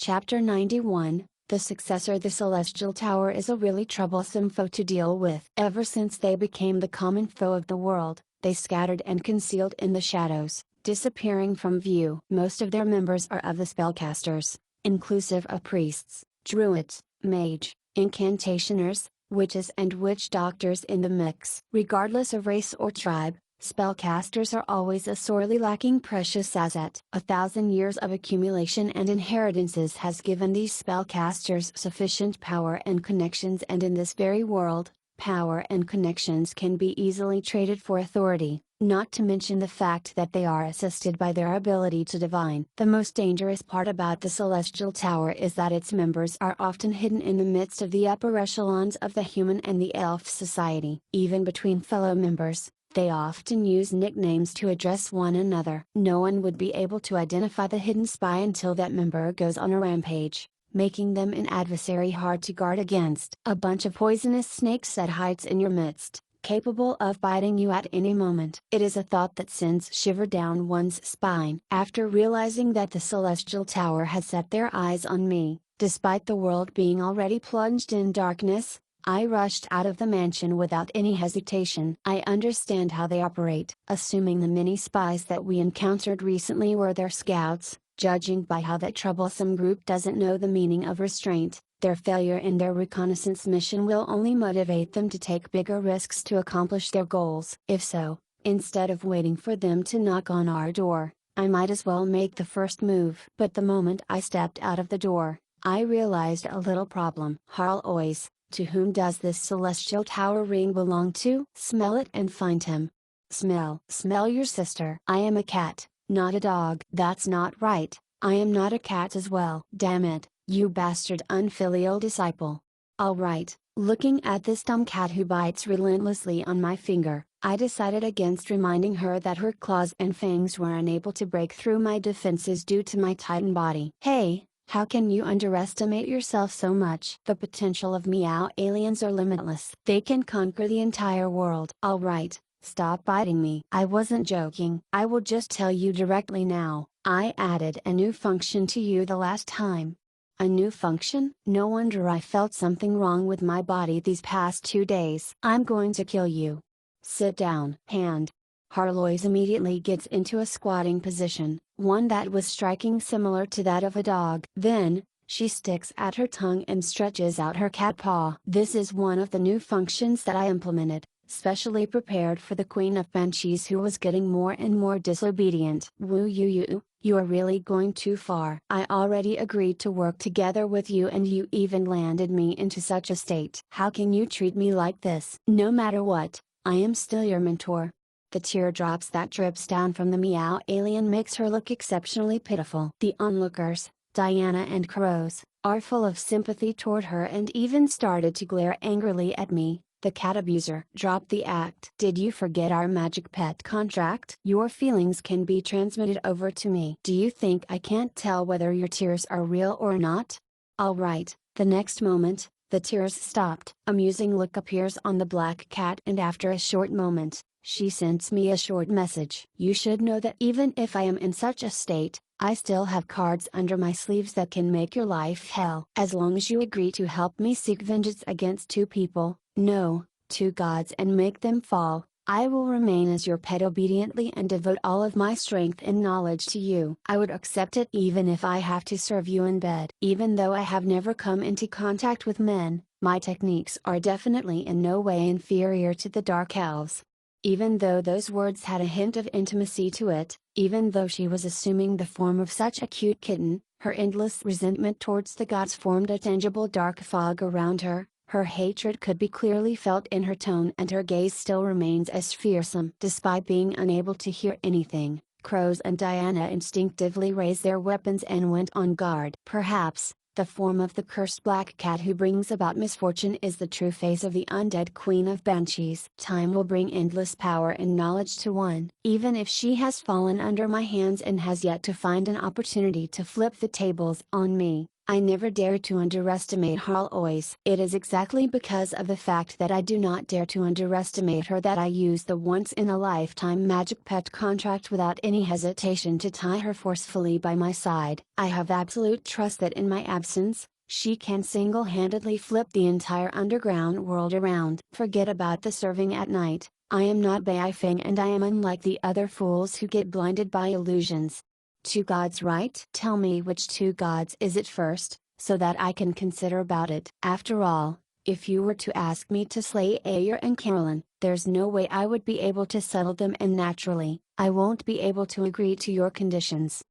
Chapter 91, The Successor. The Celestial Tower is a really troublesome foe to deal with. Ever since they became the common foe of the world, they scattered and concealed in the shadows, disappearing from view. Most of their members are of the spellcasters, inclusive of priests, druids, mage, incantationers, witches and witch doctors in the mix. Regardless of race or tribe, spellcasters are always a sorely lacking precious asset. 1,000 years of accumulation and inheritances has given these spellcasters sufficient power and connections, and in this very world, power and connections can be easily traded for authority, not to mention the fact that they are assisted by their ability to divine. The most dangerous part about the Celestial Tower is that its members are often hidden in the midst of the upper echelons of the human and the elf society. Even between fellow members, they often use nicknames to address one another. No one would be able to identify the hidden spy until that member goes on a rampage, making them an adversary hard to guard against. A bunch of poisonous snakes that hides in your midst, capable of biting you at any moment. It is a thought that sends shiver down one's spine. After realizing that the Celestial Tower had set their eyes on me, despite the world being already plunged in darkness, I rushed out of the mansion without any hesitation. I understand how they operate. Assuming the many spies that we encountered recently were their scouts, judging by how that troublesome group doesn't know the meaning of restraint, their failure in their reconnaissance mission will only motivate them to take bigger risks to accomplish their goals. If so, instead of waiting for them to knock on our door, I might as well make the first move. But the moment I stepped out of the door, I realized a little problem. Harl Ois, to whom does this Celestial Tower ring belong to? Smell it and find him. Smell your sister. I am a cat, not a dog. That's not right, I am not a cat as well. Damn it, you bastard unfilial disciple. Alright, looking at this dumb cat who bites relentlessly on my finger, I decided against reminding her that her claws and fangs were unable to break through my defenses due to my titan body. Hey! How can you underestimate yourself so much? The potential of meow aliens are limitless. They can conquer the entire world. Alright, stop biting me. I wasn't joking. I will just tell you directly now, I added a new function to you the last time. A new function? No wonder I felt something wrong with my body these past 2 days. I'm going to kill you. Sit down. Hand. Harlois immediately gets into a squatting position, one that was striking similar to that of a dog. Then, she sticks out her tongue and stretches out her cat paw. This is one of the new functions that I implemented, specially prepared for the Queen of Banshees, who was getting more and more disobedient. Woo you are really going too far. I already agreed to work together with you and you even landed me into such a state. How can you treat me like this? No matter what, I am still your mentor. The teardrops that drips down from the meow alien makes her look exceptionally pitiful. The onlookers, Diana and Crows, are full of sympathy toward her and even started to glare angrily at me, the cat abuser. Drop the act. Did you forget our magic pet contract? Your feelings can be transmitted over to me. Do you think I can't tell whether your tears are real or not? Alright, the next moment, the tears stopped. A musing look appears on the black cat and after a short moment, she sends me a short message. You should know that even if I am in such a state, I still have cards under my sleeves that can make your life hell. As long as you agree to help me seek vengeance against 2 people, no, 2 gods, and make them fall, I will remain as your pet obediently and devote all of my strength and knowledge to you. I would accept it even if I have to serve you in bed. Even though I have never come into contact with men, my techniques are definitely in no way inferior to the Dark Elves. Even though those words had a hint of intimacy to it, even though she was assuming the form of such a cute kitten, her endless resentment towards the gods formed a tangible dark fog around her, her hatred could be clearly felt in her tone and her gaze still remains as fearsome. Despite being unable to hear anything, Crows and Diana instinctively raised their weapons and went on guard. Perhaps, the form of the cursed black cat who brings about misfortune is the true face of the undead Queen of Banshees. Time will bring endless power and knowledge to one. Even if she has fallen under my hands and has yet to find an opportunity to flip the tables on me, I never dare to underestimate Harlois. It is exactly because of the fact that I do not dare to underestimate her that I use the once-in-a-lifetime magic pet contract without any hesitation to tie her forcefully by my side. I have absolute trust that in my absence, she can single-handedly flip the entire underground world around. Forget about the serving at night. I am not Bai Feng, and I am unlike the other fools who get blinded by illusions. Two gods, right? Tell me which two gods is it first, so that I can consider about it. After all, if you were to ask me to slay Ayer and Carolyn, there's no way I would be able to settle them, and naturally, I won't be able to agree to your conditions.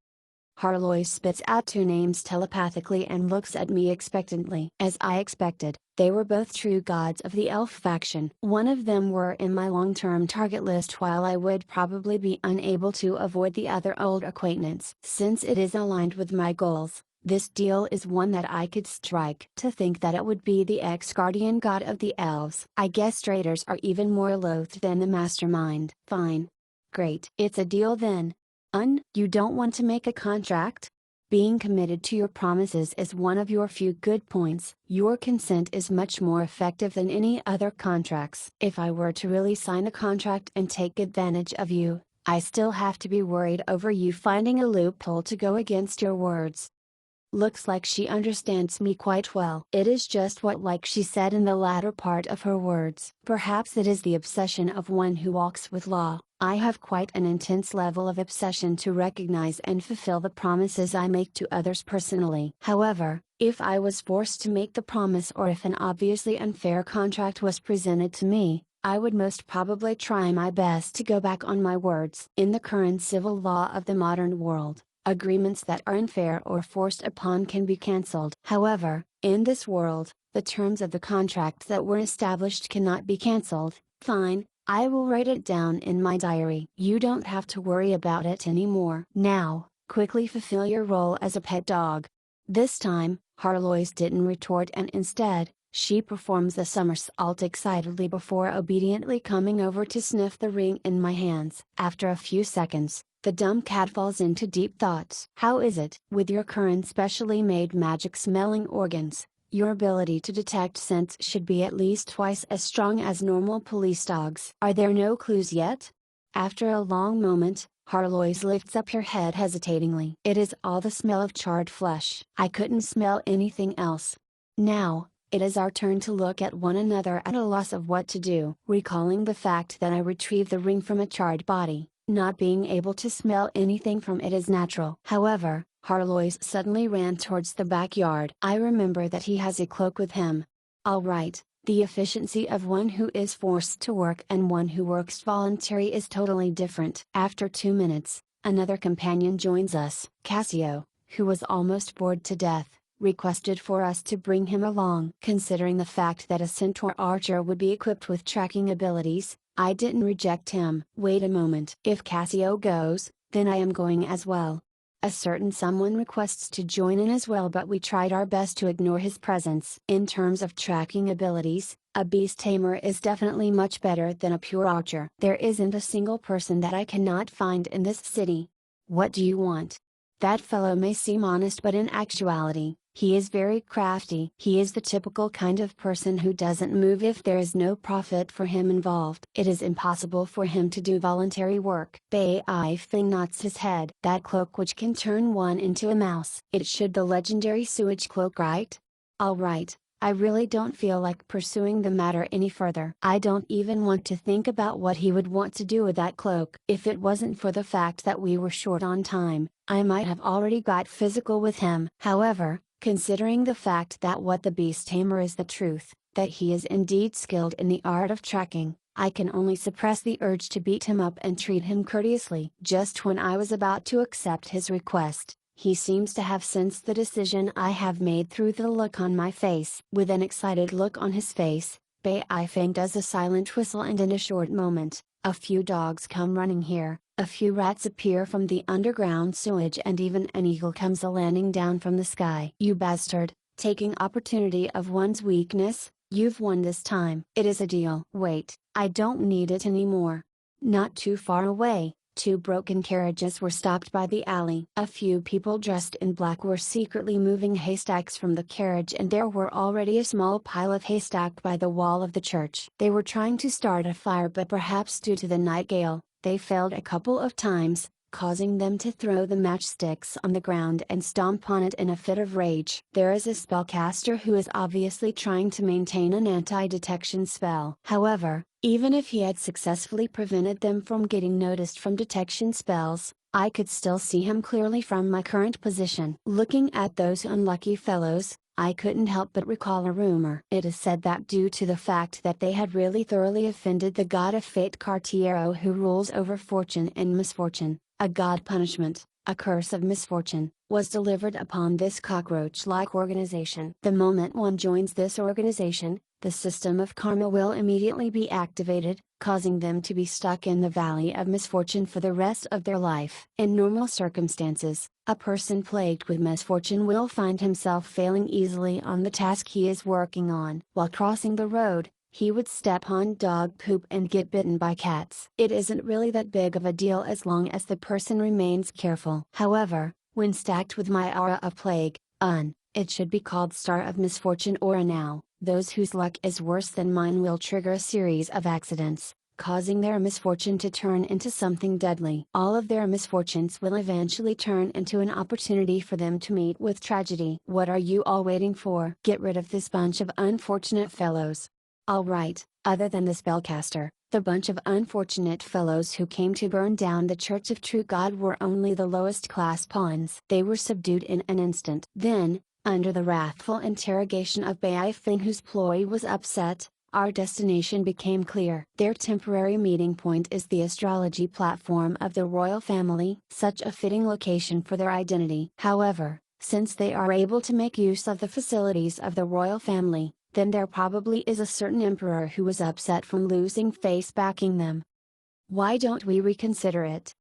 Harlois spits out two names telepathically and looks at me expectantly. As I expected, they were both true gods of the elf faction. One of them were in my long-term target list, while I would probably be unable to avoid the other old acquaintance. Since it is aligned with my goals, this deal is one that I could strike. To think that it would be the ex-guardian god of the elves. I guess traitors are even more loathed than the mastermind. Fine. Great. It's a deal then. You don't want to make a contract? Being committed to your promises is one of your few good points. Your consent is much more effective than any other contracts. If I were to really sign a contract and take advantage of you, I still have to be worried over you finding a loophole to go against your words. Looks like she understands me quite well. It is just what like she said in the latter part of her words. Perhaps it is the obsession of one who walks with law. I have quite an intense level of obsession to recognize and fulfill the promises I make to others personally. However, if I was forced to make the promise, or if an obviously unfair contract was presented to me, I would most probably try my best to go back on my words. In the current civil law of the modern world, agreements that are unfair or forced upon can be cancelled. However, in this world, the terms of the contract that were established cannot be cancelled. Fine, I will write it down in my diary. You don't have to worry about it anymore. Now, quickly fulfill your role as a pet dog. This time, Harlois didn't retort, and instead, she performs a somersault excitedly before obediently coming over to sniff the ring in my hands. After a few seconds, the dumb cat falls into deep thoughts. How is it? With your current specially made magic smelling organs, your ability to detect scents should be at least twice as strong as normal police dogs. Are there no clues yet? After a long moment, Harlois lifts up her head hesitatingly. It is all the smell of charred flesh. I couldn't smell anything else. Now, it is our turn to look at one another at a loss of what to do. Recalling the fact that I retrieved the ring from a charred body, not being able to smell anything from it is natural. However, Harlois suddenly ran towards the backyard. I remember that he has a cloak with him. Alright, the efficiency of one who is forced to work and one who works voluntary is totally different. After 2 minutes, another companion joins us. Cassio, who was almost bored to death, requested for us to bring him along. Considering the fact that a centaur archer would be equipped with tracking abilities, I didn't reject him. Wait a moment. If Cassio goes, then I am going as well. A certain someone requests to join in as well, but we tried our best to ignore his presence. In terms of tracking abilities, a beast tamer is definitely much better than a pure archer. There isn't a single person that I cannot find in this city. What do you want? That fellow may seem honest, but in actuality, he is very crafty. He is the typical kind of person who doesn't move if there is no profit for him involved. It is impossible for him to do voluntary work. Bai Feng nods his head. That cloak which can turn one into a mouse. It should the legendary sewage cloak, right? Alright. I really don't feel like pursuing the matter any further. I don't even want to think about what he would want to do with that cloak. If it wasn't for the fact that we were short on time, I might have already got physical with him. However, considering the fact that what the beast tamer is the truth, that he is indeed skilled in the art of tracking, I can only suppress the urge to beat him up and treat him courteously. Just when I was about to accept his request, he seems to have sensed the decision I have made through the look on my face. With an excited look on his face, Bai Feng does a silent whistle, and in a short moment, a few dogs come running here, a few rats appear from the underground sewage, and even an eagle comes a-landing down from the sky. You bastard, taking opportunity of one's weakness, you've won this time. It is a deal. Wait, I don't need it anymore. Not too far away, 2 broken carriages were stopped by the alley. A few people dressed in black were secretly moving haystacks from the carriage, and there were already a small pile of haystack by the wall of the church. They were trying to start a fire, but perhaps due to the night gale, they failed a couple of times, causing them to throw the matchsticks on the ground and stomp on it in a fit of rage. There is a spellcaster who is obviously trying to maintain an anti-detection spell. However, even if he had successfully prevented them from getting noticed from detection spells, I could still see him clearly from my current position. Looking at those unlucky fellows, I couldn't help but recall a rumor. It is said that due to the fact that they had really thoroughly offended the god of fate Cartiero, who rules over fortune and misfortune, a god punishment, a curse of misfortune, was delivered upon this cockroach-like organization. The moment one joins this organization, the system of karma will immediately be activated, causing them to be stuck in the valley of misfortune for the rest of their life. In normal circumstances, a person plagued with misfortune will find himself failing easily on the task he is working on. While crossing the road, he would step on dog poop and get bitten by cats. It isn't really that big of a deal as long as the person remains careful. However, when stacked with my aura of plague, it should be called star of misfortune aura now, those whose luck is worse than mine will trigger a series of accidents, causing their misfortune to turn into something deadly. All of their misfortunes will eventually turn into an opportunity for them to meet with tragedy. What are you all waiting for? Get rid of this bunch of unfortunate fellows. Alright, other than the spellcaster, the bunch of unfortunate fellows who came to burn down the Church of True God were only the lowest class pawns. They were subdued in an instant. Then, under the wrathful interrogation of Beifing, whose ploy was upset, our destination became clear. Their temporary meeting point is the astrology platform of the royal family, such a fitting location for their identity. However, since they are able to make use of the facilities of the royal family, then there probably is a certain emperor who was upset from losing face backing them. Why don't we reconsider it?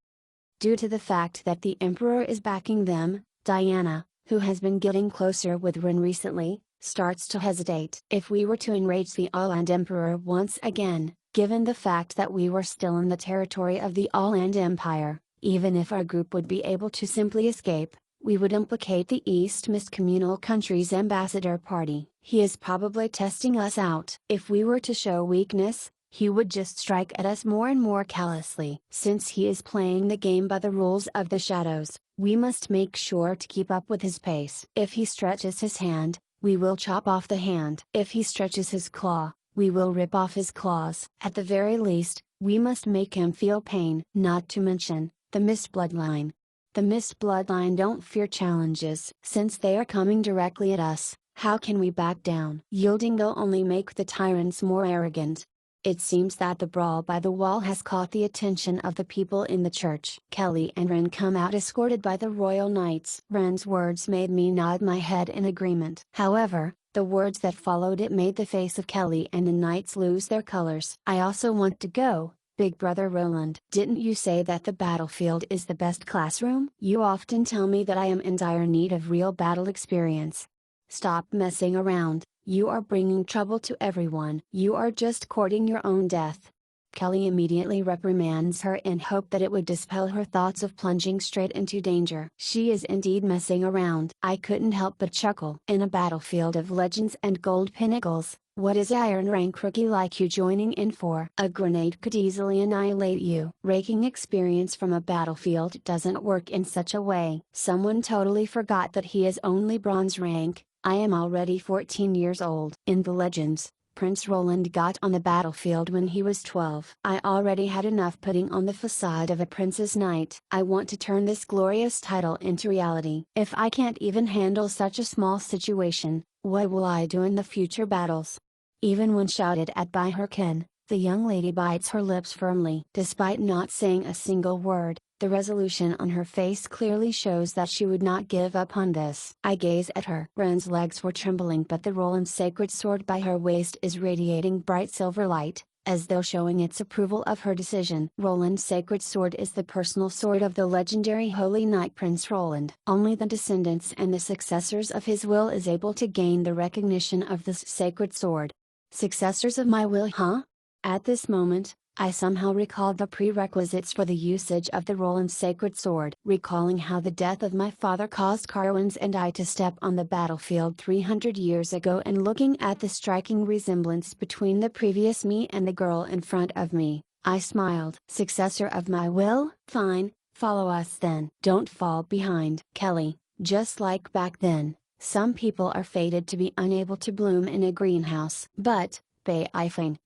Due to the fact that the emperor is backing them, Diana, who has been getting closer with Ren recently, starts to hesitate. If we were to enrage the All-Land Emperor once again, given the fact that we were still in the territory of the All-Land Empire, even if our group would be able to simply escape, we would implicate the East Mist Communal Country's ambassador party. He is probably testing us out. If we were to show weakness, he would just strike at us more and more callously. Since he is playing the game by the rules of the shadows, we must make sure to keep up with his pace. If he stretches his hand, we will chop off the hand. If he stretches his claw, we will rip off his claws. At the very least, we must make him feel pain. Not to mention, the Mist Bloodline. The Mist Bloodline don't fear challenges. Since they are coming directly at us, how can we back down? Yielding will only make the tyrants more arrogant. It seems that the brawl by the wall has caught the attention of the people in the church. Kelly and Ren come out escorted by the royal knights. Ren's words made me nod my head in agreement. However, the words that followed it made the face of Kelly and the knights lose their colors. I also want to go, Big Brother Roland. Didn't you say that the battlefield is the best classroom? You often tell me that I am in dire need of real battle experience. Stop messing around. You are bringing trouble to everyone. You are just courting your own death. Kelly immediately reprimands her in hope that it would dispel her thoughts of plunging straight into danger. She is indeed messing around. I couldn't help but chuckle. In a battlefield of legends and gold pinnacles, what is Iron Rank rookie like you joining in for? A grenade could easily annihilate you. Raking experience from a battlefield doesn't work in such a way. Someone totally forgot that he is only bronze rank. I am already 14 years old. In the legends, Prince Roland got on the battlefield when he was 12. I already had enough putting on the facade of a prince's knight. I want to turn this glorious title into reality. If I can't even handle such a small situation, what will I do in the future battles? Even when shouted at by her kin, the young lady bites her lips firmly. Despite not saying a single word, the resolution on her face clearly shows that she would not give up on this. I gaze at her. Ren's legs were trembling, but the Roland sacred sword by her waist is radiating bright silver light, as though showing its approval of her decision. Roland's sacred sword is the personal sword of the legendary Holy Knight Prince Roland. Only the descendants and the successors of his will is able to gain the recognition of this sacred sword. Successors of my will, huh? At this moment, I somehow recalled the prerequisites for the usage of the Roland's sacred sword. Recalling how the death of my father caused Carwins and I to step on the battlefield 300 years ago, and looking at the striking resemblance between the previous me and the girl in front of me, I smiled. Successor of my will? Fine, follow us then. Don't fall behind. Kelly, just like back then, some people are fated to be unable to bloom in a greenhouse. But,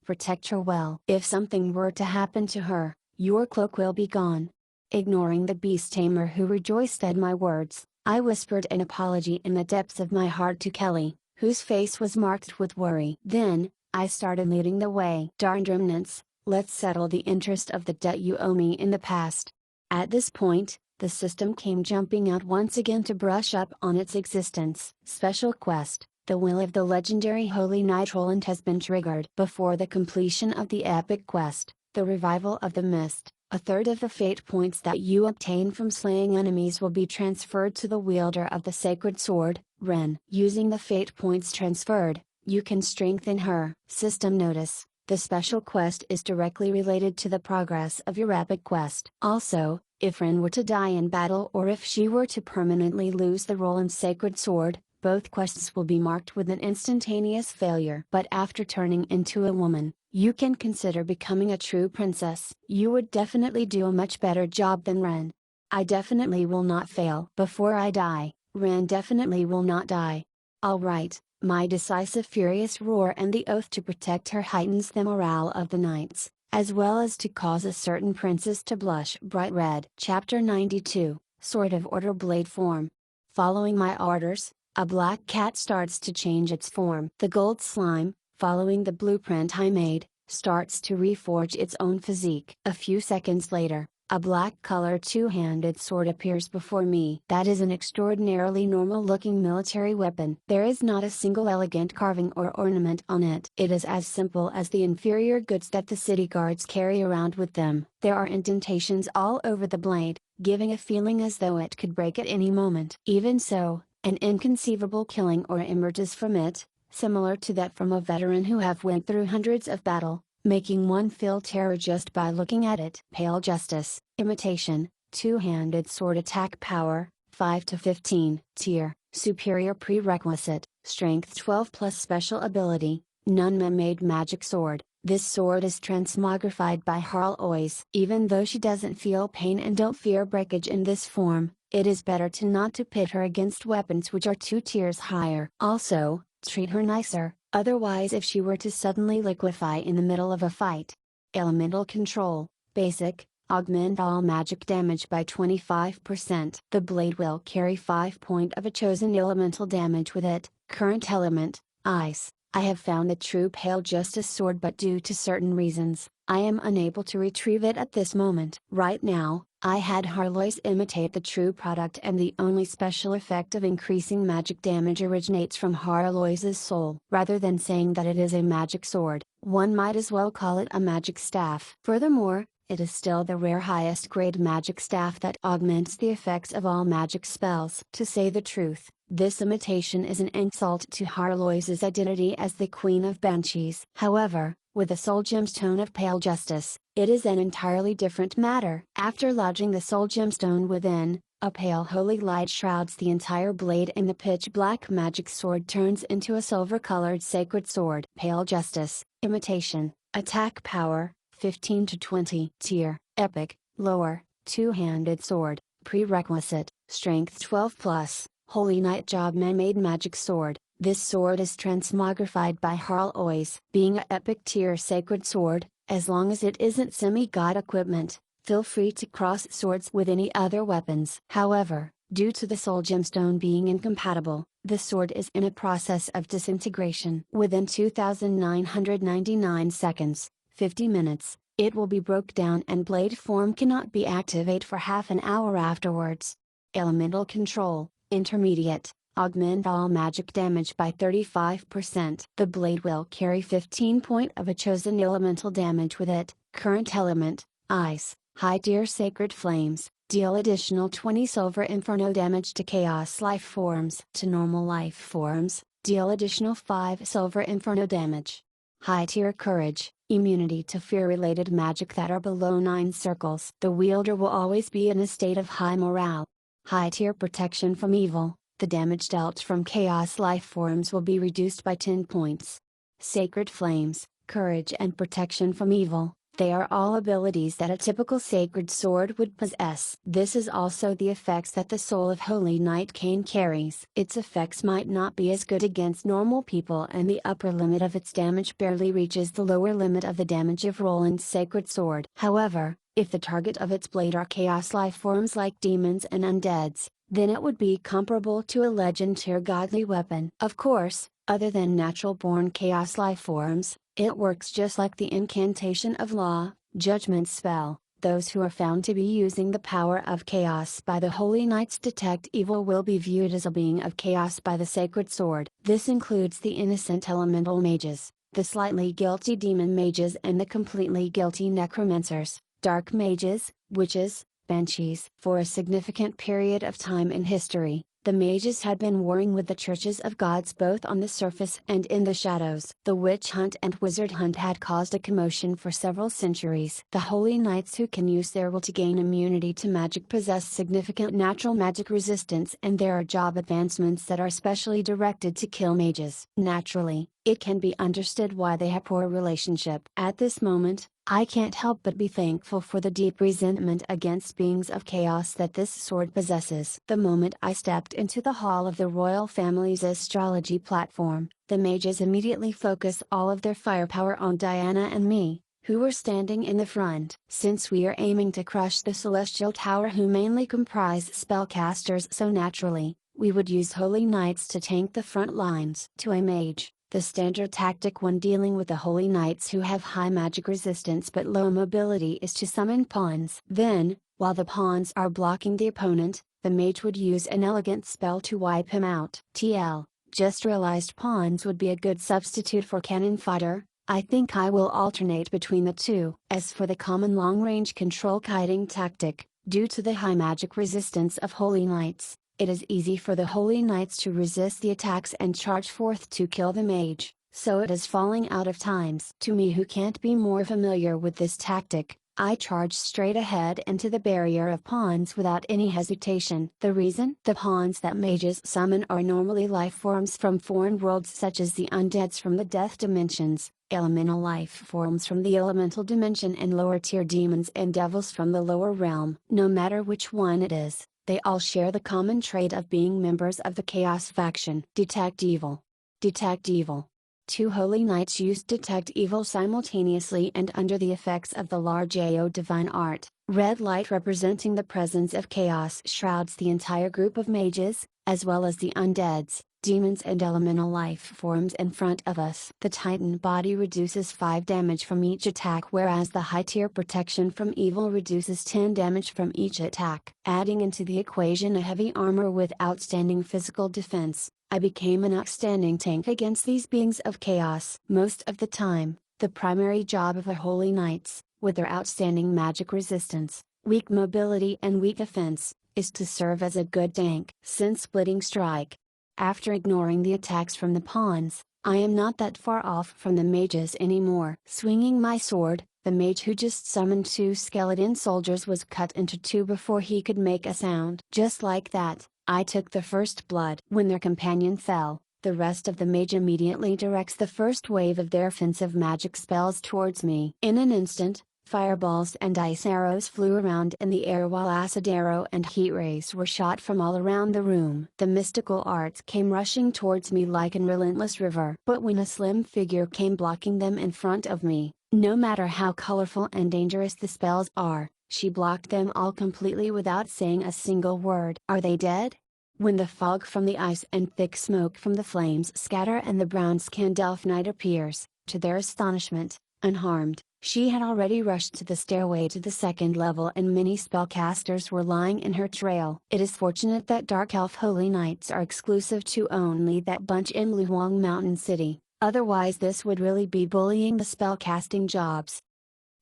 protect her well. If something were to happen to her, your cloak will be gone. Ignoring the beast tamer who rejoiced at my words, I whispered an apology in the depths of my heart to Kelly, whose face was marked with worry. Then, I started leading the way. Darned remnants, let's settle the interest of the debt you owe me in the past. At this point, the system came jumping out once again to brush up on its existence. Special quest. The will of the legendary Holy Knight Roland has been triggered. Before the completion of the epic quest, the revival of the mist, a third of the fate points that you obtain from slaying enemies will be transferred to the wielder of the sacred sword, Ren. Using the fate points transferred, you can strengthen her. System notice: the special quest is directly related to the progress of your epic quest. Also, if Ren were to die in battle, or if she were to permanently lose the Roland's sacred sword, both quests will be marked with an instantaneous failure. But after turning into a woman, you can consider becoming a true princess. You would definitely do a much better job than Ren. I definitely will not fail. Before I die, Ren definitely will not die. Alright, my decisive furious roar and the oath to protect her heightens the morale of the knights, as well as to cause a certain princess to blush bright red. Chapter 92, Sword of Order Blade Form. Following my orders, a black cat starts to change its form. The gold slime, following the blueprint I made, starts to reforge its own physique. A few seconds later, a black-colored two-handed sword appears before me. That is an extraordinarily normal-looking military weapon. There is not a single elegant carving or ornament on it. It is as simple as the inferior goods that the city guards carry around with them. There are indentations all over the blade, giving a feeling as though it could break at any moment. Even so, an inconceivable killing aura emerges from it, similar to that from a veteran who have went through hundreds of battle, making one feel terror just by looking at it. Pale Justice, Imitation, two-handed sword attack power, 5 to 15, tier, superior prerequisite, strength 12 plus special ability, none-man-made magic sword. This sword is transmogrified by Harlois. Even though she doesn't feel pain and don't fear breakage in this form, it is better to not to pit her against weapons which are 2 tiers higher. Also, treat her nicer, otherwise if she were to suddenly liquefy in the middle of a fight. Elemental Control, Basic, augment all magic damage by 25%. The blade will carry 5 points of a chosen elemental damage with it. Current element, Ice. I have found the true Pale Justice sword, but due to certain reasons, I am unable to retrieve it at this moment. Right now, I had Harlois imitate the true product, and the only special effect of increasing magic damage originates from Harlois's soul. Rather than saying that it is a magic sword, one might as well call it a magic staff. Furthermore, it is still the rare highest grade magic staff that augments the effects of all magic spells. To say the truth, this imitation is an insult to Harlois's identity as the Queen of Banshees. However, with the Soul Gemstone of Pale Justice, it is an entirely different matter. After lodging the Soul Gemstone within, a pale holy light shrouds the entire blade, and the pitch black magic sword turns into a silver-colored sacred sword. Pale Justice, Imitation, attack power, 15 to 20. Tier, Epic, lower, two-handed sword, prerequisite, strength 12 plus, Holy Knight job man-made magic sword. This sword is transmogrified by Harlois. Being a epic tier sacred sword, as long as it isn't semi-god equipment, feel free to cross swords with any other weapons. However, due to the soul gemstone being incompatible, the sword is in a process of disintegration. Within 2,999 seconds, 50 minutes, it will be broke down and blade form cannot be activated for half an hour afterwards. Elemental Control, Intermediate, augment all magic damage by 35%. The blade will carry 15 points of a chosen elemental damage with it. Current element, Ice, high tier sacred flames, deal additional 20 silver inferno damage to chaos life forms. To normal life forms, deal additional 5 silver inferno damage. High tier courage, immunity to fear-related magic that are below 9 circles. The wielder will always be in a state of high morale. High-tier protection from evil, the damage dealt from chaos life forms will be reduced by 10 points. Sacred flames, courage and protection from evil, they are all abilities that a typical sacred sword would possess. This is also the effects that the soul of Holy Knight Cane carries. Its effects might not be as good against normal people, and the upper limit of its damage barely reaches the lower limit of the damage of Roland's sacred sword. However, if the target of its blade are chaos life forms like demons and undeads, then it would be comparable to a legend tier godly weapon. Of course, other than natural-born chaos life forms, it works just like the incantation of law, judgment spell. Those who are found to be using the power of chaos by the Holy Knights detect evil will be viewed as a being of chaos by the sacred sword. This includes the innocent elemental mages, the slightly guilty demon mages, and the completely guilty necromancers, dark mages, witches, banshees. For a significant period of time in history, the mages had been warring with the churches of gods both on the surface and in the shadows. The witch hunt and wizard hunt had caused a commotion for several centuries. The holy knights who can use their will to gain immunity to magic possess significant natural magic resistance, and there are job advancements that are specially directed to kill mages. Naturally, it can be understood why they have poor relationship. At this moment, I can't help but be thankful for the deep resentment against beings of chaos that this sword possesses. The moment I stepped into the hall of the royal family's astrology platform, the mages immediately focus all of their firepower on Diana and me, who were standing in the front. Since we are aiming to crush the celestial tower, who mainly comprise spellcasters, so naturally, we would use holy knights to tank the front lines. To a mage, the standard tactic when dealing with the holy knights who have high magic resistance but low mobility is to summon pawns. Then, while the pawns are blocking the opponent, the mage would use an elegant spell to wipe him out. Just realized pawns would be a good substitute for cannon fodder. I think I will alternate between the two. As for the common long-range control kiting tactic, due to the high magic resistance of holy knights, it is easy for the holy knights to resist the attacks and charge forth to kill the mage, so it is falling out of times. To me, who can't be more familiar with this tactic, I charge straight ahead into the barrier of pawns without any hesitation. The reason? The pawns that mages summon are normally life forms from foreign worlds, such as the undeads from the death dimensions, elemental life forms from the elemental dimension, and lower tier demons and devils from the lower realm. No matter which one it is, they all share the common trait of being members of the Chaos faction. Detect evil. Detect evil. Two holy knights used detect evil simultaneously and under the effects of the large AO divine art. Red light representing the presence of chaos shrouds the entire group of mages, as well as the undeads, demons and elemental life forms in front of us. The Titan body reduces 5 damage from each attack, whereas the high tier protection from evil reduces 10 damage from each attack. Adding into the equation a heavy armor with outstanding physical defense, I became an outstanding tank against these beings of chaos. Most of the time, the primary job of the holy knights, with their outstanding magic resistance, weak mobility and weak defense, is to serve as a good tank. Since splitting strike, after ignoring the attacks from the pawns, I am not that far off from the mages anymore. Swinging my sword, the mage who just summoned 2 skeleton soldiers was cut into 2 before he could make a sound. Just like that, I took the first blood. When their companion fell, the rest of the mage immediately directs the first wave of their offensive magic spells towards me. In an instant, fireballs and ice arrows flew around in the air, while acid arrow and heat rays were shot from all around the room. The mystical arts came rushing towards me like an relentless river. But when a slim figure came blocking them in front of me, no matter how colorful and dangerous the spells are, she blocked them all completely without saying a single word. Are they dead? When the fog from the ice and thick smoke from the flames scatter and the brown-skinned elf knight appears, to their astonishment, unharmed, she had already rushed to the stairway to the second level, and many spellcasters were lying in her trail. It is fortunate that Dark Elf Holy Knights are exclusive to only that bunch in Luang Mountain City, otherwise this would really be bullying the spellcasting jobs.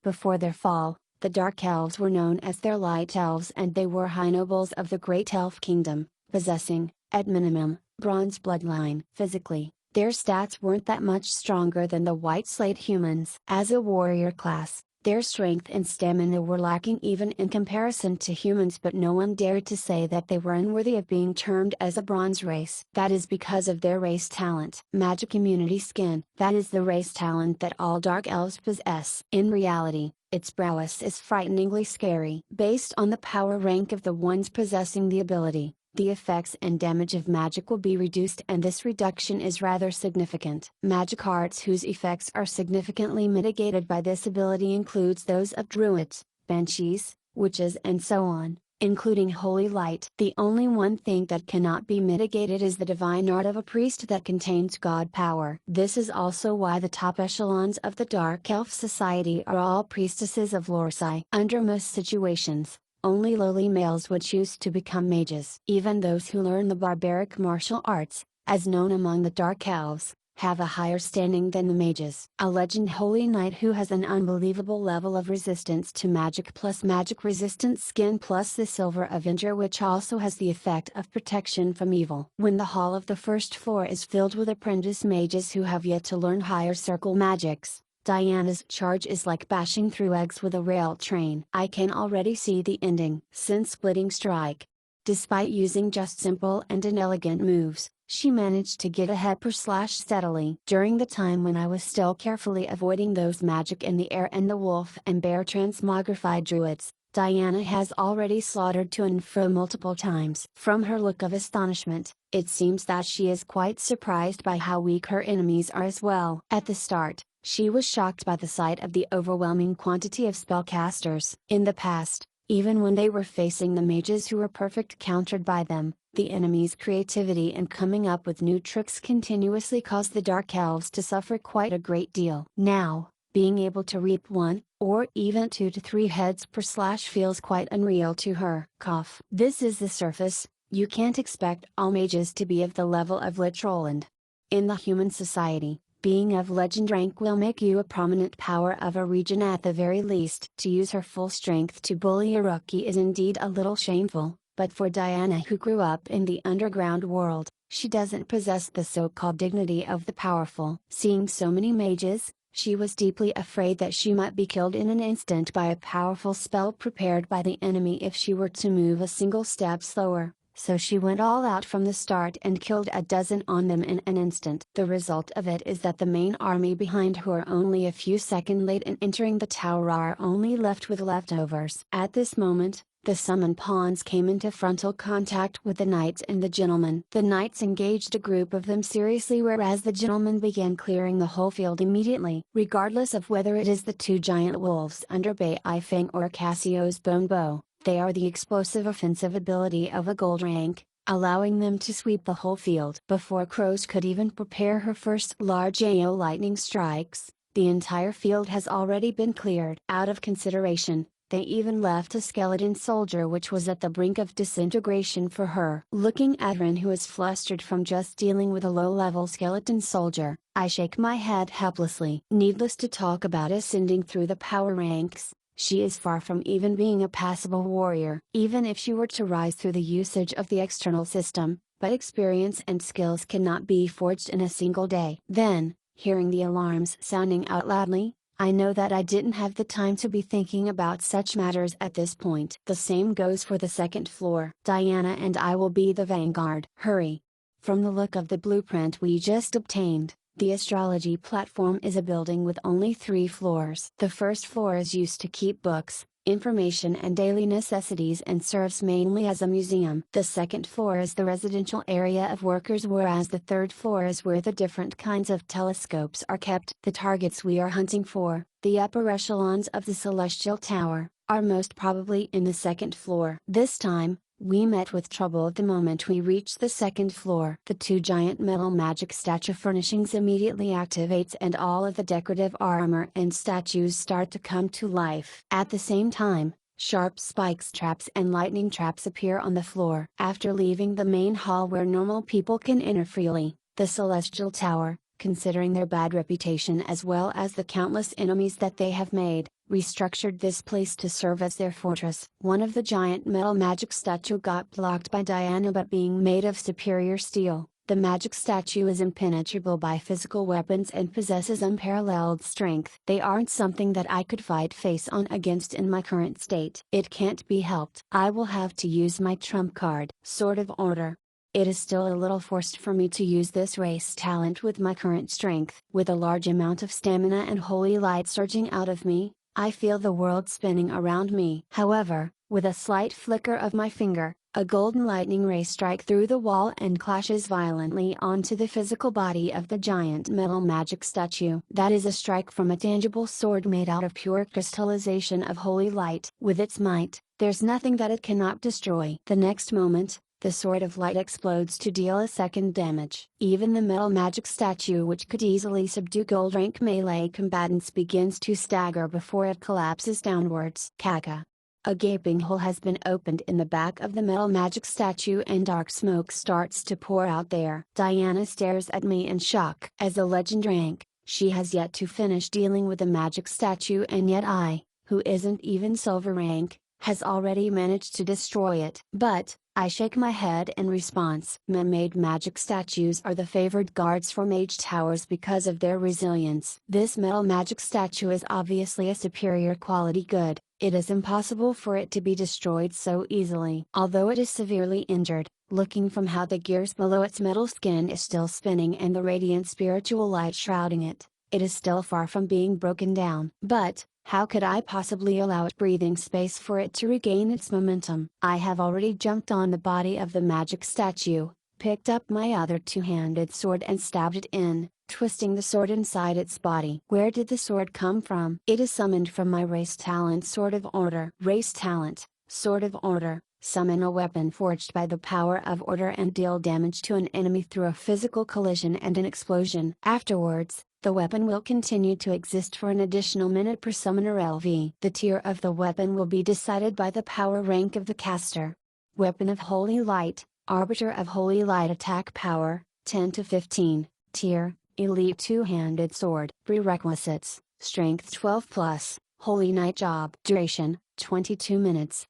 Before their fall, the Dark Elves were known as their Light Elves, and they were high nobles of the Great Elf Kingdom, possessing, at minimum, bronze bloodline. Physically, Their stats weren't that much stronger than the white slate humans. As a warrior class, their strength and stamina were lacking even in comparison to humans, but no one dared to say that they were unworthy of being termed as a bronze race. That is because of their race talent. Magic immunity skin. That is the race talent that all dark elves possess. In reality, its prowess is frighteningly scary. Based on the power rank of the ones possessing the ability, the effects and damage of magic will be reduced, and this reduction is rather significant. Magic arts whose effects are significantly mitigated by this ability includes those of druids, banshees, witches and so on, including holy light. The only one thing that cannot be mitigated is the divine art of a priest that contains god power. This is also why the top echelons of the Dark Elf Society are all priestesses of Lorsai. Under most situations, only lowly males would choose to become mages. Even those who learn the barbaric martial arts, as known among the Dark Elves, have a higher standing than the mages. A legend holy knight who has an unbelievable level of resistance to magic plus magic resistant skin plus the silver avenger, which also has the effect of protection from evil. When the hall of the first floor is filled with apprentice mages who have yet to learn higher circle magics, Diana's charge is like bashing through eggs with a rail train. I can already see the ending. Sin-splitting strike. Despite using just simple and inelegant moves, she managed to get ahead steadily. During the time when I was still carefully avoiding those magic in the air and the wolf and bear transmogrified druids, Diana has already slaughtered to and fro multiple times. From her look of astonishment, it seems that she is quite surprised by how weak her enemies are as well. At the start, she was shocked by the sight of the overwhelming quantity of spellcasters. In the past, even when they were facing the mages who were perfect countered by them, the enemy's creativity and coming up with new tricks continuously caused the Dark Elves to suffer quite a great deal. Now, being able to reap 1, or even 2 to 3 heads per slash feels quite unreal to her. Cough. This is the surface. You can't expect all mages to be of the level of Lich Roland. In the human society, being of legend rank will make you a prominent power of a region at the very least. To use her full strength to bully a rookie is indeed a little shameful, but for Diana, who grew up in the underground world, she doesn't possess the so-called dignity of the powerful. Seeing so many mages, she was deeply afraid that she might be killed in an instant by a powerful spell prepared by the enemy if she were to move a single step slower. So she went all out from the start and killed a dozen on them in an instant. The result of it is that the main army behind who are only a few seconds late in entering the tower are only left with leftovers. At this moment, the summoned pawns came into frontal contact with the knights and the gentlemen. The knights engaged a group of them seriously, whereas the gentlemen began clearing the whole field immediately. Regardless of whether it is the 2 giant wolves under Bei Feng or Cassio's bone bow, they are the explosive offensive ability of a gold rank, allowing them to sweep the whole field. Before Crows could even prepare her first large AO lightning strikes, the entire field has already been cleared. Out of consideration, they even left a skeleton soldier which was at the brink of disintegration for her. Looking at Ren, who is flustered from just dealing with a low-level skeleton soldier, I shake my head helplessly. Needless to talk about ascending through the power ranks, she is far from even being a passable warrior. Even if she were to rise through the usage of the external system, but experience and skills cannot be forged in a single day. Then, hearing the alarms sounding out loudly, I know that I didn't have the time to be thinking about such matters at this point. The same goes for the second floor. Diana and I will be the vanguard. Hurry! From the look of the blueprint we just obtained, the astrology platform is a building with only 3 floors. The first floor is used to keep books, information and daily necessities and serves mainly as a museum. The second floor is the residential area of workers, whereas the third floor is where the different kinds of telescopes are kept. The targets we are hunting for, the upper echelons of the Celestial Tower, are most probably in the second floor. This time, we met with trouble the moment we reached the second floor. The 2 giant metal magic statue furnishings immediately activates and all of the decorative armor and statues start to come to life. At the same time, sharp spikes traps and lightning traps appear on the floor. After leaving the main hall where normal people can enter freely, the Celestial Tower, considering their bad reputation as well as the countless enemies that they have made, restructured this place to serve as their fortress. One of the giant metal magic statue got blocked by Diana, but being made of superior steel, The magic statue is impenetrable by physical weapons and possesses unparalleled strength. They aren't something that I could fight face on against in my current state. It can't be helped. I will have to use my trump card. Sword of Order. It is still a little forced for me to use this race talent with my current strength. With a large amount of stamina and holy light surging out of me, I feel the world spinning around me. However, with a slight flicker of my finger, a golden lightning ray strikes through the wall and clashes violently onto the physical body of the giant metal magic statue. That is a strike from a tangible sword made out of pure crystallization of holy light. With its might, there's nothing that it cannot destroy. The next moment, the sword of light explodes to deal a second damage. Even the metal magic statue, which could easily subdue gold rank melee combatants, begins to stagger before it collapses downwards. Caca. A gaping hole has been opened in the back of the metal magic statue and dark smoke starts to pour out there. Diana stares at me in shock. As a legend rank, she has yet to finish dealing with the magic statue, and yet I, who isn't even silver rank, has already managed to destroy it. But, I shake my head in response. Man-made magic statues are the favored guards for mage towers because of their resilience. This metal magic statue is obviously a superior quality good. It is impossible for it to be destroyed so easily. Although it is severely injured, looking from how the gears below its metal skin is still spinning and the radiant spiritual light shrouding it, it is still far from being broken down. But, how could I possibly allow it breathing space for it to regain its momentum? I have already jumped on the body of the magic statue, picked up my other two-handed sword and stabbed it in, twisting the sword inside its body. Where did the sword come from? It is summoned from my race talent Sword of Order. Race talent, Sword of Order. Summon a weapon forged by the power of order and deal damage to an enemy through a physical collision and an explosion. Afterwards, the weapon will continue to exist for an additional minute per summoner LV. The tier of the weapon will be decided by the power rank of the caster. Weapon of Holy Light, Arbiter of Holy Light. Attack power, 10 to 15, tier, Elite two-handed sword. Prerequisites, Strength 12+, Holy Night Job. Duration, 22 minutes.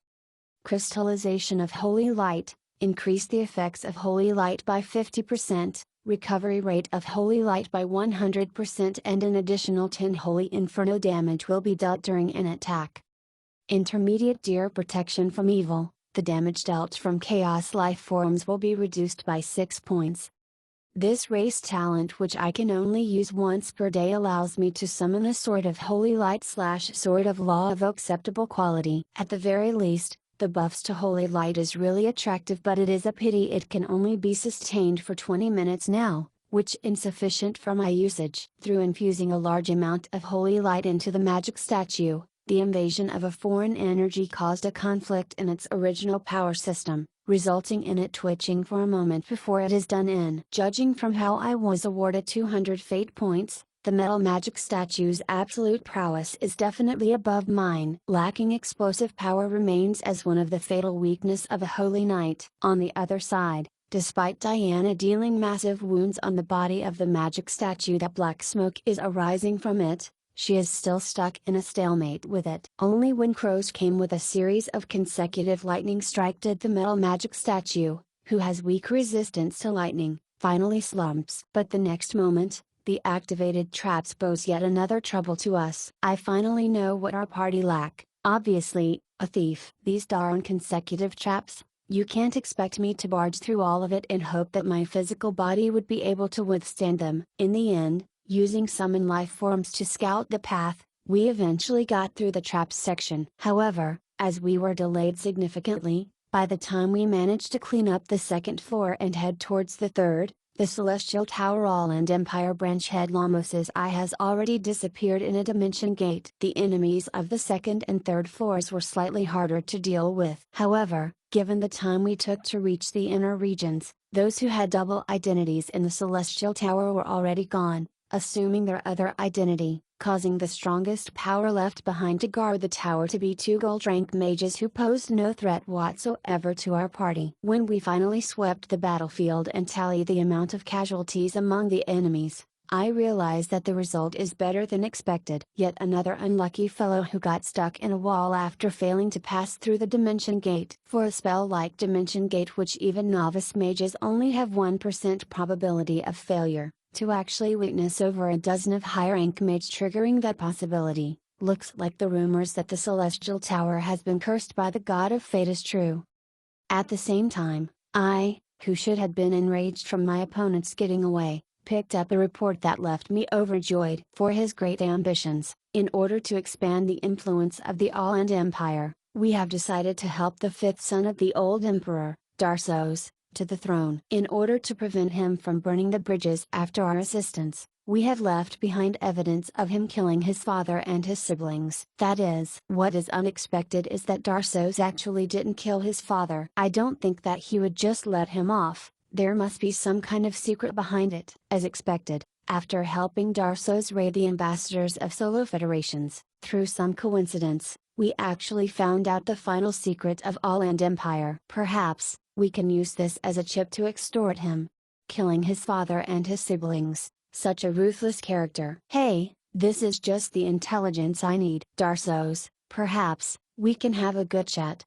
Crystallization of Holy Light, increase the effects of Holy Light by 50%. Recovery rate of Holy Light by 100% and an additional 10 Holy Inferno damage will be dealt during an attack. Intermediate tier Protection from Evil, the damage dealt from Chaos Life Forms will be reduced by 6 points. This race talent, which I can only use once per day, allows me to summon a Sword of Holy Light / Sword of Law of acceptable quality. At the very least, the buffs to Holy Light is really attractive, but it is a pity it can only be sustained for 20 minutes now, which insufficient for my usage. Through infusing a large amount of Holy Light into the magic statue, the invasion of a foreign energy caused a conflict in its original power system, resulting in it twitching for a moment before it is done in. Judging from how I was awarded 200 fate points, the metal magic statue's absolute prowess is definitely above mine. Lacking explosive power remains as one of the fatal weakness of a holy knight. On the other side, despite Diana dealing massive wounds on the body of the magic statue that black smoke is arising from it, she is still stuck in a stalemate with it. Only when crows came with a series of consecutive lightning strikes did the metal magic statue, who has weak resistance to lightning, finally slumps. But the next moment, the activated traps pose yet another trouble to us. I finally know what our party lack, obviously, a thief. These darn consecutive traps, you can't expect me to barge through all of it and hope that my physical body would be able to withstand them. In the end, using summon life forms to scout the path, we eventually got through the traps section. However, as we were delayed significantly, by the time we managed to clean up the second floor and head towards the third, the Celestial Tower All and Empire Branch Head Lamos's eye has already disappeared in a dimension gate. The enemies of the second and third floors were slightly harder to deal with. However, given the time we took to reach the inner regions, those who had double identities in the Celestial Tower were already gone, assuming their other identity, causing the strongest power left behind to guard the tower to be 2 gold rank mages who posed no threat whatsoever to our party. When we finally swept the battlefield and tallied the amount of casualties among the enemies, I realize that the result is better than expected. Yet another unlucky fellow who got stuck in a wall after failing to pass through the Dimension Gate. For a spell like Dimension Gate, which even novice mages only have 1% probability of failure, to actually witness over a dozen of higher rank mages triggering that possibility, looks like the rumors that the Celestial Tower has been cursed by the God of Fate is true. At the same time, I, who should have been enraged from my opponent's getting away, picked up a report that left me overjoyed. For his great ambitions, in order to expand the influence of the All-End Empire, we have decided to help the fifth son of the old emperor, Darsos, to the throne. In order to prevent him from burning the bridges after our assistance, we have left behind evidence of him killing his father and his siblings. That is, what is unexpected is that Darsos actually didn't kill his father. I don't think that he would just let him off. There must be some kind of secret behind it. As expected, after helping Darsos raid the ambassadors of solo federations, through some coincidence, we actually found out the final secret of All-End Empire. Perhaps, we can use this as a chip to extort him. Killing his father and his siblings, such a ruthless character. Hey, this is just the intelligence I need. Darsos, perhaps, we can have a good chat.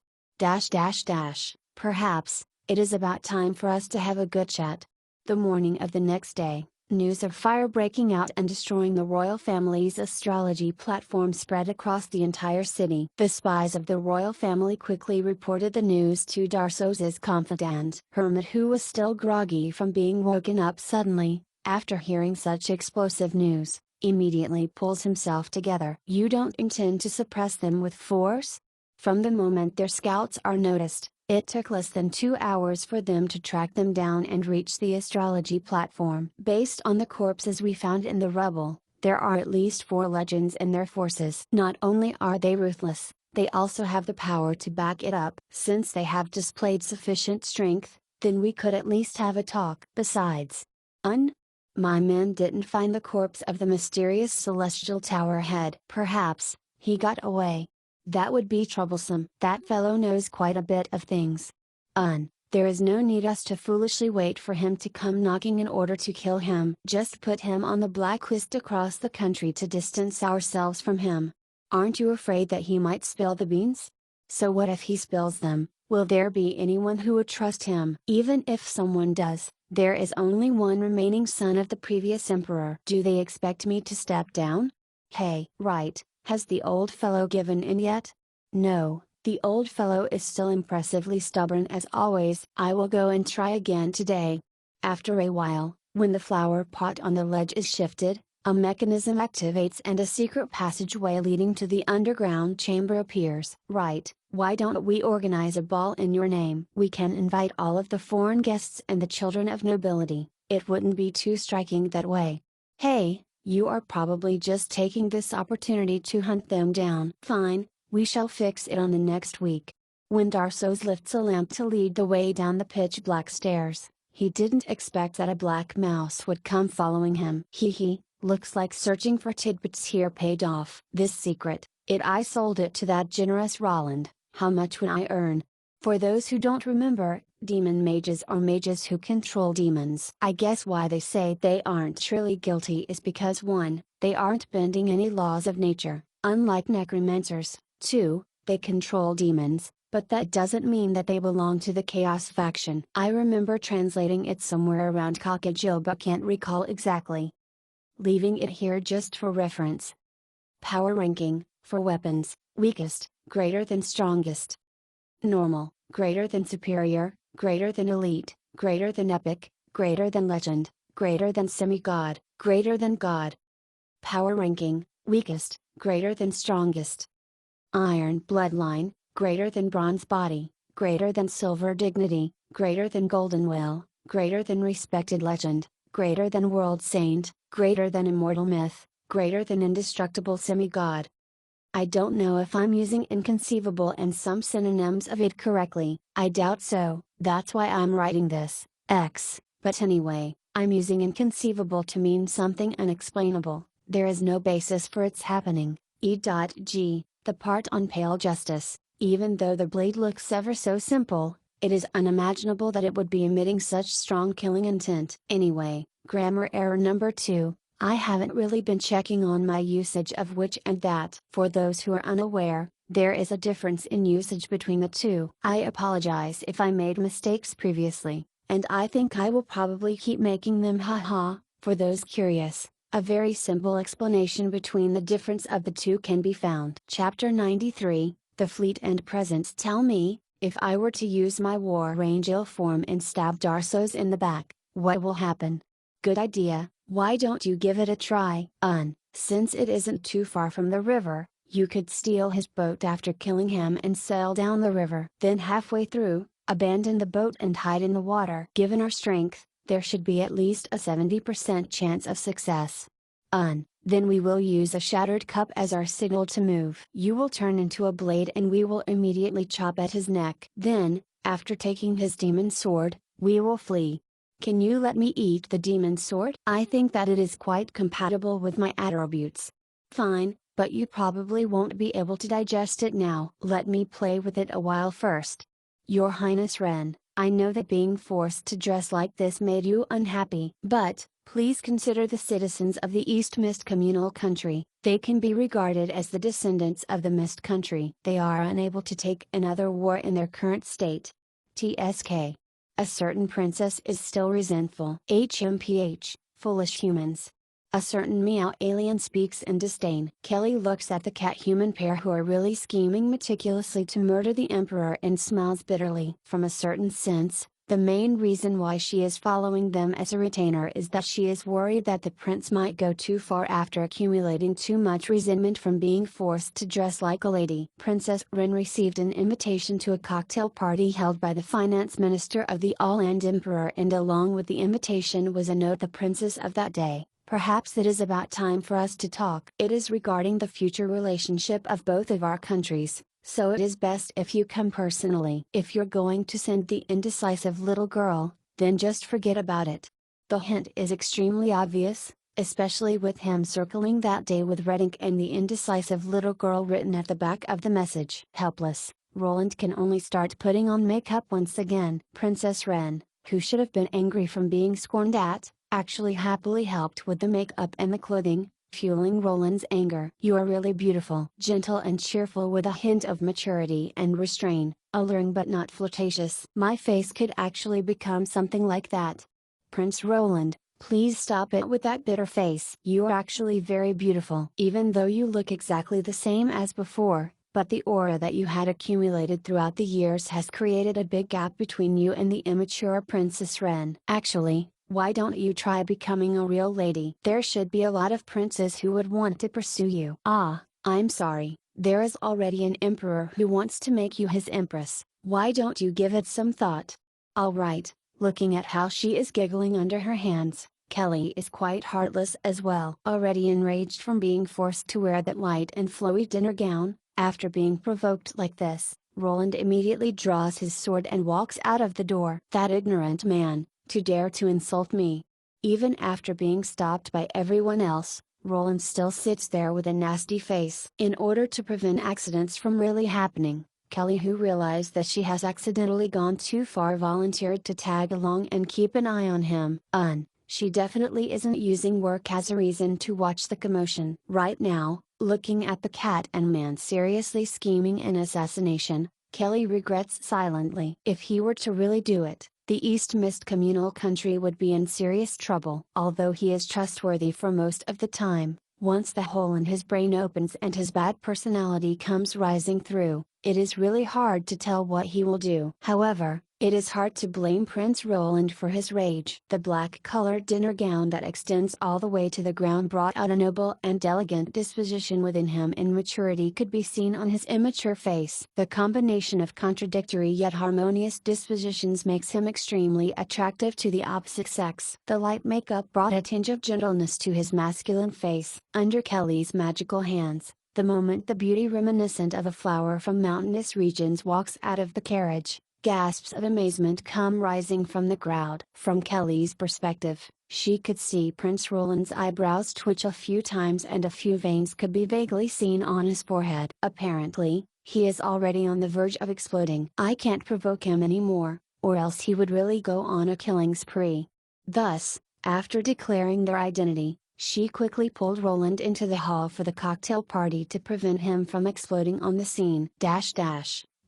Perhaps, it is about time for us to have a good chat. The morning of the next day, news of fire breaking out and destroying the royal family's astrology platform spread across the entire city. The spies of the royal family quickly reported the news to Darsos's confidant. Hermit, who was still groggy from being woken up suddenly, after hearing such explosive news, immediately pulls himself together. You don't intend to suppress them with force? From the moment their scouts are noticed, it took less than 2 hours for them to track them down and reach the astrology platform. Based on the corpses we found in the rubble, there are at least 4 legends in their forces. Not only are they ruthless, they also have the power to back it up. Since they have displayed sufficient strength, then we could at least have a talk. Besides, my men didn't find the corpse of the mysterious Celestial Tower head. Perhaps, he got away. That would be troublesome. That fellow knows quite a bit of things. There is no need us to foolishly wait for him to come knocking in order to kill him. Just put him on the blacklist across the country to distance ourselves from him. Aren't you afraid that he might spill the beans? So what if he spills them? Will there be anyone who would trust him? Even if someone does, there is only one remaining son of the previous emperor. Do they expect me to step down? Hey, right. Has the old fellow given in yet? No, the old fellow is still impressively stubborn as always. I will go and try again today. After a while, when the flower pot on the ledge is shifted, a mechanism activates and a secret passageway leading to the underground chamber appears. Right, why don't we organize a ball in your name? We can invite all of the foreign guests and the children of nobility. It wouldn't be too striking that way. Hey, you are probably just taking this opportunity to hunt them down. Fine, we shall fix it on the next week. When Darsos lifts a lamp to lead the way down the pitch black stairs, he didn't expect that a black mouse would come following him. Looks like searching for tidbits here paid off. This secret, I sold it to that generous Roland. How much would I earn? For those who don't remember, demon mages are mages who control demons. I guess why they say they aren't truly guilty is because 1, they aren't bending any laws of nature, unlike necromancers. 2, they control demons, but that doesn't mean that they belong to the Chaos faction. I remember translating it somewhere around Kakajo but can't recall exactly. Leaving it here just for reference. Power ranking, for weapons, weakest, greater than strongest. Normal, greater than superior, greater than elite, greater than epic, greater than legend, greater than semi-god, greater than god. Power ranking, weakest, greater than strongest. Iron bloodline, greater than bronze body, greater than silver dignity, greater than golden will, greater than respected legend, greater than world saint, greater than immortal myth, greater than indestructible semi-god. I don't know if I'm using inconceivable and some synonyms of it correctly. I doubt so, that's why I'm writing this, but anyway, I'm using inconceivable to mean something unexplainable. There is no basis for its happening. E.g., the part on Pale Justice, even though the blade looks ever so simple, it is unimaginable that it would be emitting such strong killing intent. Anyway, grammar error number 2, I haven't really been checking on my usage of which and that. For those who are unaware, there is a difference in usage between the two. I apologize if I made mistakes previously, and I think I will probably keep making them, haha. For those curious, a very simple explanation between the difference of the two can be found. Chapter 93, The Fleet and Presence. Tell me, if I were to use my war angel form and stab Darsos in the back, what will happen? Good idea, why don't you give it a try? Since it isn't too far from the river, you could steal his boat after killing him and sail down the river. Then halfway through, abandon the boat and hide in the water. Given our strength, there should be at least a 70% chance of success. Then we will use a shattered cup as our signal to move. You will turn into a blade and we will immediately chop at his neck. Then, after taking his demon sword, we will flee. Can you let me eat the demon sword? I think that it is quite compatible with my attributes. Fine, but you probably won't be able to digest it now. Let me play with it a while first. Your Highness Ren, I know that being forced to dress like this made you unhappy. But, please consider the citizens of the East Mist Communal Country. They can be regarded as the descendants of the Mist Country. They are unable to take another war in their current state. TSK. A certain princess is still resentful. HMPH, foolish humans. A certain meow alien speaks in disdain. Kelly looks at the cat-human pair who are really scheming meticulously to murder the Emperor and smiles bitterly. From a certain sense, the main reason why she is following them as a retainer is that she is worried that the prince might go too far after accumulating too much resentment from being forced to dress like a lady. Princess Ren received an invitation to a cocktail party held by the finance minister of the All-Land Emperor, and along with the invitation was a note: the princess of that day. Perhaps it is about time for us to talk. It is regarding the future relationship of both of our countries, so it is best if you come personally. If you're going to send the indecisive little girl, then just forget about it. The hint is extremely obvious, especially with him circling that day with red ink and the indecisive little girl written at the back of the message. Helpless, Roland can only start putting on makeup once again. Princess Ren, who should have been angry from being scorned at, actually happily helped with the makeup and the clothing, fueling Roland's anger. You are really beautiful. Gentle and cheerful with a hint of maturity and restraint, alluring but not flirtatious. My face could actually become something like that. Prince Roland, please stop it with that bitter face. You are actually very beautiful. Even though you look exactly the same as before, but the aura that you had accumulated throughout the years has created a big gap between you and the immature Princess Ren. Actually, why don't you try becoming a real lady? There should be a lot of princes who would want to pursue you. I'm sorry, there is already an emperor who wants to make you his empress. Why don't you give it some thought? Alright, looking at how she is giggling under her hands, Kelly is quite heartless as well. Already enraged from being forced to wear that light and flowy dinner gown, after being provoked like this, Roland immediately draws his sword and walks out of the door. That ignorant man, to dare to insult me. Even after being stopped by everyone else, Roland still sits there with a nasty face. In order to prevent accidents from really happening, Kelly, who realized that she has accidentally gone too far, volunteered to tag along and keep an eye on him. She definitely isn't using work as a reason to watch the commotion. Right now, looking at the cat and man seriously scheming an assassination, Kelly regrets silently. If he were to really do it, the East Mist Communal Country would be in serious trouble. Although he is trustworthy for most of the time, once the hole in his brain opens and his bad personality comes rising through, it is really hard to tell what he will do. However, it is hard to blame Prince Roland for his rage. The black-colored dinner gown that extends all the way to the ground brought out a noble and elegant disposition within him, and maturity could be seen on his immature face. The combination of contradictory yet harmonious dispositions makes him extremely attractive to the opposite sex. The light makeup brought a tinge of gentleness to his masculine face. Under Kelly's magical hands, the moment the beauty reminiscent of a flower from mountainous regions walks out of the carriage, gasps of amazement come rising from the crowd. From Kelly's perspective, she could see Prince Roland's eyebrows twitch a few times and a few veins could be vaguely seen on his forehead. Apparently, he is already on the verge of exploding. I can't provoke him anymore, or else he would really go on a killing spree. Thus, after declaring their identity, She quickly pulled Roland into the hall for the cocktail party to prevent him from exploding on the scene.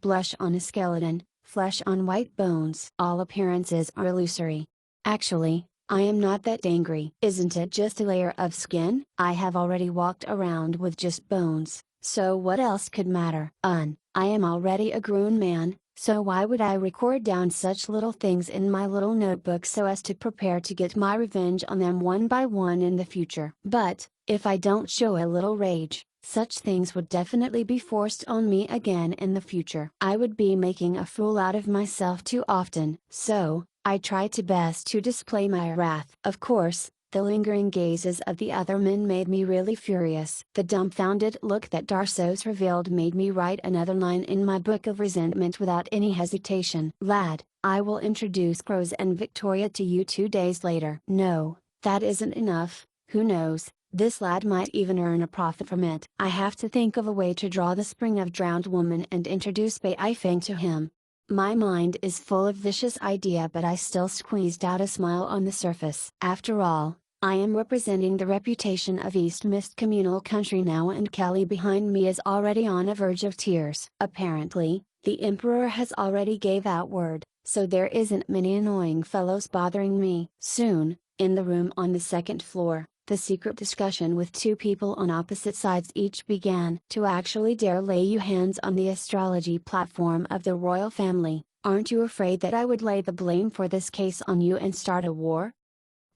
Blush on a skeleton, flesh on white bones. All appearances are illusory. Actually, I am not that angry. Isn't it just a layer of skin? I have already walked around with just bones, so what else could matter? I am already a grown man, so why would I record down such little things in my little notebook so as to prepare to get my revenge on them one by one in the future? But, if I don't show a little rage, such things would definitely be forced on me again in the future. I would be making a fool out of myself too often. So, I try to best to display my wrath. Of course, the lingering gazes of the other men made me really furious. The dumbfounded look that Darsos revealed made me write another line in my book of resentment without any hesitation. Lad, I will introduce Crows and Victoria to you 2 days later. No, that isn't enough. Who knows, this lad might even earn a profit from it. I have to think of a way to draw the spring of drowned woman and introduce Bei Ifeng to him. My mind is full of vicious idea, but I still squeezed out a smile on the surface. After all, I am representing the reputation of East Mist Communal Country now, and Kelly behind me is already on the verge of tears. Apparently, the Emperor has already gave out word, so there isn't many annoying fellows bothering me. Soon, in the room on the second floor, the secret discussion with 2 people on opposite sides each began. To actually dare lay you hands on the astrology platform of the royal family, aren't you afraid that I would lay the blame for this case on you and start a war?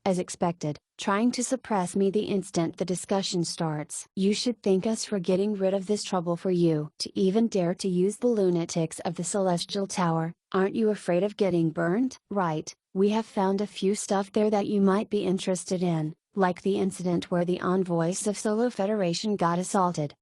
As expected, trying to suppress me the instant the discussion starts. You should thank us for getting rid of this trouble for you. To even dare to use the lunatics of the Celestial Tower, aren't you afraid of getting burned? Right, we have found a few stuff there that you might be interested in, like the incident where the envoys of Solo Federation got assaulted.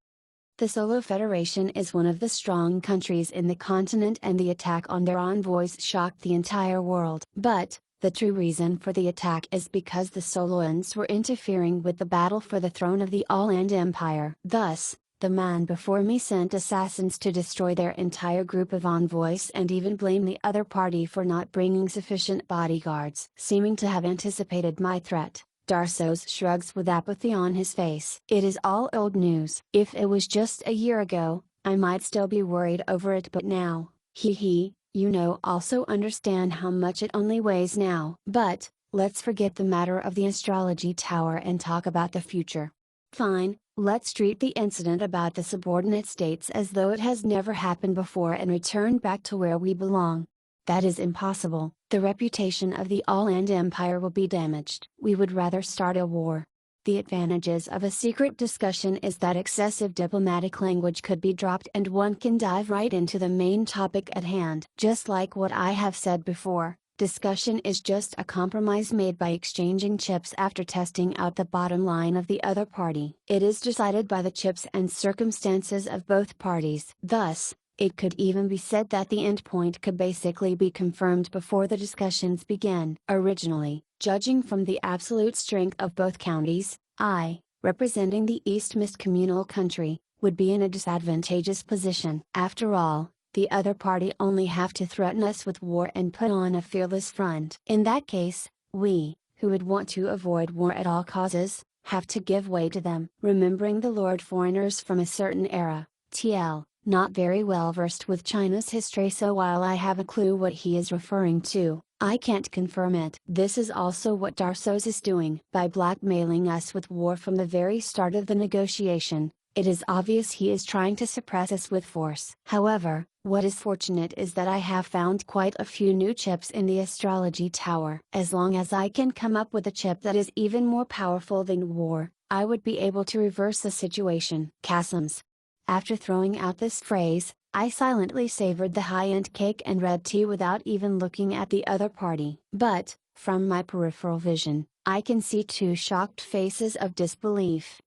The Solo Federation is one of the strong countries in the continent, and the attack on their envoys shocked the entire world. But, the true reason for the attack is because the Soloans were interfering with the battle for the throne of the All-End Empire. Thus, the man before me sent assassins to destroy their entire group of envoys and even blame the other party for not bringing sufficient bodyguards. Seeming to have anticipated my threat, Darsos shrugs with apathy on his face. It is all old news. If it was just a year ago, I might still be worried over it, but now, you also understand how much it only weighs now. But, let's forget the matter of the astrology tower and talk about the future. Fine, let's treat the incident about the subordinate states as though it has never happened before and return back to where we belong. That is impossible. The reputation of the All-End Empire will be damaged. We would rather start a war. The advantages of a secret discussion is that excessive diplomatic language could be dropped and one can dive right into the main topic at hand. Just like what I have said before, discussion is just a compromise made by exchanging chips after testing out the bottom line of the other party. It is decided by the chips and circumstances of both parties. Thus, it could even be said that the endpoint could basically be confirmed before the discussions begin. Originally, judging from the absolute strength of both counties, I, representing the East Mist Communal Country, would be in a disadvantageous position. After all, the other party only have to threaten us with war and put on a fearless front. In that case, we, who would want to avoid war at all costs, have to give way to them. Remembering the Lord foreigners from a certain era, TL. Not very well versed with China's history, so while I have a clue what he is referring to, I can't confirm it. This is also what Darsos is doing. By blackmailing us with war from the very start of the negotiation, it is obvious he is trying to suppress us with force. However, what is fortunate is that I have found quite a few new chips in the astrology tower. As long as I can come up with a chip that is even more powerful than war, I would be able to reverse the situation. Chasms. After throwing out this phrase, I silently savored the high-end cake and red tea without even looking at the other party. But, from my peripheral vision, I can see 2 shocked faces of disbelief.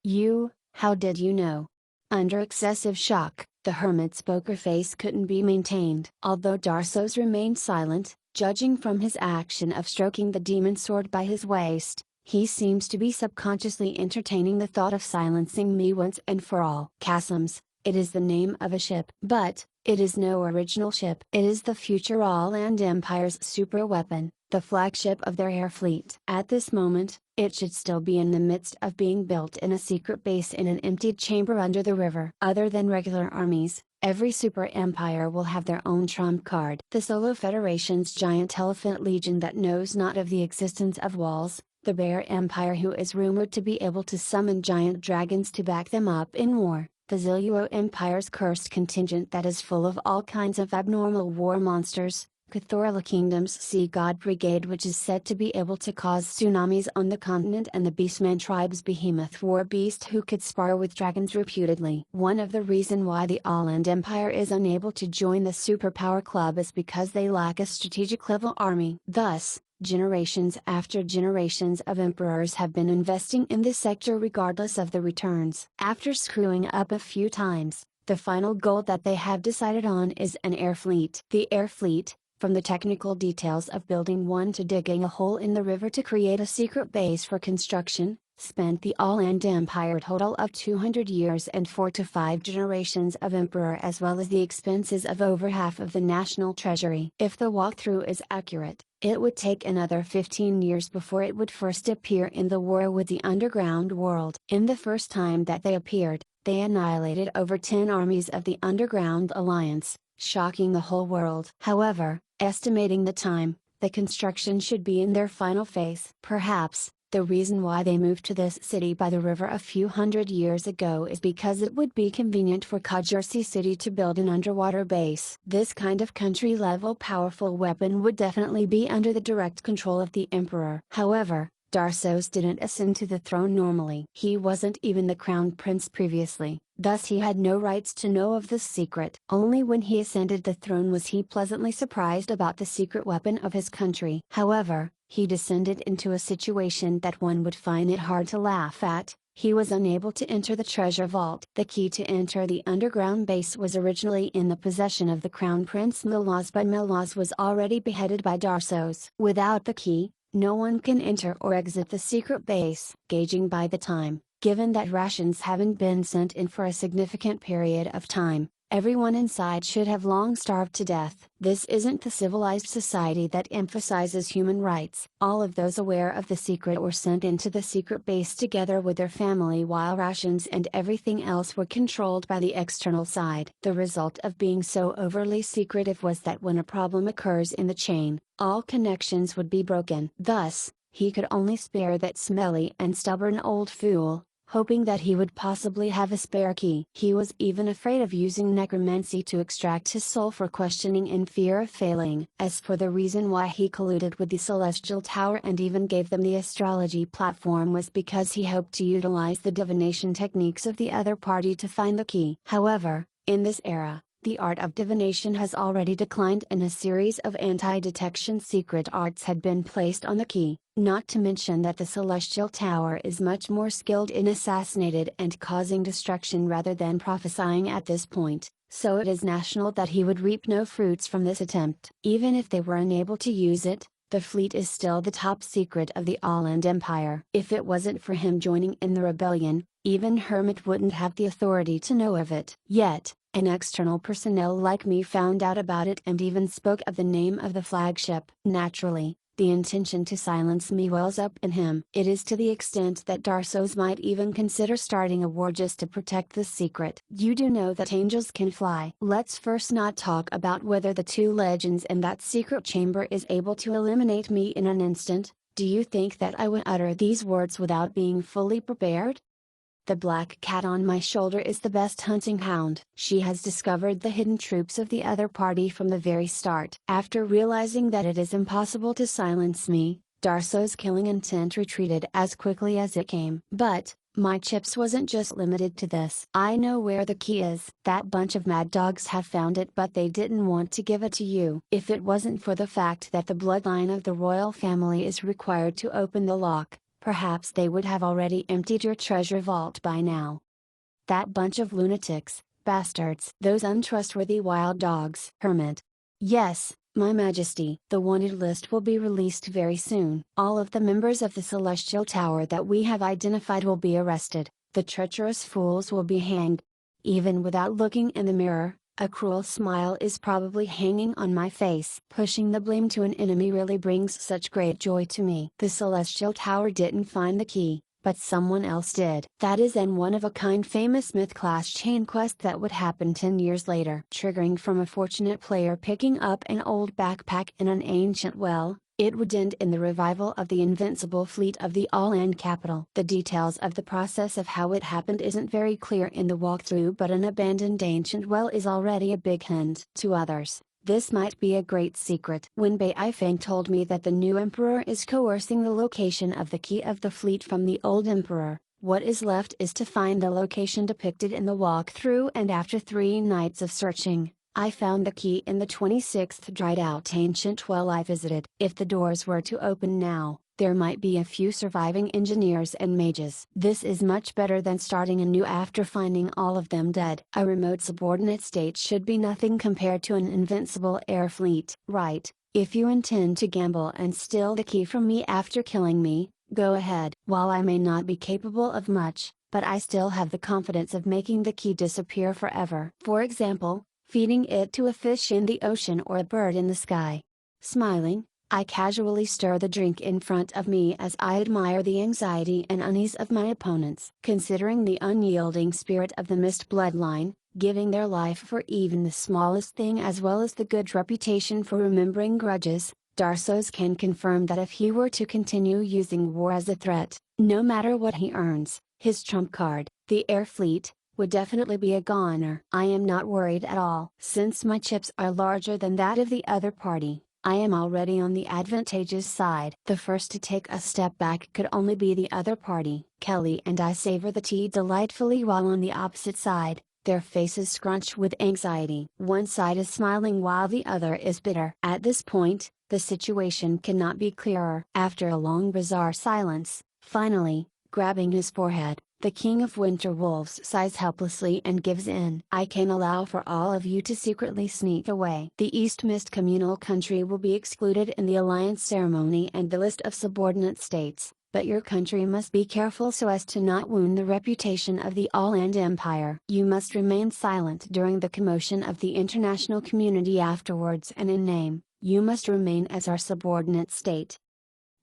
How did you know? Under excessive shock, the hermit's poker face couldn't be maintained. Although Darsos remained silent, judging from his action of stroking the demon sword by his waist, he seems to be subconsciously entertaining the thought of silencing me once and for all. Chasms. It is the name of a ship. But, it is no original ship. It is the future All-End Empire's super weapon, the flagship of their air fleet. At this moment, it should still be in the midst of being built in a secret base in an emptied chamber under the river. Other than regular armies, every super empire will have their own trump card. The Solo Federation's giant elephant legion that knows not of the existence of walls, the Bear Empire who is rumored to be able to summon giant dragons to back them up in war, the Zilluo Empire's cursed contingent that is full of all kinds of abnormal war monsters, Cthulhu Kingdom's Sea God Brigade which is said to be able to cause tsunamis on the continent, and the Beastman tribe's behemoth war beast who could spar with dragons reputedly. One of the reasons why the All-End Empire is unable to join the Superpower Club is because they lack a strategic level army. Thus, generations after generations of emperors have been investing in this sector regardless of the returns. After screwing up a few times, the final goal that they have decided on is an air fleet. The air fleet, from the technical details of building one to digging a hole in the river to create a secret base for construction, spent the All-End Empire total of 200 years and 4 to 5 generations of emperor, as well as the expenses of over half of the national treasury. If the walkthrough is accurate, it would take another 15 years before it would first appear in the war with the underground world. In the first time that they appeared, they annihilated over 10 armies of the Underground Alliance, shocking the whole world. However, estimating the time, the construction should be in their final phase. Perhaps, the reason why they moved to this city by the river a few hundred years ago is because it would be convenient for Kajursi City to build an underwater base. This kind of country-level powerful weapon would definitely be under the direct control of the emperor. However, Darsos didn't ascend to the throne normally. He wasn't even the crown prince previously, thus he had no rights to know of this secret. Only when he ascended the throne was he pleasantly surprised about the secret weapon of his country. However, he descended into a situation that one would find it hard to laugh at. He was unable to enter the treasure vault. The key to enter the underground base was originally in the possession of the crown prince Milaz, but Milaz was already beheaded by Darsos. Without the key, no one can enter or exit the secret base. Gauging by the time, given that rations haven't been sent in for a significant period of time, everyone inside should have long starved to death. This isn't the civilized society that emphasizes human rights. All of those aware of the secret were sent into the secret base together with their family, while rations and everything else were controlled by the external side. The result of being so overly secretive was that when a problem occurs in the chain, all connections would be broken. Thus, he could only spare that smelly and stubborn old fool, hoping that he would possibly have a spare key. He was even afraid of using necromancy to extract his soul for questioning in fear of failing. As for the reason why he colluded with the Celestial Tower and even gave them the astrology platform was because he hoped to utilize the divination techniques of the other party to find the key. However, in this era, the art of divination has already declined and a series of anti-detection secret arts had been placed on the key, not to mention that the Celestial Tower is much more skilled in assassinating and causing destruction rather than prophesying at this point, so it is national that he would reap no fruits from this attempt. Even if they were unable to use it, the fleet is still the top secret of the All-End Empire. If it wasn't for him joining in the rebellion, even Hermit wouldn't have the authority to know of it. Yet, an external personnel like me found out about it and even spoke of the name of the flagship. Naturally, the intention to silence me wells up in him. It is to the extent that Darsos might even consider starting a war just to protect this secret. You do know that angels can fly. Let's first not talk about whether the two legends in that secret chamber is able to eliminate me in an instant. Do you think that I would utter these words without being fully prepared? The black cat on my shoulder is the best hunting hound. She has discovered the hidden troops of the other party from the very start. After realizing that it is impossible to silence me, Darso's killing intent retreated as quickly as it came. But, my chips wasn't just limited to this. I know where the key is. That bunch of mad dogs have found it, but they didn't want to give it to you. If it wasn't for the fact that the bloodline of the royal family is required to open the lock, perhaps they would have already emptied your treasure vault by now. That bunch of lunatics, bastards. Those untrustworthy wild dogs. Hermit. Yes, my majesty. The wanted list will be released very soon. All of the members of the Celestial Tower that we have identified will be arrested. The treacherous fools will be hanged. Even without looking in the mirror, A cruel smile is probably hanging on my face. Pushing the blame to an enemy really brings such great joy to me. The Celestial Tower didn't find the key, but someone else did. That is an one-of-a-kind famous myth-class chain quest that would happen 10 years later. Triggering from a fortunate player picking up an old backpack in an ancient well, it would end in the revival of the invincible fleet of the all-land capital. The details of the process of how it happened isn't very clear in the walkthrough, but an abandoned ancient well is already a big hint. To others, this might be a great secret. When Beifeng told me that the new emperor is coercing the location of the key of the fleet from the old emperor, what is left is to find the location depicted in the walkthrough, and after 3 nights of searching, I found the key in the 26th dried out ancient well I visited. If the doors were to open now, there might be a few surviving engineers and mages. This is much better than starting anew after finding all of them dead. A remote subordinate state should be nothing compared to an invincible air fleet. Right, if you intend to gamble and steal the key from me after killing me, go ahead. While I may not be capable of much, but I still have the confidence of making the key disappear forever. For example, feeding it to a fish in the ocean or a bird in the sky. Smiling, I casually stir the drink in front of me as I admire the anxiety and unease of my opponents. Considering the unyielding spirit of the Mist bloodline, giving their life for even the smallest thing as well as the good reputation for remembering grudges, Darsos can confirm that if he were to continue using war as a threat, no matter what he earns, his trump card, the air fleet, would definitely be a goner. I am not worried at all. Since my chips are larger than that of the other party, I am already on the advantageous side. The first to take a step back could only be the other party. Kelly and I savor the tea delightfully while on the opposite side, their faces scrunch with anxiety. One side is smiling while the other is bitter. At this point, the situation cannot be clearer. After a long bizarre silence, finally, grabbing his forehead, the King of Winter Wolves sighs helplessly and gives in. I can allow for all of you to secretly sneak away. The East Mist communal country will be excluded in the alliance ceremony and the list of subordinate states, but your country must be careful so as to not wound the reputation of the All-Land Empire. You must remain silent during the commotion of the international community afterwards, and in name, you must remain as our subordinate state.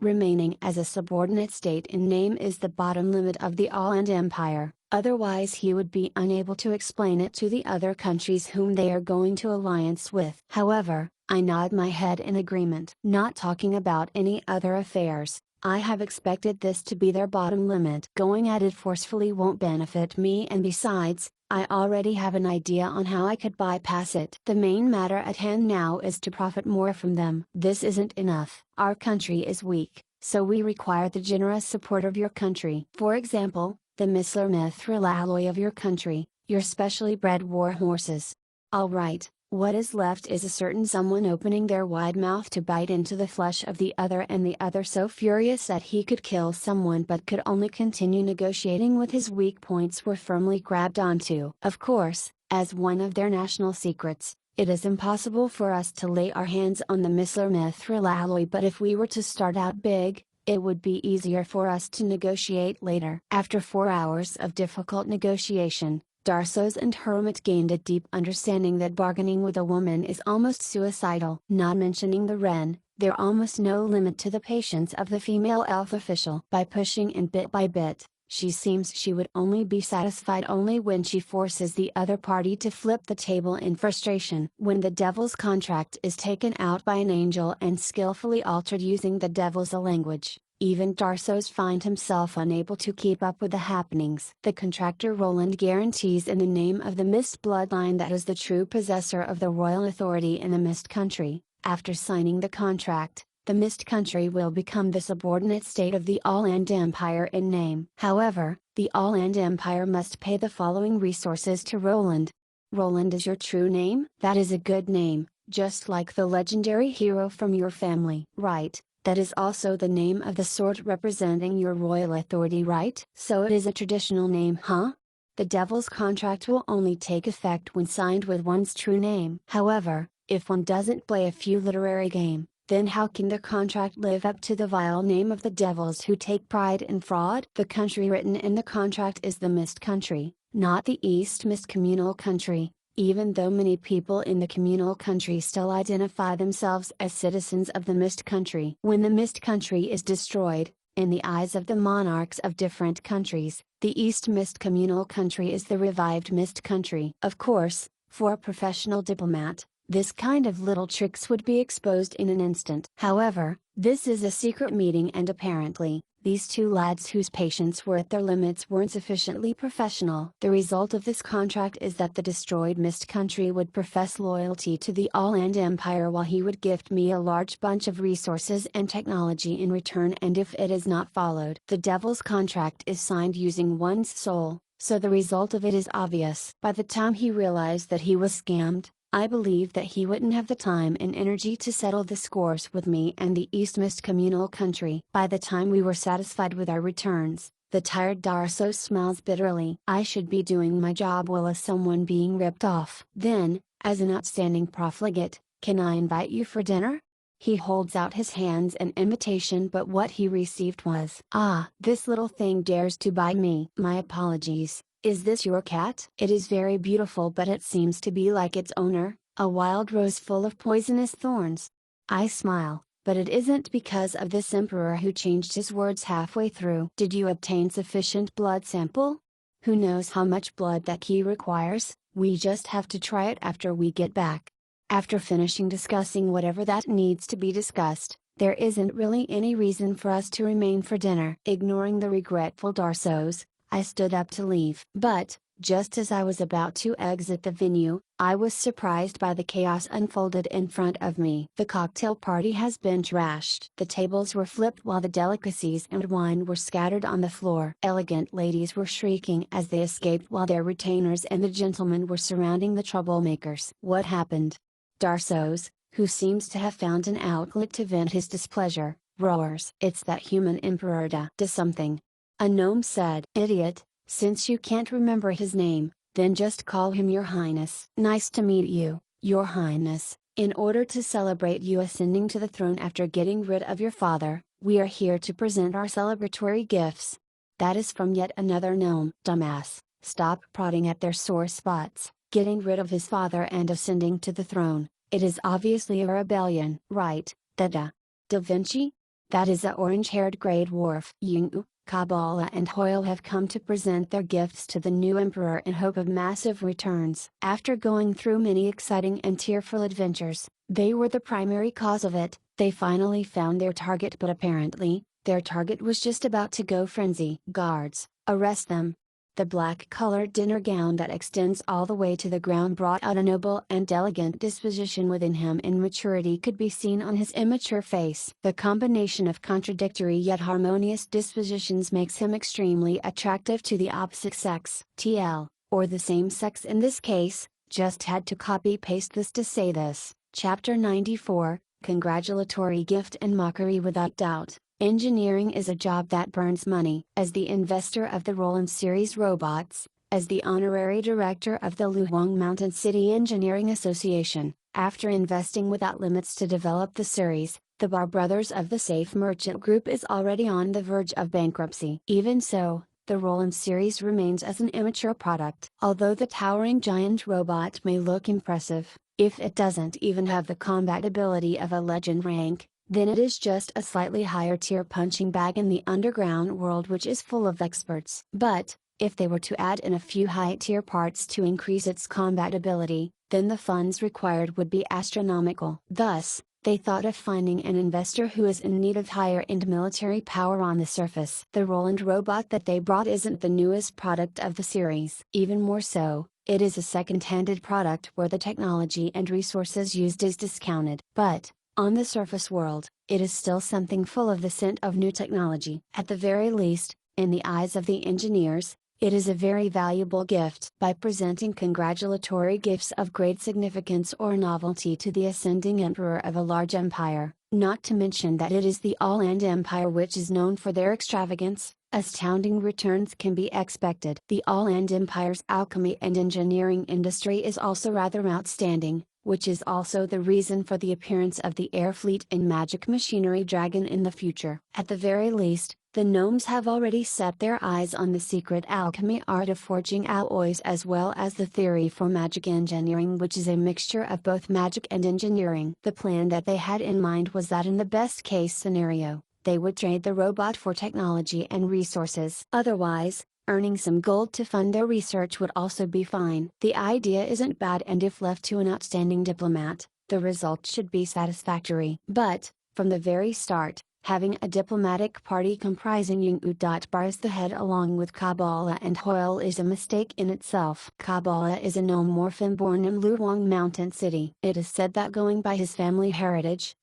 Remaining as a subordinate state in name is the bottom limit of the All-Land Empire, otherwise he would be unable to explain it to the other countries whom they are going to alliance with. However, I nod my head in agreement. Not talking about any other affairs, I have expected this to be their bottom limit. Going at it forcefully won't benefit me, and besides, I already have an idea on how I could bypass it. The main matter at hand now is to profit more from them. This isn't enough. Our country is weak, so we require the generous support of your country. For example, the Missler Mithril alloy of your country, your specially bred war horses. Alright, what is left is a certain someone opening their wide mouth to bite into the flesh of the other, and the other so furious that he could kill someone but could only continue negotiating with his weak points were firmly grabbed onto. Of course, as one of their national secrets, it is impossible for us to lay our hands on the Missler Mithril alloy, but if we were to start out big, it would be easier for us to negotiate later. After 4 hours of difficult negotiation, Darsos and Hermit gained a deep understanding that bargaining with a woman is almost suicidal. Not mentioning the Wren, there almost no limit to the patience of the female elf official. By pushing and bit by bit, she seems she would only be satisfied only when she forces the other party to flip the table in frustration. When the devil's contract is taken out by an angel and skillfully altered using the devil's language, even Darsos find himself unable to keep up with the happenings. The contractor Roland guarantees in the name of the Mist bloodline that is the true possessor of the royal authority in the Mist country. After signing the contract, the Mist country will become the subordinate state of the All-Land Empire in name. However, the All-Land Empire must pay the following resources to Roland. Roland is your true name? That is a good name, just like the legendary hero from your family. Right. That is also the name of the sword representing your royal authority, right? So it is a traditional name, huh? The devil's contract will only take effect when signed with one's true name. However, if one doesn't play a few literary game, then how can the contract live up to the vile name of the devils who take pride in fraud? The country written in the contract is the Mist country, not the East Mist communal country, even though many people in the communal country still identify themselves as citizens of the Mist Country. When the Mist Country is destroyed, in the eyes of the monarchs of different countries, the East Mist Communal Country is the revived Mist Country. Of course, for a professional diplomat, this kind of little tricks would be exposed in an instant. However, this is a secret meeting and apparently, these two lads whose patience were at their limits weren't sufficiently professional. The result of this contract is that the destroyed Mist Country would profess loyalty to the All-End Empire while he would gift me a large bunch of resources and technology in return, and if it is not followed, the devil's contract is signed using one's soul, so the result of it is obvious. By the time he realized that he was scammed, I believe that he wouldn't have the time and energy to settle the scores with me and the East Mist Communal Country. By the time we were satisfied with our returns, the tired Darso smiles bitterly. I should be doing my job well as someone being ripped off. Then, as an outstanding profligate, can I invite you for dinner? He holds out his hands in invitation, but what he received was, "Ah, this little thing dares to bite me." My apologies. Is this your cat? It is very beautiful, but it seems to be like its owner, a wild rose full of poisonous thorns. I smile, but it isn't because of this emperor who changed his words halfway through. Did you obtain sufficient blood sample? Who knows how much blood that key requires? We just have to try it after we get back. After finishing discussing whatever that needs to be discussed, there isn't really any reason for us to remain for dinner. Ignoring the regretful Darsos, I stood up to leave. But, just as I was about to exit the venue, I was surprised by the chaos unfolded in front of me. The cocktail party has been trashed. The tables were flipped while the delicacies and wine were scattered on the floor. Elegant ladies were shrieking as they escaped while their retainers and the gentlemen were surrounding the troublemakers. What happened? Darsos, who seems to have found an outlet to vent his displeasure, roars. It's that human emperor da something. A gnome said. Idiot, since you can't remember his name, then just call him Your Highness. Nice to meet you, Your Highness. In order to celebrate you ascending to the throne after getting rid of your father, we are here to present our celebratory gifts. That is from yet another gnome. Dumbass, stop prodding at their sore spots. Getting rid of his father and ascending to the throne, it is obviously a rebellion. Right, Da Vinci? That is a orange-haired grey dwarf. Ying, Kabbalah and Hoyle have come to present their gifts to the new emperor in hope of massive returns. After going through many exciting and tearful adventures, they were the primary cause of it. They finally found their target, but apparently, their target was just about to go frenzy. Guards, arrest them. The black-colored dinner gown that extends all the way to the ground brought out a noble and elegant disposition within him, and maturity could be seen on his immature face. The combination of contradictory yet harmonious dispositions makes him extremely attractive to the opposite sex. TL, or the same sex in this case, just had to copy-paste this to say this. Chapter 94, Congratulatory Gift and Mockery. Without doubt, engineering is a job that burns money. As the investor of the Roland series robots, as the honorary director of the Luhuang Mountain City Engineering Association, after investing without limits to develop the series, the Bar Brothers of the Safe Merchant Group is already on the verge of bankruptcy. Even so, the Roland series remains as an immature product. Although the towering giant robot may look impressive, if it doesn't even have the combat ability of a legend rank, then it is just a slightly higher tier punching bag in the underground world, which is full of experts. But, if they were to add in a few high tier parts to increase its combat ability, then the funds required would be astronomical. Thus, they thought of finding an investor who is in need of higher end military power on the surface. The Roland robot that they brought isn't the newest product of the series. Even more so, it is a second-handed product where the technology and resources used is discounted. But, on the surface world, it is still something full of the scent of new technology. At the very least, in the eyes of the engineers, it is a very valuable gift. By presenting congratulatory gifts of great significance or novelty to the ascending emperor of a large empire, not to mention that it is the All-End Empire which is known for their extravagance, astounding returns can be expected. The All-End Empire's alchemy and engineering industry is also rather outstanding, which is also the reason for the appearance of the air fleet and magic machinery dragon in the future. At the very least, The gnomes have already set their eyes on the secret alchemy art of forging alloys as well as the theory for magic engineering, which is a mixture of both magic and engineering. The plan that they had in mind was that in the best case scenario, they would trade the robot for technology and resources. Otherwise, earning some gold to fund their research would also be fine. The idea isn't bad, and if left to an outstanding diplomat, the result should be satisfactory. But, from the very start, having a diplomatic party comprising Yung-U-Bar as the head along with Kabbalah and Hoyle is a mistake in itself. Kabbalah is a gnome morphin born in Luwang Mountain City. It is said that going by his family heritage,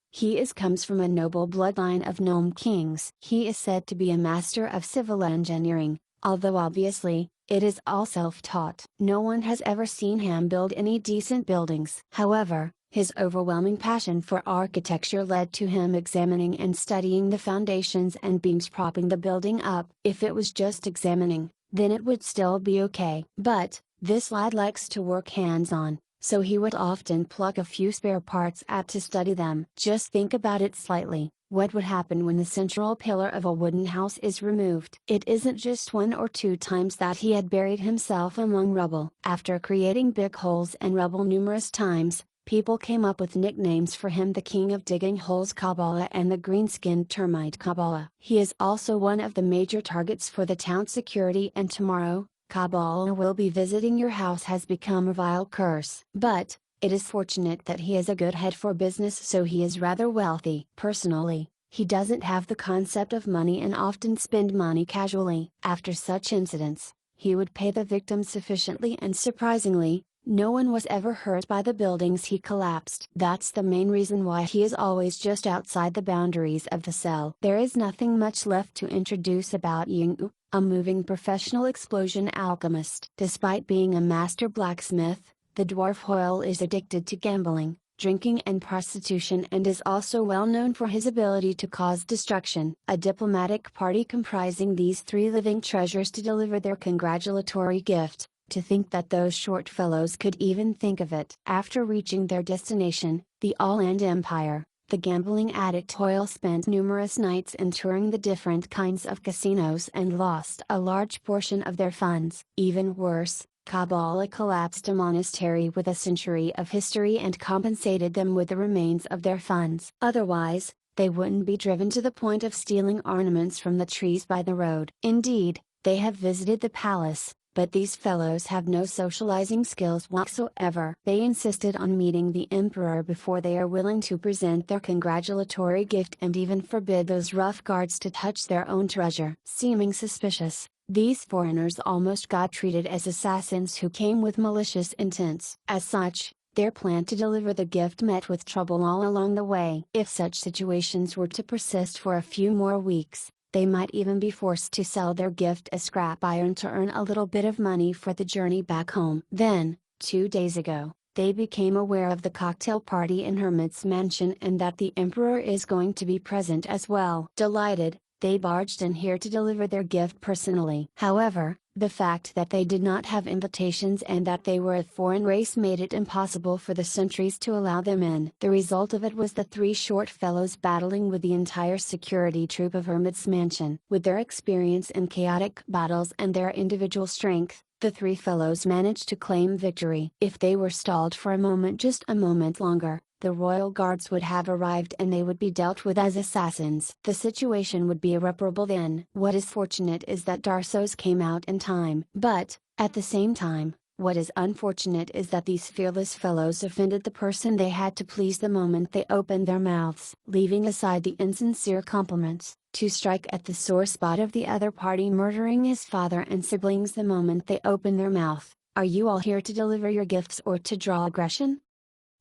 comes from a noble bloodline of gnome kings. He is said to be a master of civil engineering, although obviously, it is all self-taught. No one has ever seen him build any decent buildings. However, his overwhelming passion for architecture led to him examining and studying the foundations and beams propping the building up. If it was just examining, then it would still be okay. But, this lad likes to work hands-on, so he would often pluck a few spare parts out to study them. Just think about it slightly. What would happen when the central pillar of a wooden house is removed? It isn't just 1 or 2 times that he had buried himself among rubble. After creating big holes and rubble numerous times, people came up with nicknames for him: the king of digging holes Kabbalah and the green-skinned termite Kabbalah. He is also one of the major targets for the town security, and tomorrow, Kabbalah will be visiting your house has become a vile curse. But, it is fortunate that he has a good head for business, so he is rather wealthy. Personally, he doesn't have the concept of money and often spend money casually. After such incidents, he would pay the victims sufficiently, and surprisingly, no one was ever hurt by the buildings he collapsed. That's the main reason why he is always just outside the boundaries of the cell. There is nothing much left to introduce about Yung, a moving professional explosion alchemist. Despite being a master blacksmith, the dwarf Hoyle is addicted to gambling, drinking and prostitution, and is also well known for his ability to cause destruction. A diplomatic party comprising these 3 living treasures to deliver their congratulatory gift. To think that those short fellows could even think of it. After reaching their destination, the All-End Empire, the gambling addict Hoyle spent numerous nights in touring the different kinds of casinos and lost a large portion of their funds. Even worse, Kabbalah collapsed a monastery with a century of history and compensated them with the remains of their funds. Otherwise, they wouldn't be driven to the point of stealing ornaments from the trees by the road. Indeed, they have visited the palace, but these fellows have no socializing skills whatsoever. They insisted on meeting the emperor before they are willing to present their congratulatory gift, and even forbid those rough guards to touch their own treasure. Seeming suspicious, these foreigners almost got treated as assassins who came with malicious intents. As such, their plan to deliver the gift met with trouble all along the way. If such situations were to persist for a few more weeks, they might even be forced to sell their gift as scrap iron to earn a little bit of money for the journey back home. Then, 2 days ago, they became aware of the cocktail party in Hermit's mansion and that the Emperor is going to be present as well. Delighted, they barged in here to deliver their gift personally. However, the fact that they did not have invitations and that they were a foreign race made it impossible for the sentries to allow them in. The result of it was the 3 short fellows battling with the entire security troop of Hermit's mansion. With their experience in chaotic battles and their individual strength, the 3 fellows managed to claim victory. If they were stalled for a moment, just a moment longer, the royal guards would have arrived and they would be dealt with as assassins. The situation would be irreparable then. What is fortunate is that Darsos came out in time. But, at the same time, what is unfortunate is that these fearless fellows offended the person they had to please the moment they opened their mouths. Leaving aside the insincere compliments, to strike at the sore spot of the other party murdering his father and siblings the moment they open their mouth. Are you all here to deliver your gifts or to draw aggression?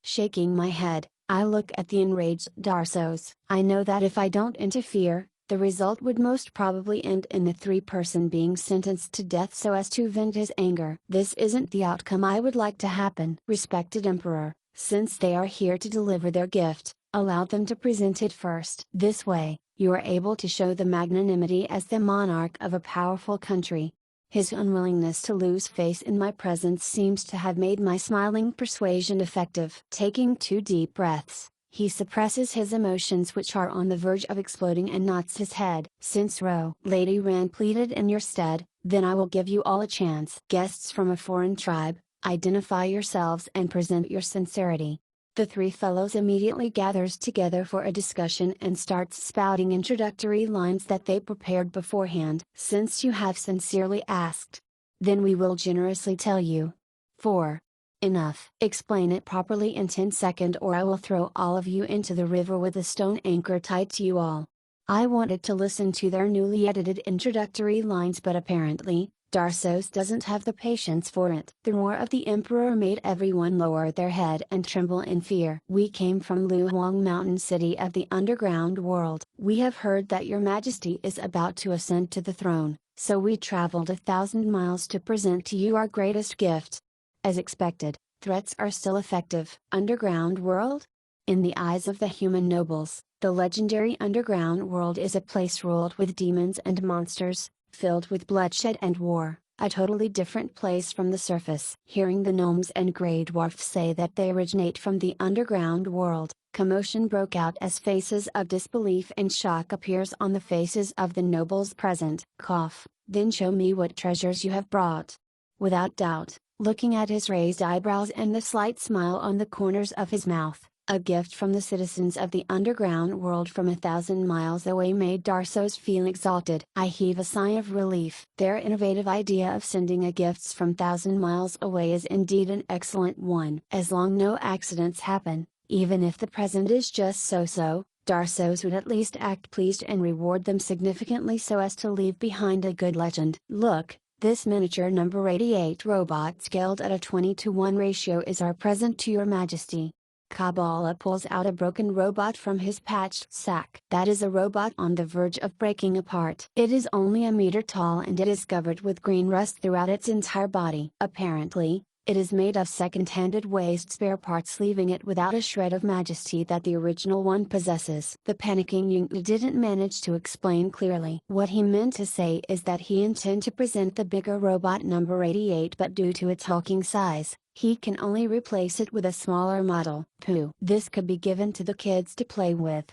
Shaking my head, I look at the enraged Darsos. I know that if I don't interfere, the result would most probably end in the 3-person being sentenced to death so as to vent his anger. This isn't the outcome I would like to happen. Respected Emperor, since they are here to deliver their gift, allow them to present it first. This way, you are able to show the magnanimity as the monarch of a powerful country. His unwillingness to lose face in my presence seems to have made my smiling persuasion effective. Taking 2 deep breaths, He suppresses his emotions which are on the verge of exploding and nods his head. Since Lady Ran pleaded in your stead, then I will give you all a chance. Guests from a foreign tribe, identify yourselves and present your sincerity. The three fellows immediately gathers together for a discussion and starts spouting introductory lines that they prepared beforehand. Since you have sincerely asked, then we will generously tell you. 4. Enough. Explain it properly in 10 seconds or I will throw all of you into the river with a stone anchor tied to you all. I wanted to listen to their newly edited introductory lines but apparently, Darsos doesn't have the patience for it. The roar of the Emperor made everyone lower their head and tremble in fear. We came from Luhuang Mountain City of the underground world. We have heard that your majesty is about to ascend to the throne, so we traveled 1,000 miles to present to you our greatest gift. As expected, threats are still effective. Underground world? In the eyes of the human nobles, the legendary underground world is a place ruled with demons and monsters, filled with bloodshed and war, a totally different place from the surface. Hearing the gnomes and grey dwarfs say that they originate from the underground world, commotion broke out as faces of disbelief and shock appears on the faces of the nobles present. Cough, then show me what treasures you have brought. Without doubt, looking at his raised eyebrows and the slight smile on the corners of his mouth, a gift from the citizens of the underground world from 1,000 miles away made Darsos feel exalted. I heave a sigh of relief. Their innovative idea of sending a gifts from 1,000 miles away is indeed an excellent one. As long no accidents happen, even if the present is just so-so, Darsos would at least act pleased and reward them significantly so as to leave behind a good legend. Look, this miniature number 88 robot scaled at a 20:1 ratio is our present to your majesty. Kabbalah pulls out a broken robot from his patched sack. That is a robot on the verge of breaking apart. It is only a meter tall and it is covered with green rust throughout its entire body. Apparently, it is made of second-handed waste spare parts, leaving it without a shred of majesty that the original one possesses. The panicking Yunta didn't manage to explain clearly. What he meant to say is that he intended to present the bigger robot number 88 but due to its hulking size, he can only replace it with a smaller model. Pooh. This could be given to the kids to play with.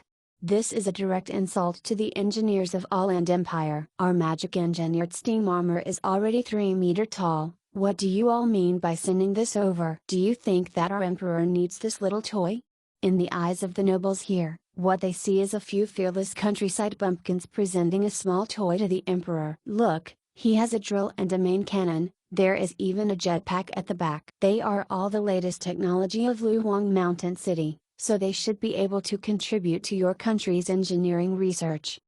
This is a direct insult to the engineers of All-End Empire. Our magic engineered steam armor is already 3 meter tall. What do you all mean by sending this over? Do you think that our emperor needs this little toy? In the eyes of the nobles here, what they see is a few fearless countryside bumpkins presenting a small toy to the emperor. Look, he has a drill and a main cannon, there is even a jetpack at the back. They are all the latest technology of Luhuang Mountain City, so they should be able to contribute to your country's engineering research.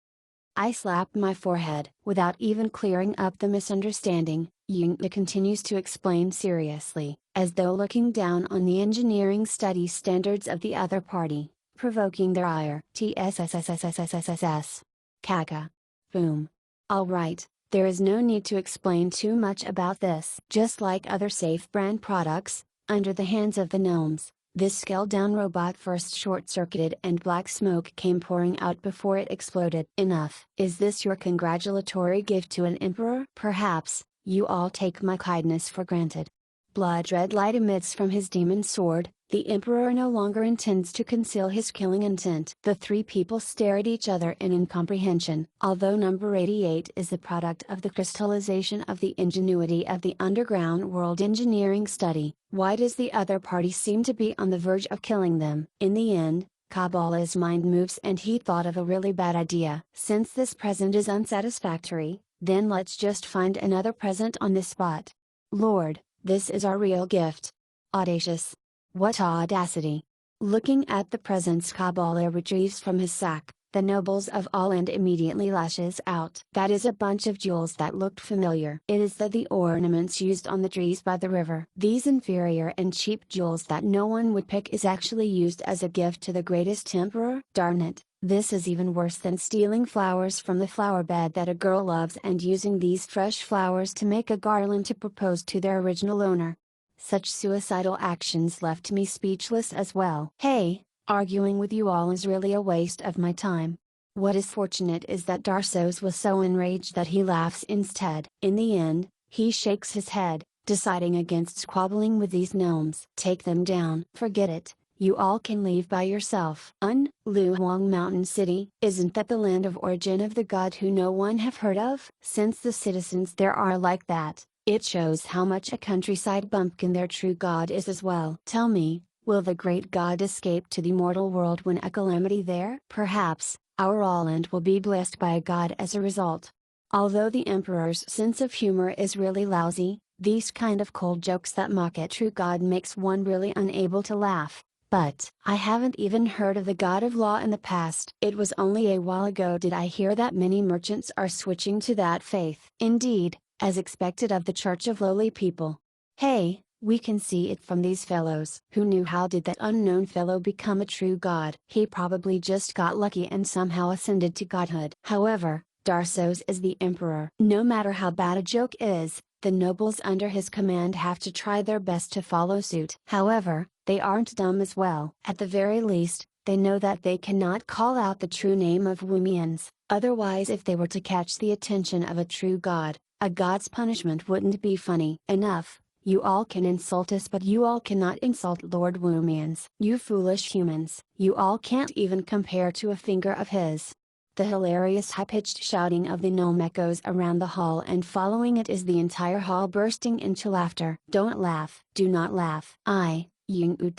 I slapped my forehead. Without even clearing up the misunderstanding, Yunta continues to explain seriously, as though looking down on the engineering study standards of the other party, provoking their ire. TSSSSSSSSS. Kaka. Boom. Alright, there is no need to explain too much about this. Just like other safe brand products, under the hands of the gnomes, this scaled-down robot first short-circuited and black smoke came pouring out before it exploded. Enough. Is this your congratulatory gift to an emperor? Perhaps, you all take my kindness for granted. Blood-red light emits from his demon sword, the emperor no longer intends to conceal his killing intent. The three people stare at each other in incomprehension. Although number 88 is the product of the crystallization of the ingenuity of the underground world engineering study, why does the other party seem to be on the verge of killing them? In the end, Kabbalah's mind moves and he thought of a really bad idea. Since this present is unsatisfactory, then let's just find another present on this spot. Lord, this is our real gift. Audacious. What audacity! Looking at the presents Kabbalah retrieves from his sack, the nobles of All-End immediately lashes out. That is a bunch of jewels that looked familiar. It is the ornaments used on the trees by the river. These inferior and cheap jewels that no one would pick is actually used as a gift to the greatest emperor? Darn it, this is even worse than stealing flowers from the flower bed that a girl loves and using these fresh flowers to make a garland to propose to their original owner. Such suicidal actions left me speechless as well. Hey, arguing with you all is really a waste of my time. What is fortunate is that Darsos was so enraged that he laughs instead. In the end, he shakes his head, deciding against squabbling with these gnomes. Take them down. Forget it, You all can leave by yourself. Luhuang Mountain City, isn't that the land of origin of the god who no one have heard of? Since the citizens there are like that, it shows how much a countryside bumpkin their true god is as well. Tell me, will the great god escape to the mortal world when a calamity there? Perhaps, our all land will be blessed by a god as a result. Although the emperor's sense of humor is really lousy, these kind of cold jokes that mock a true god makes one really unable to laugh. But I haven't even heard of the god of law in the past. It was only a while ago did I hear that many merchants are switching to that faith. Indeed, as expected of the church of lowly people. Hey, we can see it from these fellows. Who knew? How did that unknown fellow become a true god? He probably just got lucky and somehow ascended to godhood. However, Darsos is the emperor. No matter how bad a joke is, the nobles under his command have to try their best to follow suit. However, they aren't dumb as well. At the very least, they know that they cannot call out the true name of Wumians, otherwise if they were to catch the attention of a true god, a god's punishment wouldn't be funny. Enough, you all can insult us but you all cannot insult Lord Wumians. You foolish humans. You all can't even compare to a finger of his. The hilarious high-pitched shouting of the gnome echoes around the hall and following it is the entire hall bursting into laughter. Don't laugh. Do not laugh. I, Ying-U.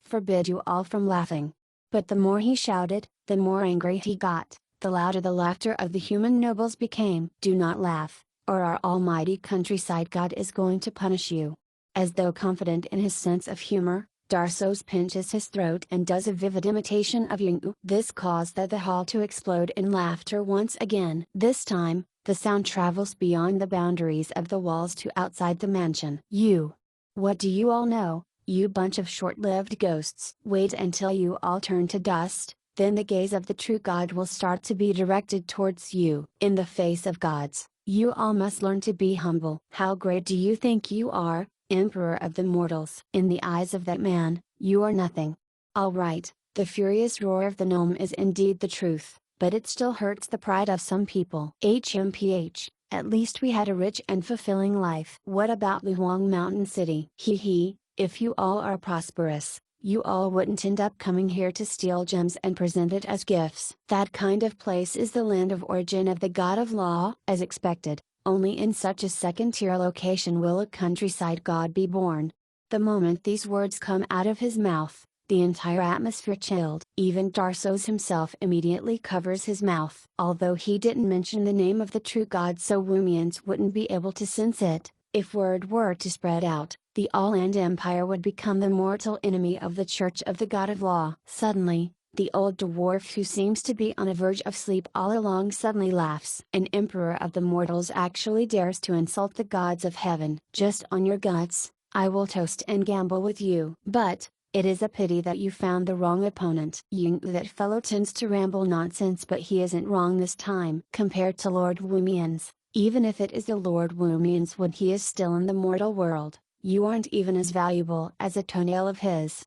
Forbid you all from laughing. But the more he shouted, the more angry he got, the louder the laughter of the human nobles became. Do not laugh, or our almighty countryside god is going to punish you. As though confident in his sense of humor, Darsos pinches his throat and does a vivid imitation of Ying-U. This caused the hall to explode in laughter once again. This time, the sound travels beyond the boundaries of the walls to outside the mansion. What do you all know, you bunch of short-lived ghosts? Wait until you all turn to dust, then the gaze of the true god will start to be directed towards you. In the face of gods, you all must learn to be humble. How great do you think you are, Emperor of the mortals? In the eyes of that man, you are nothing. Alright, the furious roar of the gnome is indeed the truth, but it still hurts the pride of some people. HMPH, at least we had a rich and fulfilling life. What about Luhuang Mountain City? Hee, if you all are prosperous, you all wouldn't end up coming here to steal gems and present it as gifts. That kind of place is the land of origin of the god of law. As expected, only in such a second-tier location will a countryside god be born. The moment these words come out of his mouth, the entire atmosphere chilled. Even Darsos himself immediately covers his mouth. Although he didn't mention the name of the true god so Wumians wouldn't be able to sense it, if word were to spread out, the All-Land Empire would become the mortal enemy of the Church of the God of Law. Suddenly, the old dwarf who seems to be on the verge of sleep all along suddenly laughs. An emperor of the mortals actually dares to insult the gods of heaven. Just on your guts, I will toast and gamble with you. But, it is a pity that you found the wrong opponent. That fellow tends to ramble nonsense but he isn't wrong this time. Compared to Lord Wumians, even if it is the Lord Wumians when he is still in the mortal world, you aren't even as valuable as a toenail of his.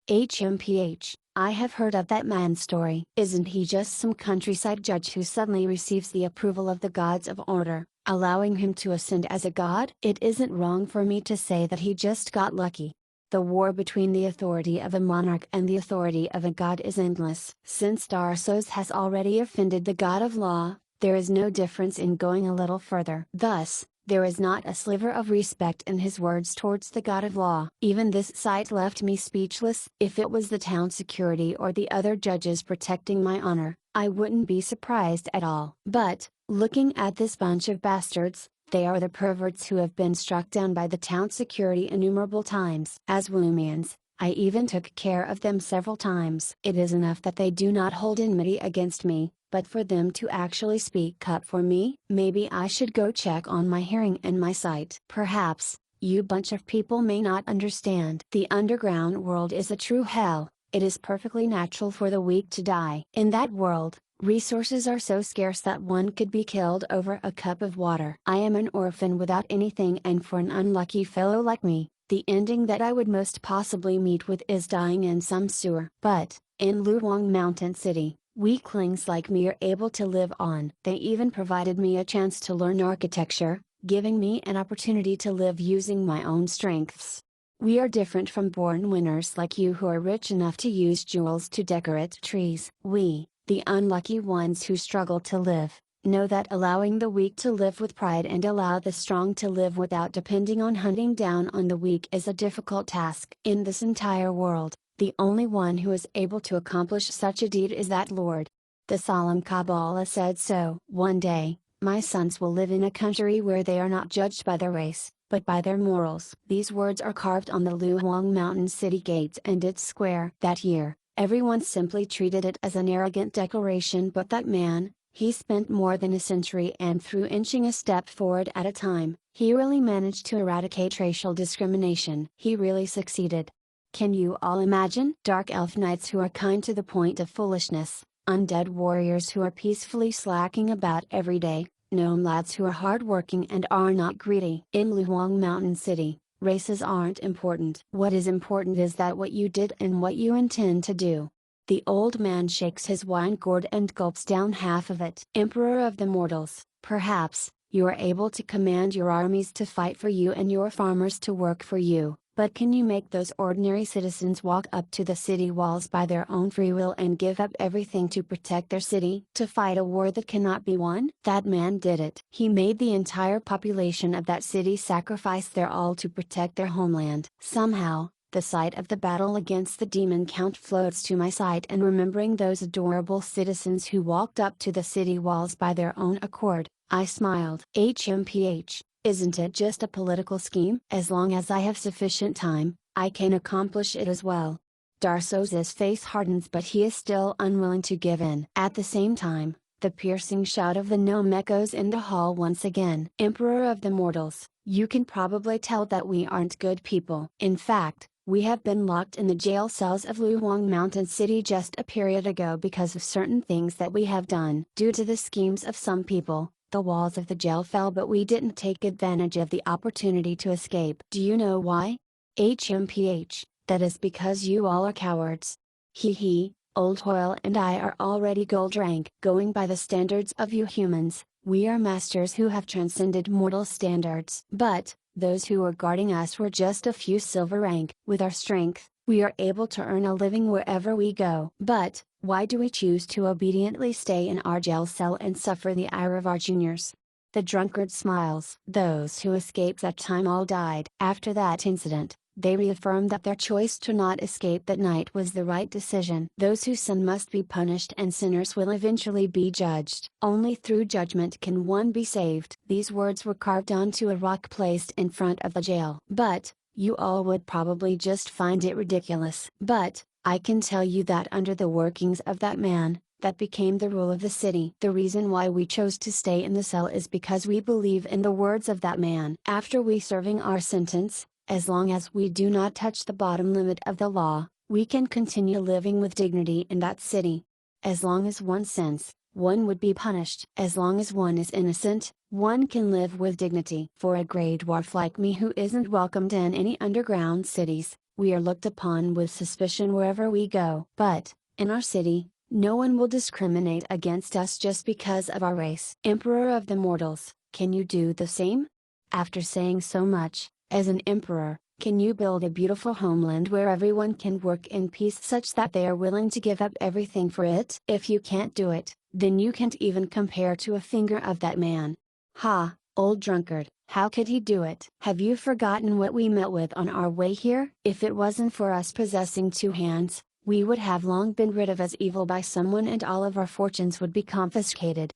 HMPH, I have heard of that man's story. Isn't he just some countryside judge who suddenly receives the approval of the gods of order, allowing him to ascend as a god? It isn't wrong for me to say that he just got lucky. The war between the authority of a monarch and the authority of a god is endless. Since Darsos has already offended the god of law, there is no difference in going a little further. Thus, there is not a sliver of respect in his words towards the god of law. Even this sight left me speechless. If it was the town security or the other judges protecting my honor, I wouldn't be surprised at all. But, looking at this bunch of bastards, they are the perverts who have been struck down by the town security innumerable times. As Wumians, I even took care of them several times. It is enough that they do not hold enmity against me, but for them to actually speak up for me? Maybe I should go check on my hearing and my sight. Perhaps, you bunch of people may not understand. The underground world is a true hell. It is perfectly natural for the weak to die. In that world, resources are so scarce that one could be killed over a cup of water. I am an orphan without anything, and for an unlucky fellow like me, the ending that I would most possibly meet with is dying in some sewer. But, in Luhuang Mountain City, weaklings like me are able to live on. They even provided me a chance to learn architecture, giving me an opportunity to live using my own strengths. We are different from born winners like you who are rich enough to use jewels to decorate trees. We, the unlucky ones who struggle to live, know that allowing the weak to live with pride and allow the strong to live without depending on hunting down on the weak is a difficult task. In this entire world, the only one who is able to accomplish such a deed is that Lord. The solemn Kabbalah said so. One day, my sons will live in a country where they are not judged by their race, but by their morals. These words are carved on the Luoyang Mountain city gates and its square. That year, everyone simply treated it as an arrogant declaration, but that man, he spent more than a century and through inching a step forward at a time, he really managed to eradicate racial discrimination. He really succeeded. Can you all imagine? Dark elf knights who are kind to the point of foolishness, undead warriors who are peacefully slacking about every day, gnome lads who are hardworking and are not greedy. In Luoyang Mountain City, races aren't important. What is important is that what you did and what you intend to do. The old man shakes his wine gourd and gulps down half of it. Emperor of the mortals, perhaps, you are able to command your armies to fight for you and your farmers to work for you, but can you make those ordinary citizens walk up to the city walls by their own free will and give up everything to protect their city? To fight a war that cannot be won? That man did it. He made the entire population of that city sacrifice their all to protect their homeland. Somehow, the sight of the battle against the demon count floats to my sight, and remembering those adorable citizens who walked up to the city walls by their own accord, I smiled. HMPH, isn't it just a political scheme? As long as I have sufficient time, I can accomplish it as well. Darso's face hardens, but he is still unwilling to give in. At the same time, the piercing shout of the gnome echoes in the hall once again. Emperor of the mortals, you can probably tell that we aren't good people. In fact, we have been locked in the jail cells of Luoyang Mountain City just a period ago because of certain things that we have done. Due to the schemes of some people, the walls of the jail fell, but we didn't take advantage of the opportunity to escape. Do you know why? HMPH, that is because you all are cowards. Hee, Old Hoyle and I are already gold rank. Going by the standards of you humans, we are masters who have transcended mortal standards. But, those who were guarding us were just a few silver rank. With our strength, we are able to earn a living wherever we go. But, why do we choose to obediently stay in our jail cell and suffer the ire of our juniors? The drunkard smiles. Those who escaped that time all died. After that incident, they reaffirmed that their choice to not escape that night was the right decision. Those who sin must be punished and sinners will eventually be judged. Only through judgment can one be saved. These words were carved onto a rock placed in front of the jail. But, you all would probably just find it ridiculous. But, I can tell you that under the workings of that man, that became the rule of the city. The reason why we chose to stay in the cell is because we believe in the words of that man. After we serving our sentence, as long as we do not touch the bottom limit of the law, we can continue living with dignity in that city. As long as one sins, one would be punished. As long as one is innocent, one can live with dignity. For a grey dwarf like me who isn't welcomed in any underground cities, we are looked upon with suspicion wherever we go. But, in our city, no one will discriminate against us just because of our race. Emperor of the mortals, can you do the same? After saying so much, as an emperor, can you build a beautiful homeland where everyone can work in peace such that they are willing to give up everything for it? If you can't do it, then you can't even compare to a finger of that man. Ha, old drunkard, how could he do it? Have you forgotten what we met with on our way here? If it wasn't for us possessing two hands, we would have long been rid of as evil by someone and all of our fortunes would be confiscated.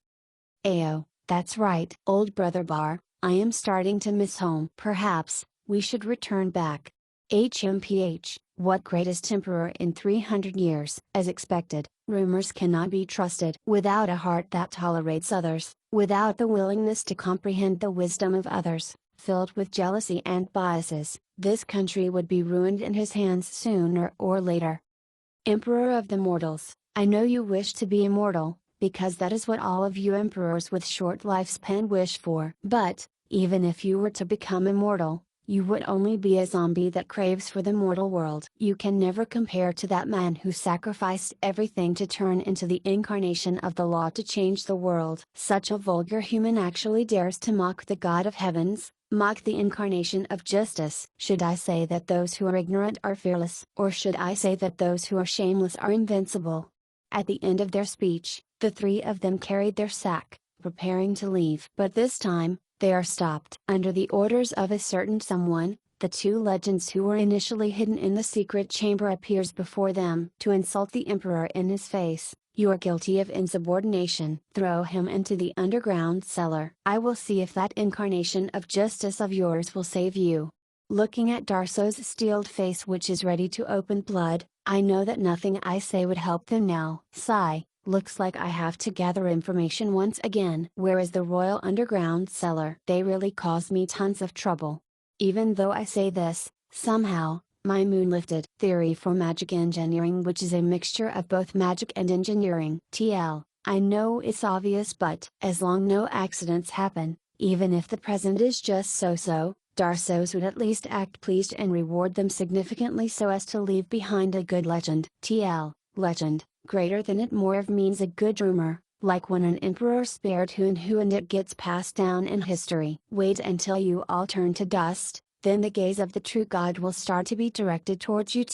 Ayo, that's right. Old brother Bar, I am starting to miss home. Perhaps, we should return back. HMPH, what greatest emperor in 300 years? As expected, rumors cannot be trusted. Without a heart that tolerates others, without the willingness to comprehend the wisdom of others, filled with jealousy and biases, this country would be ruined in his hands sooner or later. Emperor of the mortals, I know you wish to be immortal, because that is what all of you emperors with short lifespan wish for. But, even if you were to become immortal, you would only be a zombie that craves for the mortal world. You can never compare to that man who sacrificed everything to turn into the incarnation of the law to change the world. Such a vulgar human actually dares to mock the God of heavens, Mock the incarnation of justice. Should I say that those who are ignorant are fearless? Or should I say that those who are shameless are invincible? At the end of their speech, the three of them carried their sack, preparing to leave. But this time, they are stopped. Under the orders of a certain someone, the two legends who were initially hidden in the secret chamber appears before them. To insult the emperor in his face, you are guilty of insubordination. Throw him into the underground cellar. I will see if that incarnation of justice of yours will save you. Looking at Darso's steeled face which is ready to open blood, I know that nothing I say would help them now. Sigh, looks like I have to gather information once again. Where is the royal underground cellar? They really cause me tons of trouble. Even though I say this, somehow, my moon lifted. Theory for magic engineering, which is a mixture of both magic and engineering. I know it's obvious, but as long no accidents happen, even if the present is just so-so, Darsos would at least act pleased and reward them significantly so as to leave behind a good legend. Legend, greater than it more of means a good rumor, like when an emperor spared who and it gets passed down in history. Wait until you all turn to dust, then the gaze of the true God will start to be directed towards you.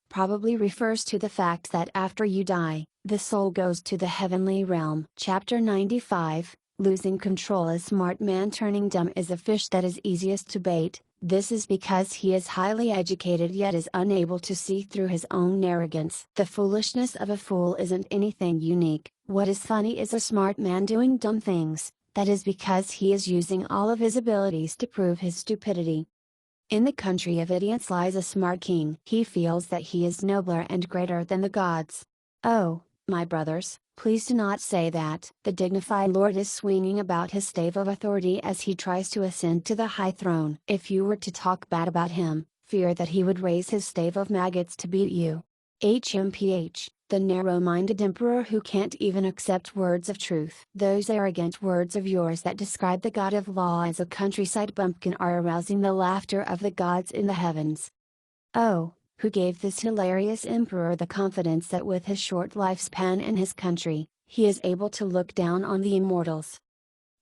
Probably refers to the fact that after you die, the soul goes to the heavenly realm. Chapter 95, Losing Control. A smart man turning dumb is a fish that is easiest to bait. This is because he is highly educated yet is unable to see through his own arrogance. The foolishness of a fool isn't anything unique. What is funny is a smart man doing dumb things. That is because he is using all of his abilities to prove his stupidity. In the country of idiots lies a smart king. He feels that he is nobler and greater than the gods. Oh, my brothers, please do not say that. The dignified lord is swinging about his stave of authority as he tries to ascend to the high throne. If you were to talk bad about him, fear that he would raise his stave of maggots to beat you. The narrow-minded emperor who can't even accept words of truth. Those arrogant words of yours that describe the god of law as a countryside bumpkin are arousing the laughter of the gods in the heavens. Oh, who gave this hilarious emperor the confidence that with his short lifespan in his country, he is able to look down on the immortals?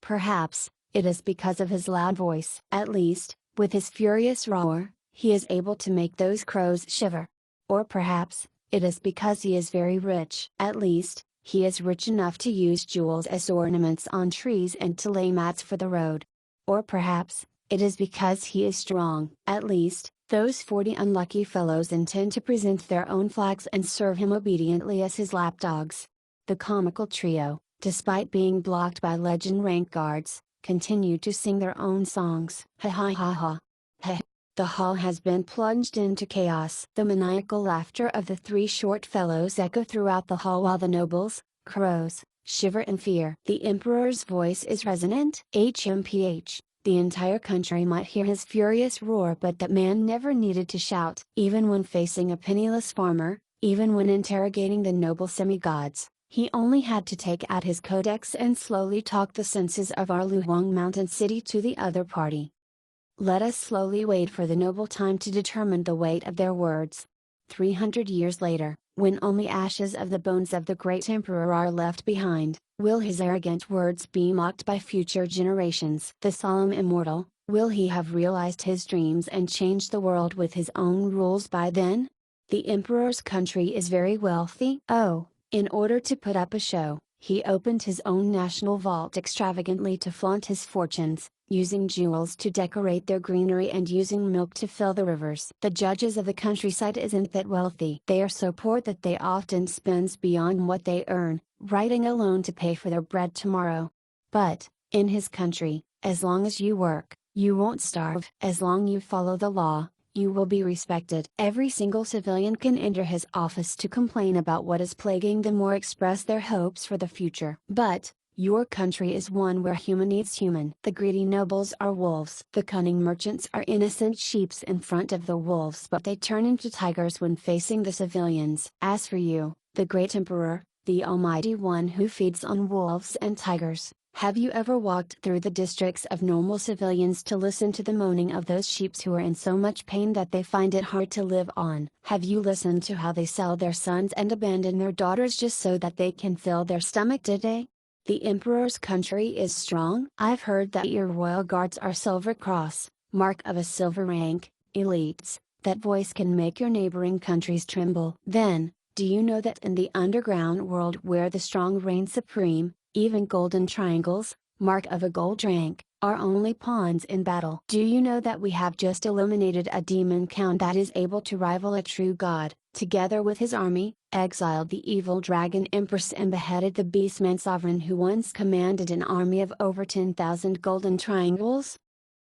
Perhaps, it is because of his loud voice. At least, with his furious roar, he is able to make those crows shiver. Or perhaps, it is because he is very rich. At least, he is rich enough to use jewels as ornaments on trees and to lay mats for the road. Or perhaps, it is because he is strong. At least, those 40 unlucky fellows intend to present their own flags and serve him obediently as his lapdogs. The comical trio, despite being blocked by legend rank guards, continue to sing their own songs. Ha ha ha ha. Heh. The hall has been plunged into chaos. The maniacal laughter of the three short fellows echo throughout the hall while the nobles, crows, shiver in fear. The emperor's voice is resonant. The entire country might hear his furious roar, but that man never needed to shout. Even when facing a penniless farmer, even when interrogating the noble semi-gods, he only had to take out his codex and slowly talk the senses of our Luhuang mountain city to the other party. Let us slowly wait for the noble time to determine the weight of their words. 300 years later, when only ashes of the bones of the great emperor are left behind, will his arrogant words be mocked by future generations? The solemn immortal, will he have realized his dreams and changed the world with his own rules by then? The emperor's country is very wealthy. Oh, in order to put up a show, he opened his own national vault extravagantly to flaunt his fortunes, using jewels to decorate their greenery and using milk to fill the rivers. The judges of the countryside isn't that wealthy. They are so poor that they often spend beyond what they earn, writing a loan to pay for their bread tomorrow. But, in his country, as long as you work, you won't starve. As long you follow the law, you will be respected. Every single civilian can enter his office to complain about what is plaguing them or express their hopes for the future. But, your country is one where human eats human. The greedy nobles are wolves. The cunning merchants are innocent sheep in front of the wolves, but they turn into tigers when facing the civilians. As for you, the great emperor, the almighty one who feeds on wolves and tigers, have you ever walked through the districts of normal civilians to listen to the moaning of those sheep who are in so much pain that they find it hard to live on? Have you listened to how they sell their sons and abandon their daughters just so that they can fill their stomach today? The emperor's country is strong. I've heard that your royal guards are silver cross, mark of a silver rank, elites. That voice can make your neighboring countries tremble. Then, do you know that in the underground world where the strong reign supreme, even golden triangles, mark of a gold rank, are only pawns in battle? Do you know that we have just eliminated a demon count that is able to rival a true god, together with his army, exiled the evil dragon empress and beheaded the beastman sovereign who once commanded an army of over 10,000 golden triangles?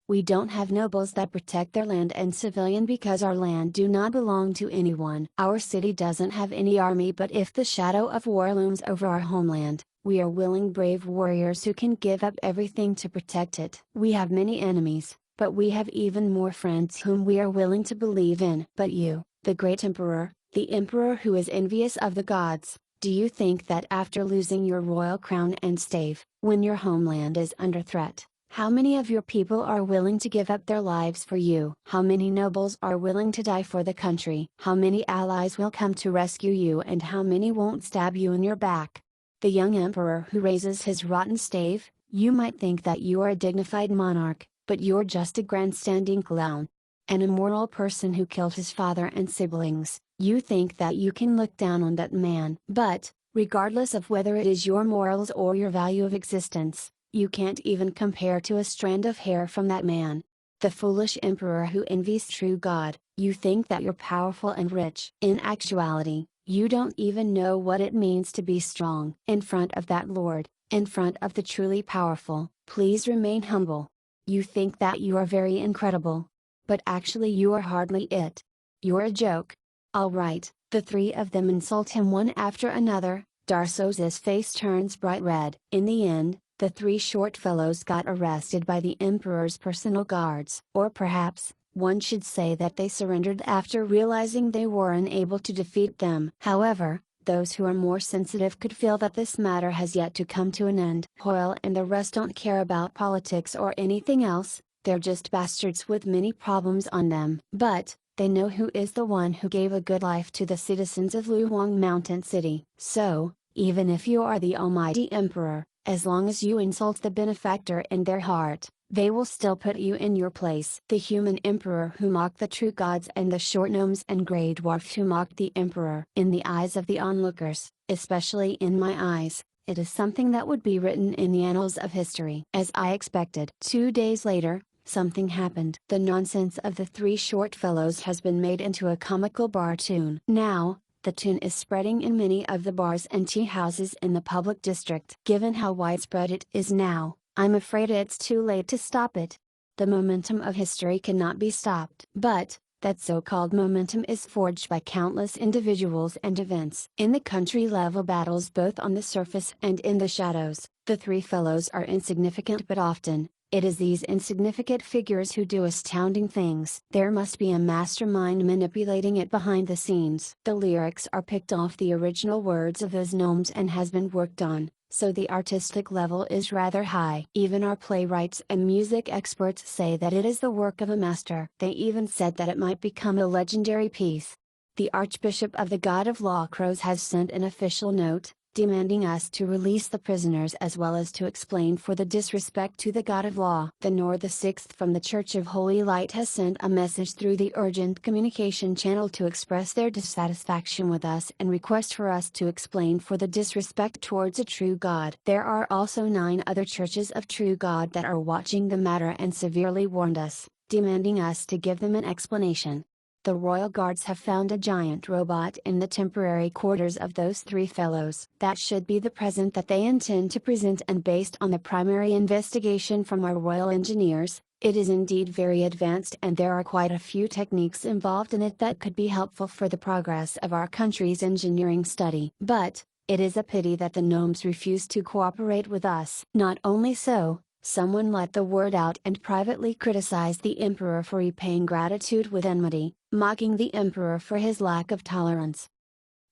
We don't have nobles that protect their land and civilian because our land do not belong to anyone. Our city doesn't have any army, but if the shadow of war looms over our homeland, we are willing brave warriors who can give up everything to protect it. We have many enemies, but we have even more friends whom we are willing to believe in. But you, the great emperor, the emperor who is envious of the gods, do you think that after losing your royal crown and stave, when your homeland is under threat, how many of your people are willing to give up their lives for you? How many nobles are willing to die for the country? How many allies will come to rescue you and how many won't stab you in your back? The young emperor who raises his rotten stave, you might think that you are a dignified monarch, but you're just a grandstanding clown. An immoral person who killed his father and siblings, you think that you can look down on that man. But, regardless of whether it is your morals or your value of existence, you can't even compare to a strand of hair from that man. The foolish emperor who envies true God, you think that you're powerful and rich. In actuality, you don't even know what it means to be strong. In front of that Lord, in front of the truly powerful, please remain humble. You think that you are very incredible. But actually you are hardly it. You're a joke. Alright, the three of them insult him one after another. Darso's face turns bright red. In the end, the three short fellows got arrested by the emperor's personal guards. Or perhaps, one should say that they surrendered after realizing they were unable to defeat them. However, those who are more sensitive could feel that this matter has yet to come to an end. Hoyle and the rest don't care about politics or anything else, they're just bastards with many problems on them. But, they know who is the one who gave a good life to the citizens of Luhuang Mountain City. So, even if you are the almighty emperor, as long as you insult the benefactor in their heart, they will still put you in your place. The human emperor who mocked the true gods and the short gnomes and grey dwarfs who mocked the emperor. In the eyes of the onlookers, especially in my eyes, it is something that would be written in the annals of history. As I expected. 2 days later, something happened. The nonsense of the three short fellows has been made into a comical bar tune. Now, the tune is spreading in many of the bars and tea houses in the public district. Given how widespread it is now, I'm afraid it's too late to stop it. The momentum of history cannot be stopped. But, that so-called momentum is forged by countless individuals and events. In the country-level battles both on the surface and in the shadows, the three fellows are insignificant but often, it is these insignificant figures who do astounding things. There must be a mastermind manipulating it behind the scenes. The lyrics are picked off the original words of those gnomes and has been worked on, so the artistic level is rather high. Even our playwrights and music experts say that it is the work of a master. They even said that it might become a legendary piece. The Archbishop of the God of Law Crows has sent an official note, demanding us to release the prisoners as well as to explain for the disrespect to the God of Law. The Nor the Sixth from the Church of Holy Light has sent a message through the urgent communication channel to express their dissatisfaction with us and request for us to explain for the disrespect towards a true God. There are also 9 other churches of true God that are watching the matter and severely warned us, demanding us to give them an explanation. The royal guards have found a giant robot in the temporary quarters of those three fellows. That should be the present that they intend to present, and based on the primary investigation from our royal engineers, it is indeed very advanced and there are quite a few techniques involved in it that could be helpful for the progress of our country's engineering study. But, it is a pity that the gnomes refuse to cooperate with us. Not only so, someone let the word out and privately criticized the emperor for repaying gratitude with enmity, mocking the emperor for his lack of tolerance.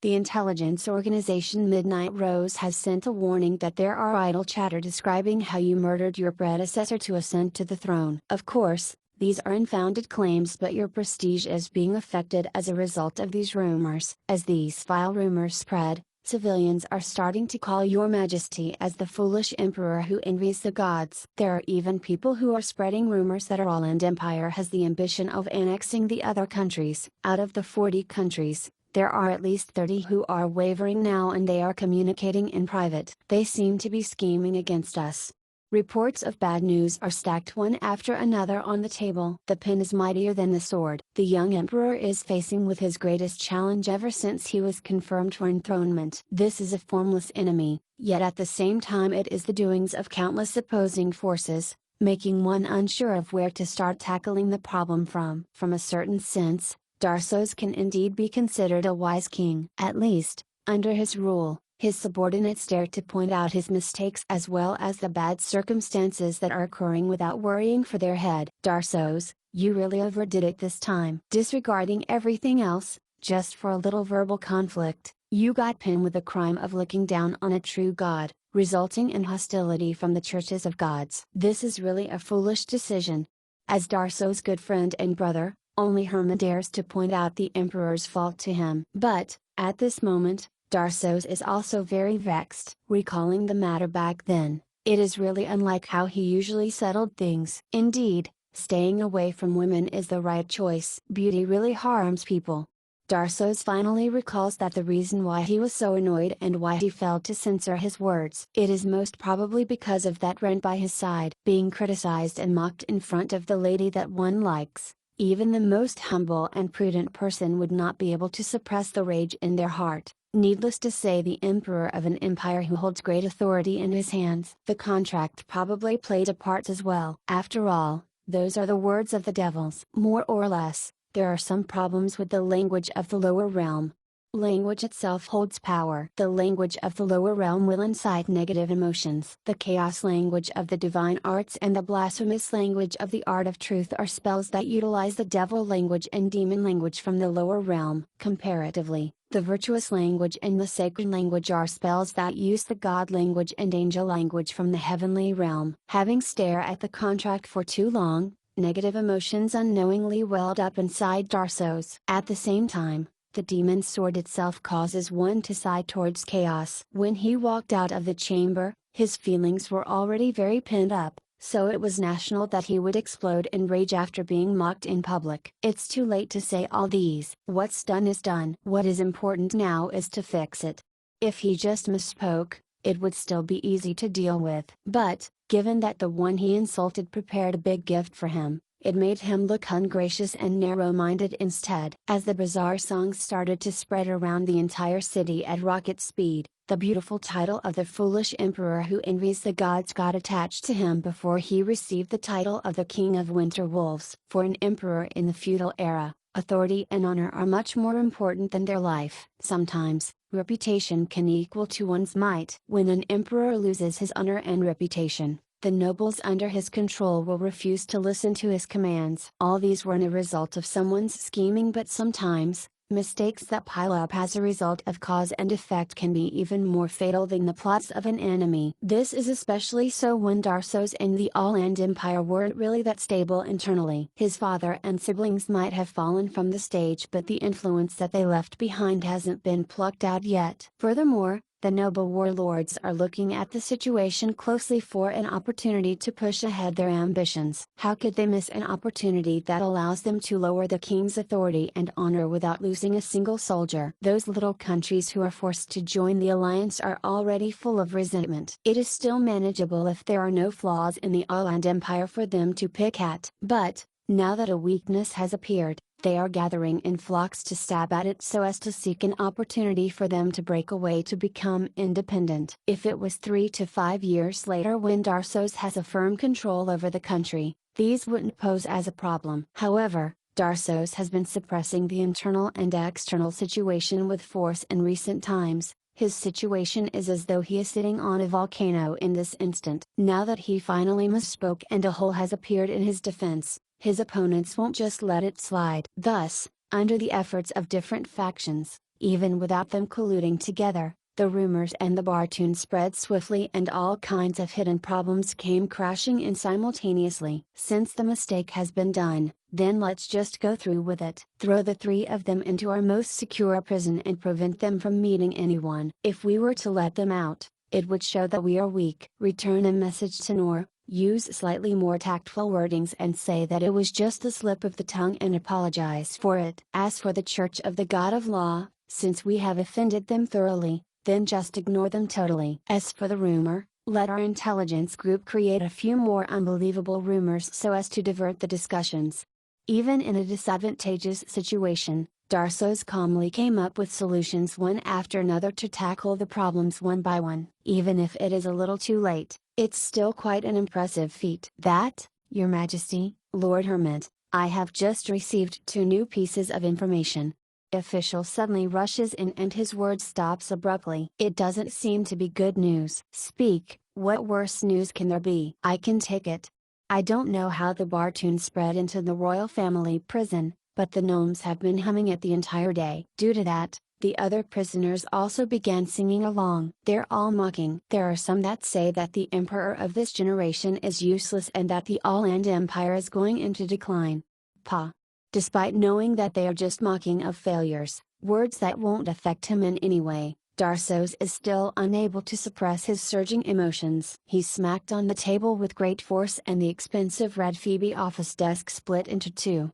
The intelligence organization Midnight Rose has sent a warning that there are idle chatter describing how you murdered your predecessor to ascend to the throne. Of course, these are unfounded claims, but your prestige is being affected as a result of these rumors. As these vile rumors spread, Civilians are starting to call your majesty as the foolish emperor who envies the gods. There are even people who are spreading rumors that our land empire has the ambition of annexing the other countries. Out of the 40 countries, there are at least 30 who are wavering now, and they are communicating in private. They seem to be scheming against us. Reports of bad news are stacked one after another on the table. The pen is mightier than the sword. The young emperor is facing with his greatest challenge ever since he was confirmed for enthronement. This is a formless enemy, yet at the same time it is the doings of countless opposing forces, making one unsure of where to start tackling the problem from. From a certain sense, Darsos can indeed be considered a wise king. At least, under his rule, his subordinates dare to point out his mistakes as well as the bad circumstances that are occurring without worrying for their head. Darsos, you really overdid it this time. Disregarding everything else, just for a little verbal conflict, you got pinned with the crime of looking down on a true god, resulting in hostility from the churches of gods. This is really a foolish decision. As Darsos' good friend and brother, only Herman dares to point out the emperor's fault to him. But, at this moment, Darsos is also very vexed. Recalling the matter back then, it is really unlike how he usually settled things. Indeed, staying away from women is the right choice. Beauty really harms people. Darsos finally recalls that the reason why he was so annoyed and why he failed to censor his words. It is most probably because of that rent by his side. Being criticized and mocked in front of the lady that one likes. Even the most humble and prudent person would not be able to suppress the rage in their heart. Needless to say, the emperor of an empire who holds great authority in his hands. The contract probably played a part as well. After all, those are the words of the devils. More or less, there are some problems with the language of the lower realm. Language itself holds power. The language of the lower realm will incite negative emotions. The chaos language of the divine arts and the blasphemous language of the art of truth are spells that utilize the devil language and demon language from the lower realm. Comparatively, the virtuous language and the sacred language are spells that use the god language and angel language from the heavenly realm. Having stared at the contract for too long, negative emotions unknowingly welled up inside Darsos. At the same time, the demon's sword itself causes one to sigh towards chaos. When he walked out of the chamber, his feelings were already very pent up, so it was natural that he would explode in rage after being mocked in public. It's too late to say all these. What's done is done. What is important now is to fix it. If he just misspoke, it would still be easy to deal with. But, given that the one he insulted prepared a big gift for him, it made him look ungracious and narrow-minded instead. As the bizarre songs started to spread around the entire city at rocket speed, the beautiful title of the foolish emperor who envies the gods got attached to him before he received the title of the king of winter wolves. For an emperor in the feudal era, authority and honor are much more important than their life. Sometimes, reputation can equal to one's might. When an emperor loses his honor and reputation, the nobles under his control will refuse to listen to his commands. All these weren't a result of someone's scheming, but sometimes, mistakes that pile up as a result of cause and effect can be even more fatal than the plots of an enemy. This is especially so when Darsos and the All-Land Empire weren't really that stable internally. His father and siblings might have fallen from the stage, but the influence that they left behind hasn't been plucked out yet. Furthermore, the noble warlords are looking at the situation closely for an opportunity to push ahead their ambitions. How could they miss an opportunity that allows them to lower the king's authority and honor without losing a single soldier? Those little countries who are forced to join the alliance are already full of resentment. It is still manageable if there are no flaws in the All-Land Empire for them to pick at. But, now that a weakness has appeared, they are gathering in flocks to stab at it so as to seek an opportunity for them to break away to become independent. If it was 3 to 5 years later when Darsos has a firm control over the country, these wouldn't pose as a problem. However, Darsos has been suppressing the internal and external situation with force in recent times. His situation is as though he is sitting on a volcano in this instant. Now that he finally misspoke and a hole has appeared in his defense, his opponents won't just let it slide. Thus, under the efforts of different factions, even without them colluding together, the rumors and the bartune spread swiftly and all kinds of hidden problems came crashing in simultaneously. Since the mistake has been done, Then let's just go through with it. Throw the three of them into our most secure prison and prevent them from meeting anyone. If we were to let them out, it would show that we are weak. Return a message to Nor, use slightly more tactful wordings and say that it was just a slip of the tongue and apologize for it. As for the Church of the God of Law, since we have offended them thoroughly, then just ignore them totally. As for the rumor, let our intelligence group create a few more unbelievable rumors so as to divert the discussions. Even in a disadvantageous situation, Darsos calmly came up with solutions one after another to tackle the problems one by one. Even if it is a little too late, it's still quite an impressive feat. That, Your Majesty, Lord Hermit, I have just received two new pieces of information. Official suddenly rushes in and his word stops abruptly. It doesn't seem to be good news. Speak, what worse news can there be? I can take it. I don't know how the Bartoon spread into the royal family prison, but the gnomes have been humming it the entire day. Due to that, the other prisoners also began singing along. They're all mocking. There are some that say that the emperor of this generation is useless and that the All-End Empire is going into decline. Pa. Despite knowing that they are just mocking of failures, words that won't affect him in any way, Darsos is still unable to suppress his surging emotions. He smacked on the table with great force and the expensive red Phoebe office desk split into two.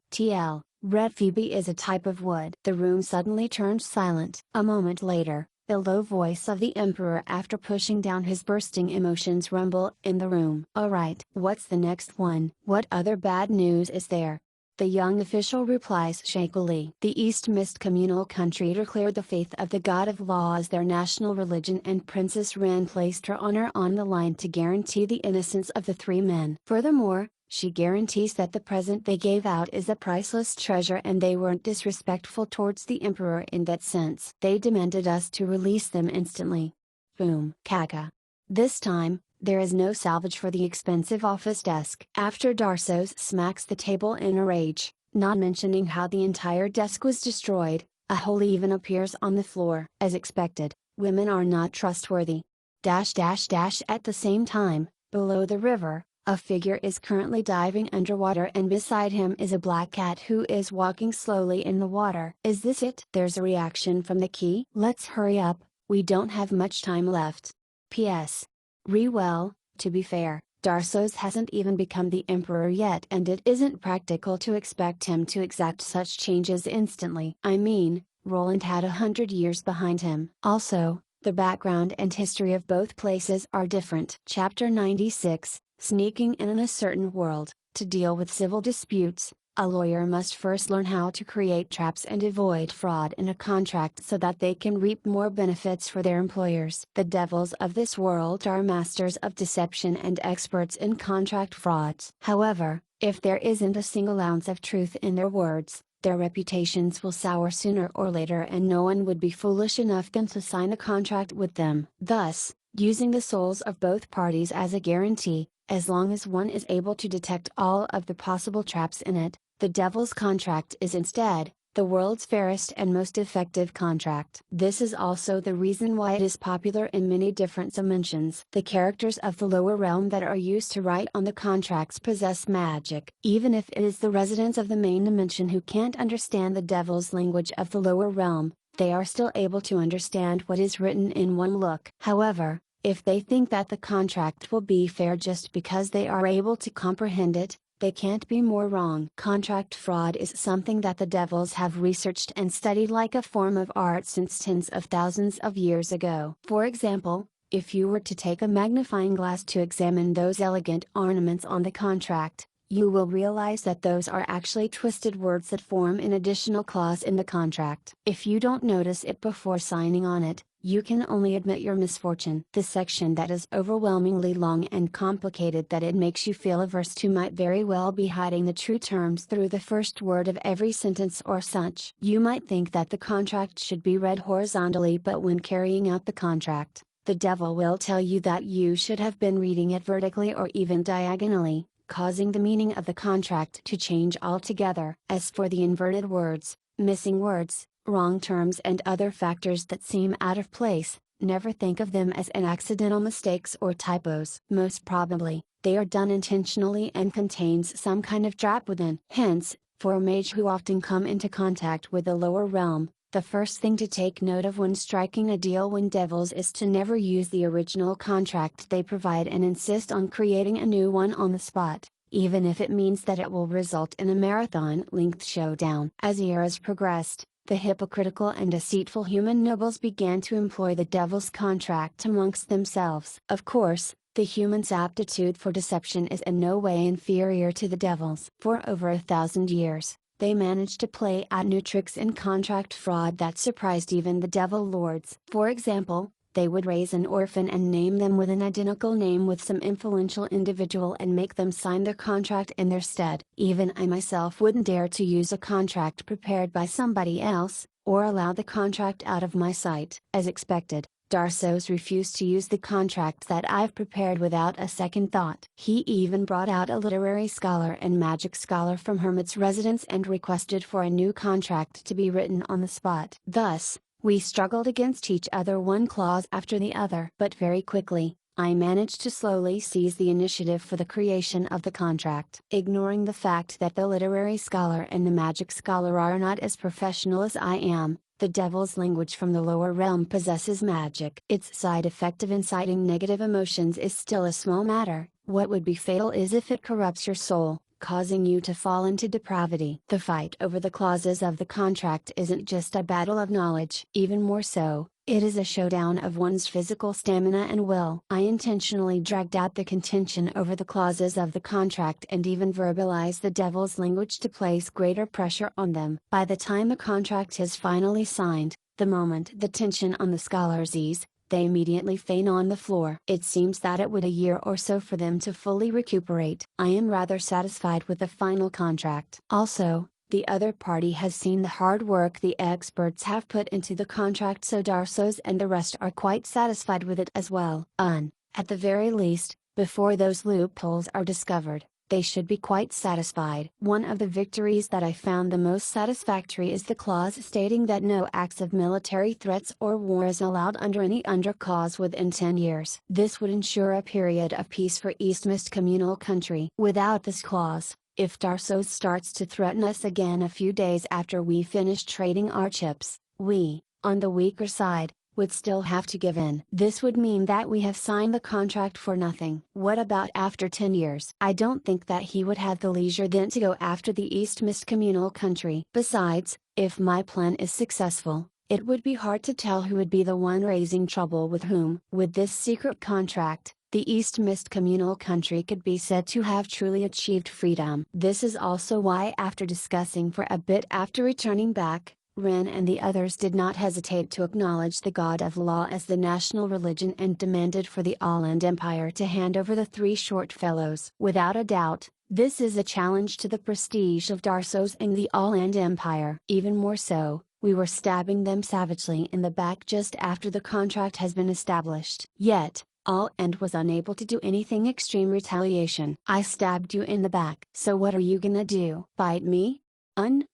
Red Phoebe is a type of wood. The room suddenly turned silent. A moment later, the low voice of the Emperor after pushing down his bursting emotions rumbled in the room. Alright, what's the next one? What other bad news is there? The young official replies shakily. The East Mist communal country declared the faith of the God of Law as their national religion and Princess Ren placed her honor on the line to guarantee the innocence of the three men. Furthermore, she guarantees that the present they gave out is a priceless treasure and they weren't disrespectful towards the Emperor in that sense. They demanded us to release them instantly. Boom. Kaka. This time, there is no salvage for the expensive office desk. After Darsos smacks the table in a rage, not mentioning how the entire desk was destroyed, a hole even appears on the floor. As expected, women are not trustworthy. At the same time, below the river, a figure is currently diving underwater and beside him is a black cat who is walking slowly in the water. Is this it? There's a reaction from the key. Let's hurry up, we don't have much time left. P.S. Well, to be fair, Darsos hasn't even become the emperor yet and it isn't practical to expect him to exact such changes instantly. I mean, Roland had 100 years behind him. Also, the background and history of both places are different. Chapter 96, Sneaking in a Certain World. To deal with civil disputes, a lawyer must first learn how to create traps and avoid fraud in a contract so that they can reap more benefits for their employers. The devils of this world are masters of deception and experts in contract frauds. However, if there isn't a single ounce of truth in their words, their reputations will sour sooner or later and no one would be foolish enough then to sign a contract with them. Thus, using the souls of both parties as a guarantee, as long as one is able to detect all of the possible traps in it, the devil's contract is instead, the world's fairest and most effective contract. This is also the reason why it is popular in many different dimensions. The characters of the lower realm that are used to write on the contracts possess magic. Even if it is the residents of the main dimension who can't understand the devil's language of the lower realm, they are still able to understand what is written in one look. However, if they think that the contract will be fair just because they are able to comprehend it, they can't be more wrong. Contract fraud is something that the devils have researched and studied like a form of art since tens of thousands of years ago. For example, if you were to take a magnifying glass to examine those elegant ornaments on the contract, you will realize that those are actually twisted words that form an additional clause in the contract. If you don't notice it before signing on it, you can only admit your misfortune. The section that is overwhelmingly long and complicated that it makes you feel averse to might very well be hiding the true terms through the first word of every sentence or such. You might think that the contract should be read horizontally, but when carrying out the contract, the devil will tell you that you should have been reading it vertically or even diagonally, causing the meaning of the contract to change altogether. As for the inverted words, missing words, wrong terms and other factors that seem out of place, never think of them as an accidental mistakes or typos. Most probably, they are done intentionally and contains some kind of trap within. Hence, For a mage who often come into contact with the lower realm, the first thing to take note of when striking a deal with devils is to never use the original contract they provide and insist on creating a new one on the spot, even if it means that it will result in a marathon-length showdown. As eras progressed, the hypocritical and deceitful human nobles began to employ the devil's contract amongst themselves. Of course, the human's aptitude for deception is in no way inferior to the devil's. For over 1,000 years, they managed to play out new tricks in contract fraud that surprised even the devil lords. For example, they would raise an orphan and name them with an identical name with some influential individual and make them sign their contract in their stead. Even I myself wouldn't dare to use a contract prepared by somebody else, or allow the contract out of my sight. As expected, Darsos refused to use the contract that I've prepared without a second thought. He even brought out a literary scholar and magic scholar from Hermit's residence and requested for a new contract to be written on the spot. Thus, we struggled against each other, one clause after the other. But very quickly, I managed to slowly seize the initiative for the creation of the contract. Ignoring the fact that the literary scholar and the magic scholar are not as professional as I am, the devil's language from the lower realm possesses magic. Its side effect of inciting negative emotions is still a small matter. What would be fatal is if it corrupts your soul, causing you to fall into depravity. The fight over the clauses of the contract isn't just a battle of knowledge. Even more so, it is a showdown of one's physical stamina and will. I intentionally dragged out the contention over the clauses of the contract and even verbalized the devil's language to place greater pressure on them. By the time the contract is finally signed, the moment the tension on the scholars ease, they immediately faint on the floor. It seems that it would a year or so for them to fully recuperate. I am rather satisfied with the final contract. Also, the other party has seen the hard work the experts have put into the contract, so Darsos and the rest are quite satisfied with it as well. At the very least, before those loopholes are discovered, they should be quite satisfied. One of the victories that I found the most satisfactory is the clause stating that no acts of military threats or war is allowed under any clause within 10 years. This would ensure a period of peace for Eastmist communal country. Without this clause, if Darsos starts to threaten us again a few days after we finish trading our chips, we, on the weaker side, would still have to give in. This would mean that we have signed the contract for nothing. What about after 10 years? I don't think that he would have the leisure then to go after the Eastmist communal country. Besides, if my plan is successful, it would be hard to tell who would be the one raising trouble with whom. With this secret contract, the Eastmist communal country could be said to have truly achieved freedom. This is also why, after discussing for a bit after returning back, Ren and the others did not hesitate to acknowledge the God of Law as the national religion and demanded for the All-End Empire to hand over the three short fellows. Without a doubt, this is a challenge to the prestige of Darsos and the All-End Empire. Even more so, we were stabbing them savagely in the back just after the contract has been established. Yet, All-End was unable to do anything extreme retaliation. I stabbed you in the back. So what are you gonna do? Fight me?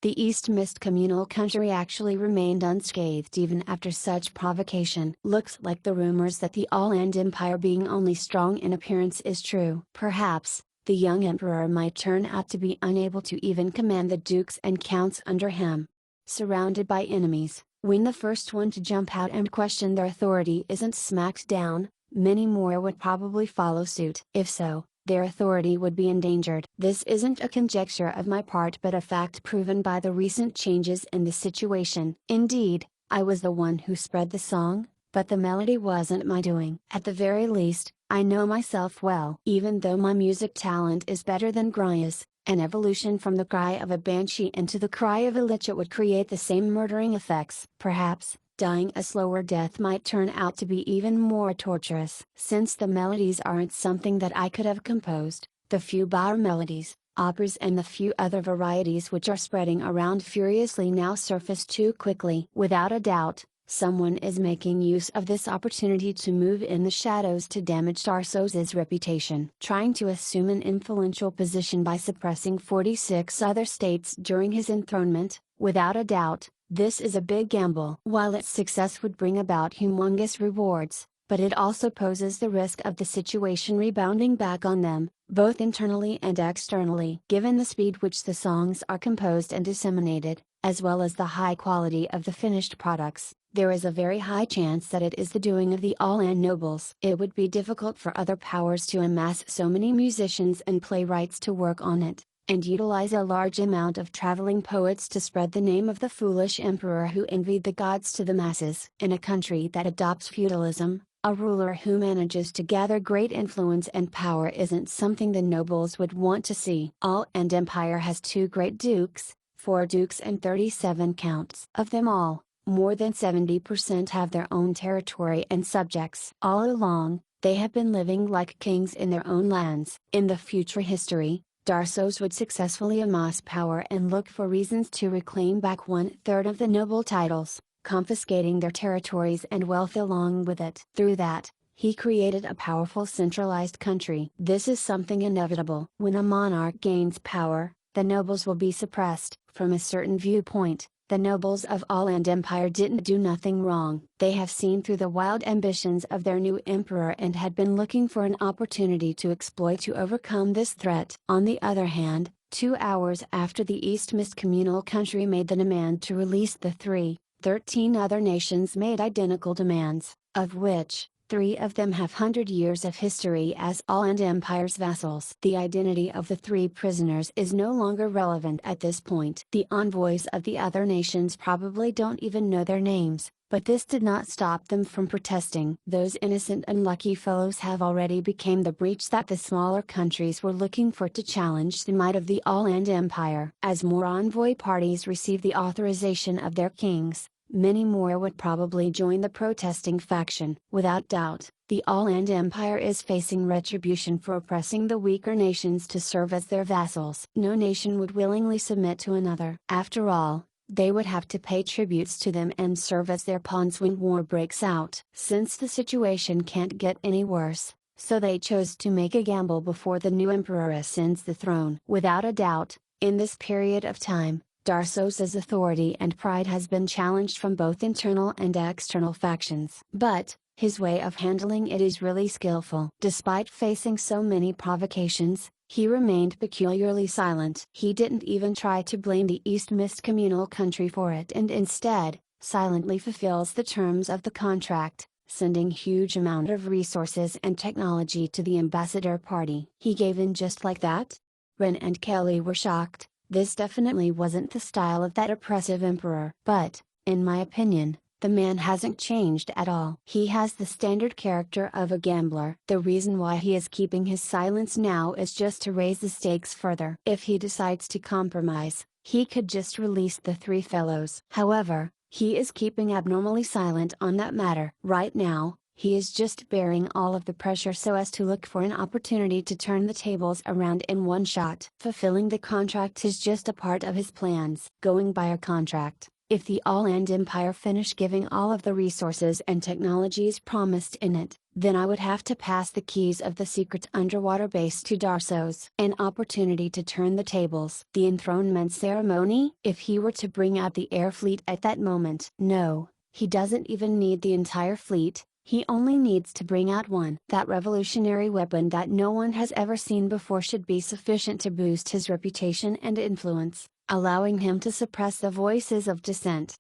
The Eastmist communal country actually remained unscathed even after such provocation. Looks like the rumors that the All-End Empire being only strong in appearance is true. Perhaps, the young emperor might turn out to be unable to even command the dukes and counts under him. Surrounded by enemies, when the first one to jump out and question their authority isn't smacked down, many more would probably follow suit. If so, their authority would be endangered. This isn't a conjecture of my part but a fact proven by the recent changes in the situation. Indeed, I was the one who spread the song, but the melody wasn't my doing. At the very least, I know myself well. Even though my music talent is better than Graia's, an evolution from the cry of a banshee into the cry of a lich would create the same murdering effects. Perhaps, dying a slower death might turn out to be even more torturous. Since the melodies aren't something that I could have composed, the few bar melodies, operas and the few other varieties which are spreading around furiously now surface too quickly. Without a doubt, someone is making use of this opportunity to move in the shadows to damage Darsos' reputation. Trying to assume an influential position by suppressing 46 other states during his enthronement, without a doubt, this is a big gamble. While its success would bring about humongous rewards, but it also poses the risk of the situation rebounding back on them, both internally and externally. Given the speed which the songs are composed and disseminated, as well as the high quality of the finished products, there is a very high chance that it is the doing of the All-An nobles. It would be difficult for other powers to amass so many musicians and playwrights to work on it, and utilize a large amount of traveling poets to spread the name of the foolish emperor who envied the gods to the masses. In a country that adopts feudalism, a ruler who manages to gather great influence and power isn't something the nobles would want to see. All-An Empire has 2 great dukes, 4 dukes and 37 counts. Of them all, more than 70% have their own territory and subjects. All along, they have been living like kings in their own lands. In the future history, Darsos would successfully amass power and look for reasons to reclaim back 1/3 of the noble titles, confiscating their territories and wealth along with it. Through that, he created a powerful centralized country. This is something inevitable. When a monarch gains power, the nobles will be suppressed. From a certain viewpoint, the nobles of All-An Empire didn't do nothing wrong. They have seen through the wild ambitions of their new emperor and had been looking for an opportunity to exploit to overcome this threat. On the other hand, 2 hours after the East Mist Communal Country made the demand to release the 13 other nations made identical demands, of which 3 of them have 100 years of history as All-An Empire's vassals. The identity of the 3 prisoners is no longer relevant at this point. The envoys of the other nations probably don't even know their names, but this did not stop them from protesting. Those innocent unlucky fellows have already become the breach that the smaller countries were looking for to challenge the might of the All-An Empire. As more envoy parties receive the authorization of their kings, many more would probably join the protesting faction. Without doubt, the All-An Empire is facing retribution for oppressing the weaker nations to serve as their vassals. No nation would willingly submit to another. After all, they would have to pay tributes to them and serve as their pawns when war breaks out. Since the situation can't get any worse, so they chose to make a gamble before the new emperor ascends the throne. Without a doubt, in this period of time, Darsos's authority and pride has been challenged from both internal and external factions. But, his way of handling it is really skillful. Despite facing so many provocations, he remained peculiarly silent. He didn't even try to blame the East Mist Communal Country for it and instead, silently fulfills the terms of the contract, sending huge amount of resources and technology to the ambassador party. He gave in just like that? Ren and Kelly were shocked. This definitely wasn't the style of that oppressive emperor. But, in my opinion, the man hasn't changed at all. He has the standard character of a gambler. The reason why he is keeping his silence now is just to raise the stakes further. If he decides to compromise, he could just release the 3 fellows. However, he is keeping abnormally silent on that matter. Right now, he is just bearing all of the pressure so as to look for an opportunity to turn the tables around in one shot. Fulfilling the contract is just a part of his plans. Going by a contract, if the All-An Empire finish giving all of the resources and technologies promised in it, then I would have to pass the keys of the secret underwater base to Darsos. An opportunity to turn the tables. The enthronement ceremony? If he were to bring out the air fleet at that moment. No, he doesn't even need the entire fleet. He only needs to bring out one. That revolutionary weapon that no one has ever seen before should be sufficient to boost his reputation and influence, allowing him to suppress the voices of dissent.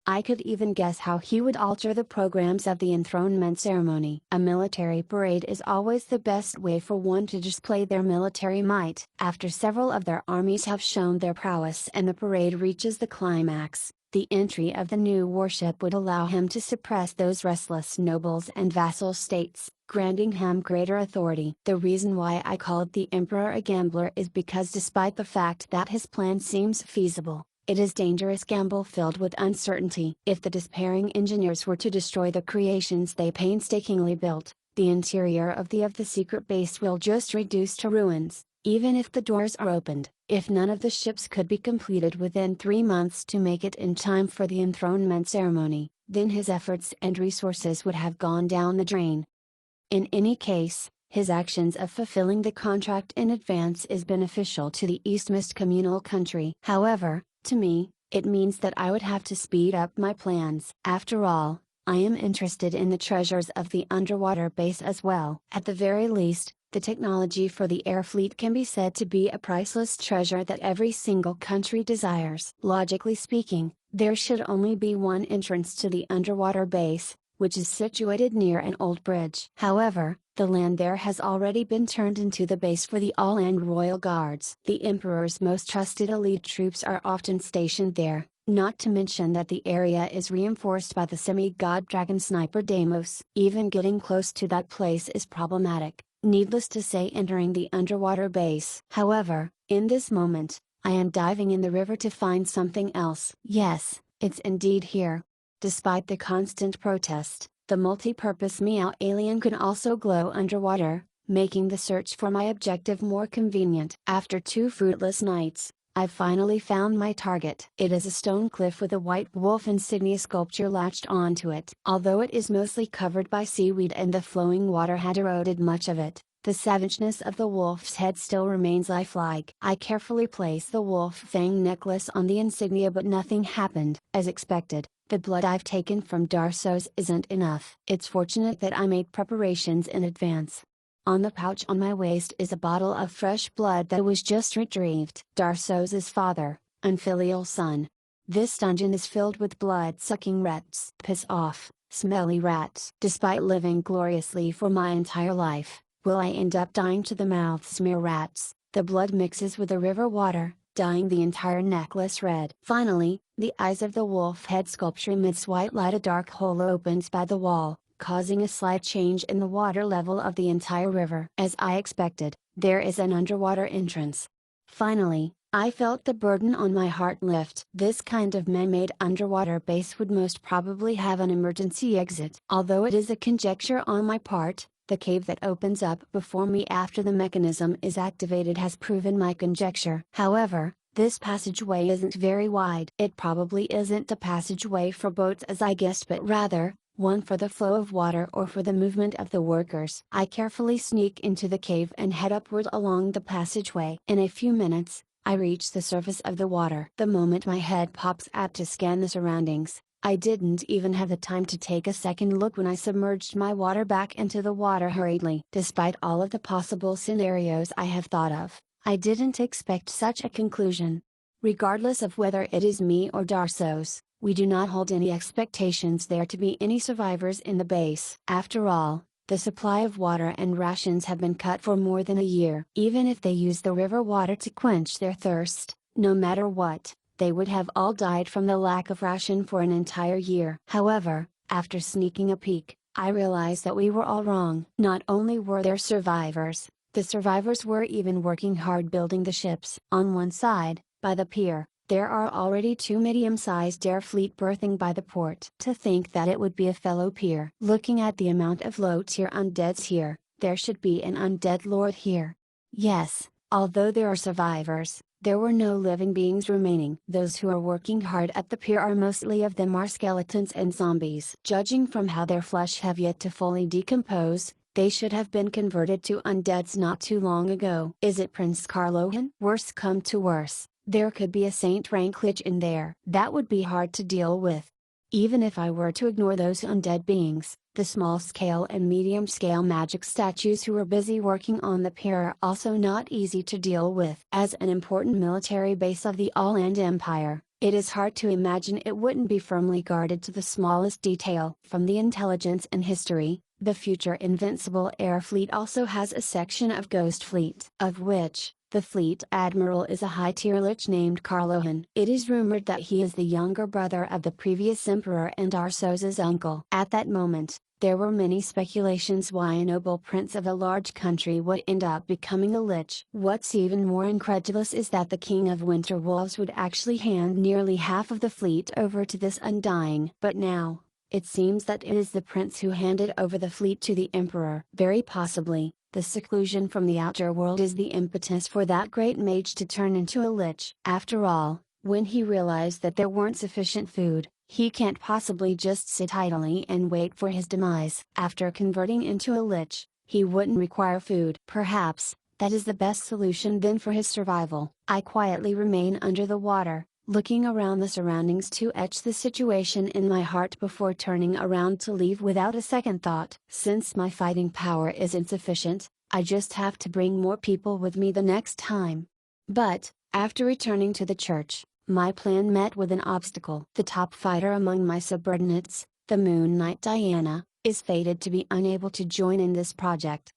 I could even guess how he would alter the programs of the enthronement ceremony. A military parade is always the best way for one to display their military might. After several of their armies have shown their prowess and the parade reaches the climax, the entry of the new warship would allow him to suppress those restless nobles and vassal states, granting him greater authority. The reason why I called the emperor a gambler is because despite the fact that his plan seems feasible, it is dangerous gamble filled with uncertainty. If the despairing engineers were to destroy the creations they painstakingly built, the interior of the secret base will just reduce to ruins. Even if the doors are opened, if none of the ships could be completed within 3 months to make it in time for the enthronement ceremony, then his efforts and resources would have gone down the drain. In any case, his actions of fulfilling the contract in advance is beneficial to the East Mist Communal Country. However, to me, it means that I would have to speed up my plans. After all, I am interested in the treasures of the underwater base as well. At the very least, the technology for the air fleet can be said to be a priceless treasure that every single country desires. Logically speaking, there should only be one entrance to the underwater base, which is situated near an old bridge. However, the land there has already been turned into the base for the all-land royal guards. The Emperor's most trusted elite troops are often stationed there, not to mention that the area is reinforced by the semi-god dragon sniper Deimos. Even getting close to that place is problematic, needless to say entering the underwater base. However, in this moment, I am diving in the river to find something else. Yes, it's indeed here. Despite the constant protest, the multi-purpose meow alien can also glow underwater, making the search for my objective more convenient. After 2 fruitless nights, I finally found my target. It is a stone cliff with a white wolf insignia sculpture latched onto it. Although it is mostly covered by seaweed and the flowing water had eroded much of it, the savageness of the wolf's head still remains lifelike. I carefully place the wolf fang necklace on the insignia but nothing happened. As expected, the blood I've taken from Darso's isn't enough. It's fortunate that I made preparations in advance. On the pouch on my waist is a bottle of fresh blood that was just retrieved. Darso's father, unfilial son. This dungeon is filled with blood-sucking rats. Piss off, smelly rats. Despite living gloriously for my entire life, will I end up dying to the mouth smear rats? The blood mixes with the river water, dyeing the entire necklace red. Finally, the eyes of the wolf head sculpture emits white light. A dark hole opens by the wall, causing a slight change in the water level of the entire river. As I expected, there is an underwater entrance. Finally, I felt the burden on my heart lift. This kind of man-made underwater base would most probably have an emergency exit. Although it is a conjecture on my part, the cave that opens up before me after the mechanism is activated has proven my conjecture. However, this passageway isn't very wide. It probably isn't a passageway for boats as I guessed, but rather, one for the flow of water or for the movement of the workers. I carefully sneak into the cave and head upward along the passageway. In a few minutes, I reach the surface of the water. The moment my head pops out to scan the surroundings, I didn't even have the time to take a second look when I submerged my water back into the water hurriedly. Despite all of the possible scenarios I have thought of, I didn't expect such a conclusion. Regardless of whether it is me or Darso's, we do not hold any expectations there to be any survivors in the base. After all, the supply of water and rations have been cut for more than a year. Even if they use the river water to quench their thirst, no matter what, they would have all died from the lack of ration for an entire year. However, after sneaking a peek, I realized that we were all wrong. Not only were there survivors, the survivors were even working hard building the ships. On one side, by the pier, there are already 2 medium-sized air fleet berthing by the port. To think that it would be a fellow pier. Looking at the amount of low-tier undeads here, there should be an undead lord here. Yes, although there are survivors, there were no living beings remaining. Those who are working hard at the pier are mostly of them are skeletons and zombies. Judging from how their flesh have yet to fully decompose, they should have been converted to undeads not too long ago. Is it Prince Carlohan? Worse come to worse, there could be a Saint rank Lich in there. That would be hard to deal with. Even if I were to ignore those undead beings, the small-scale and medium-scale magic statues who are busy working on the pier are also not easy to deal with. As an important military base of the All-Land Empire, it is hard to imagine it wouldn't be firmly guarded to the smallest detail. From the intelligence and history, the future Invincible Air Fleet also has a section of Ghost Fleet, of which, the fleet admiral is a high-tier Lich named Carlohan. It is rumored that he is the younger brother of the previous emperor and Darso's uncle. At that moment, there were many speculations why a noble prince of a large country would end up becoming a Lich. What's even more incredulous is that the king of Winter Wolves would actually hand nearly half of the fleet over to this undying. But now, it seems that it is the prince who handed over the fleet to the emperor. Very possibly, the seclusion from the outer world is the impetus for that great mage to turn into a Lich. After all, when he realized that there weren't sufficient food, he can't possibly just sit idly and wait for his demise. After converting into a Lich, he wouldn't require food. Perhaps, that is the best solution then for his survival. I quietly remain under the water, looking around the surroundings to etch the situation in my heart before turning around to leave without a second thought. Since my fighting power is insufficient, I just have to bring more people with me the next time. But, after returning to the church, my plan met with an obstacle. The top fighter among my subordinates, the Moon Knight Diana, is fated to be unable to join in this project.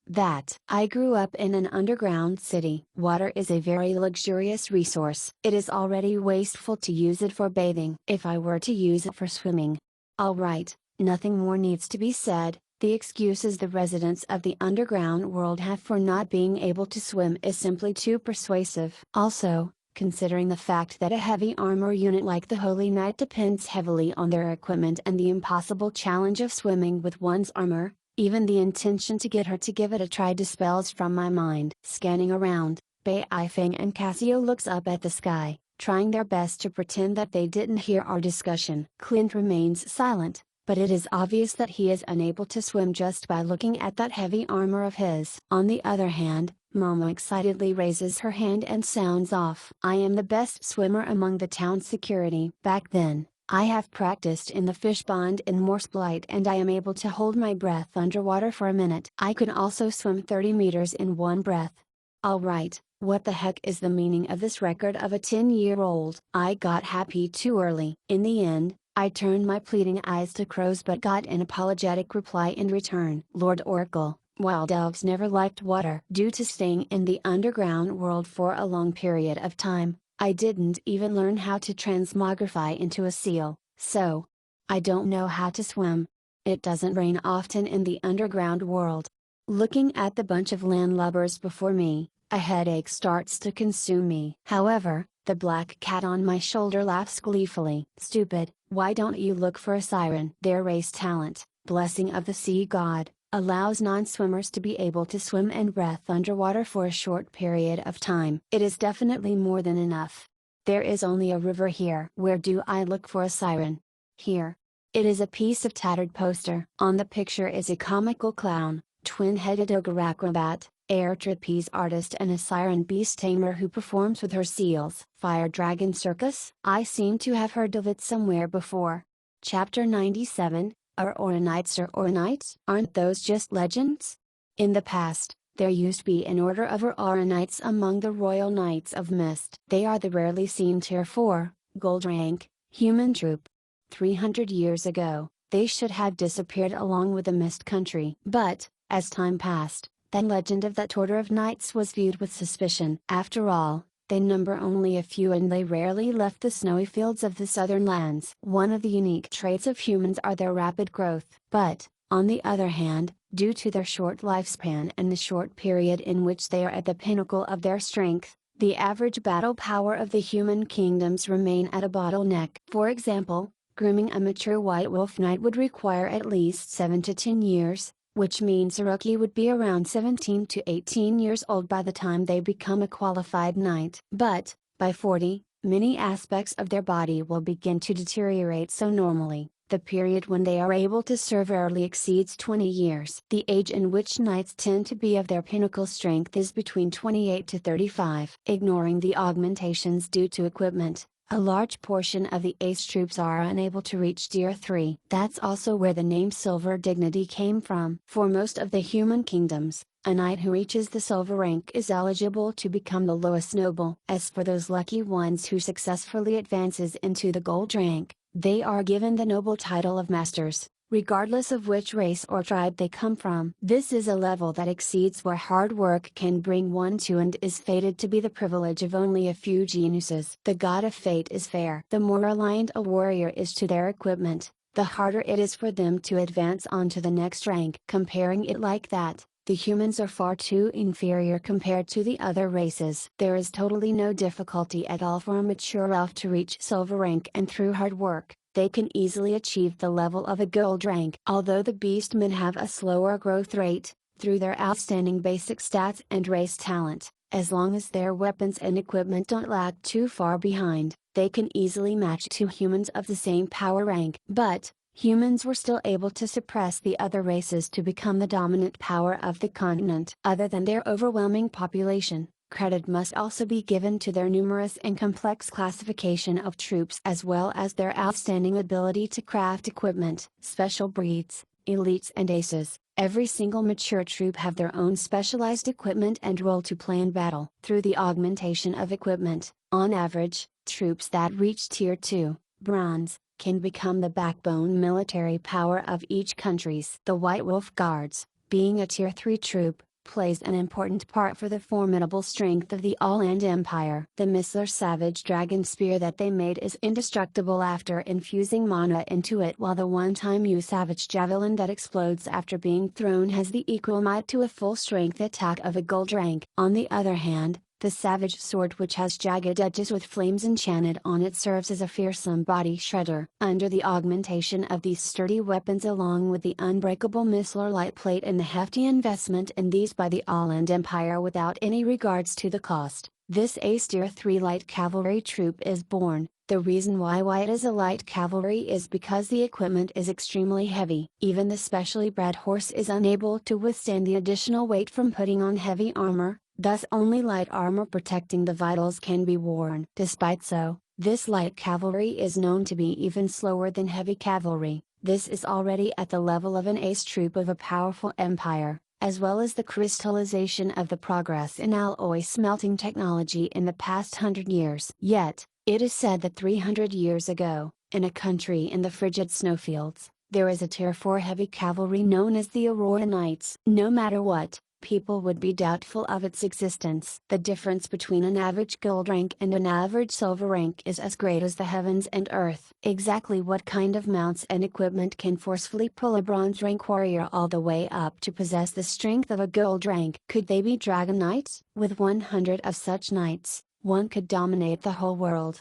I grew up in an underground city. Water is a very luxurious resource. It is already wasteful to use it for bathing. If I were to use it for swimming. Alright, nothing more needs to be said. The excuses the residents of the underground world have for not being able to swim is simply too persuasive. Also, considering the fact that a heavy armor unit like the Holy Knight depends heavily on their equipment and the impossible challenge of swimming with one's armor, even the intention to get her to give it a try dispels from my mind. Scanning around, Bei Ifeng and Cassio looks up at the sky, trying their best to pretend that they didn't hear our discussion. Clint remains silent, but it is obvious that he is unable to swim just by looking at that heavy armor of his. On the other hand, Momo excitedly raises her hand and sounds off. I am the best swimmer among the town security. Back then, I have practiced in the fish pond in Morseblight and I am able to hold my breath underwater for a minute. I could also swim 30 meters in one breath. Alright, what the heck is the meaning of this record of a 10-year-old? I got happy too early. In the end, I turned my pleading eyes to Crows but got an apologetic reply in return. Lord Oracle, wild elves never liked water. Due to staying in the underground world for a long period of time, I didn't even learn how to transmogrify into a seal, so I don't know how to swim. It doesn't rain often in the underground world. Looking at the bunch of landlubbers before me, a headache starts to consume me. However, the black cat on my shoulder laughs gleefully. Stupid, why don't you look for a siren? Their race talent, blessing of the sea god, allows non-swimmers to be able to swim and breath underwater for a short period of time. It is definitely more than enough. There is only a river here. Where do I look for a siren? Here. It is a piece of tattered poster. On the picture is a comical clown, twin-headed ogre acrobat, air trapeze artist and a siren beast tamer who performs with her seals. Fire Dragon Circus? I seem to have heard of it somewhere before. Chapter 97, Are Oranites or Oranites? Aren't those just legends? In the past, there used to be an order of Oranites among the Royal Knights of Mist. They are the rarely seen Tier 4, gold rank, human troop. 300 years ago, they should have disappeared along with the Mist Country. But, as time passed, the legend of that order of knights was viewed with suspicion. After all, they number only a few and they rarely left the snowy fields of the southern lands. One of the unique traits of humans are their rapid growth. But, on the other hand, due to their short lifespan and the short period in which they are at the pinnacle of their strength, the average battle power of the human kingdoms remain at a bottleneck. For example, grooming a mature white wolf knight would require at least 7 to 10 years, which means a rookie would be around 17 to 18 years old by the time they become a qualified knight. But, by 40, many aspects of their body will begin to deteriorate so normally, the period when they are able to serve rarely exceeds 20 years. The age in which knights tend to be of their pinnacle strength is between 28 to 35. Ignoring the augmentations due to equipment, a large portion of the ace troops are unable to reach Tier 3. That's also where the name Silver Dignity came from. For most of the human kingdoms, a knight who reaches the silver rank is eligible to become the lowest noble. As for those lucky ones who successfully advances into the gold rank, they are given the noble title of masters, regardless of which race or tribe they come from. This is a level that exceeds where hard work can bring one to and is fated to be the privilege of only a few geniuses. The god of fate is fair. The more aligned a warrior is to their equipment, the harder it is for them to advance on to the next rank. Comparing it like that, the humans are far too inferior compared to the other races. There is totally no difficulty at all for a mature elf to reach silver rank, and through hard work, they can easily achieve the level of a gold rank. Although the beastmen have a slower growth rate, through their outstanding basic stats and race talent, as long as their weapons and equipment don't lag too far behind, they can easily match two humans of the same power rank. But, humans were still able to suppress the other races to become the dominant power of the continent. Other than their overwhelming population, Credit must also be given to their numerous and complex classification of troops as well as their outstanding ability to craft equipment. Special breeds, elites and aces, every single mature troop have their own specialized equipment and role to play in battle. Through the augmentation of equipment, on average, troops that reach Tier 2, bronze, can become the backbone military power of each country's. The White Wolf Guards, being a Tier 3 troop, plays an important part for the formidable strength of the All-End Empire. The Missler Savage Dragon Spear that they made is indestructible after infusing mana into it, while the one-time use Savage Javelin that explodes after being thrown has the equal might to a full-strength attack of a gold rank. On the other hand, the Savage Sword, which has jagged edges with flames enchanted on it, serves as a fearsome body shredder. Under the augmentation of these sturdy weapons along with the unbreakable Missler light plate and the hefty investment in these by the All-End Empire without any regards to the cost, this Ace Tier 3 light cavalry troop is born. The reason why it is a light cavalry is because the equipment is extremely heavy. Even the specially bred horse is unable to withstand the additional weight from putting on heavy armor. Thus only light armor protecting the vitals can be worn. Despite so, this light cavalry is known to be even slower than heavy cavalry. This is already at the level of an ace troop of a powerful empire, as well as the crystallization of the progress in alloy smelting technology in the past 100 years. Yet, it is said that 300 years ago, in a country in the frigid snowfields, there is a Tier 4 heavy cavalry known as the Aurora Knights. No matter what, people would be doubtful of its existence. The difference between an average gold rank and an average silver rank is as great as the heavens and earth. Exactly what kind of mounts and equipment can forcefully pull a bronze rank warrior all the way up to possess the strength of a gold rank? Could they be dragon knights? With 100 of such knights, one could dominate the whole world.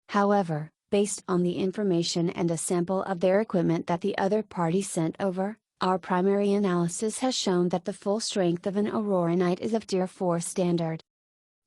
However, based on the information and a sample of their equipment that the other party sent over, our primary analysis has shown that the full strength of an Aurora Knight is of Tier 4 standard.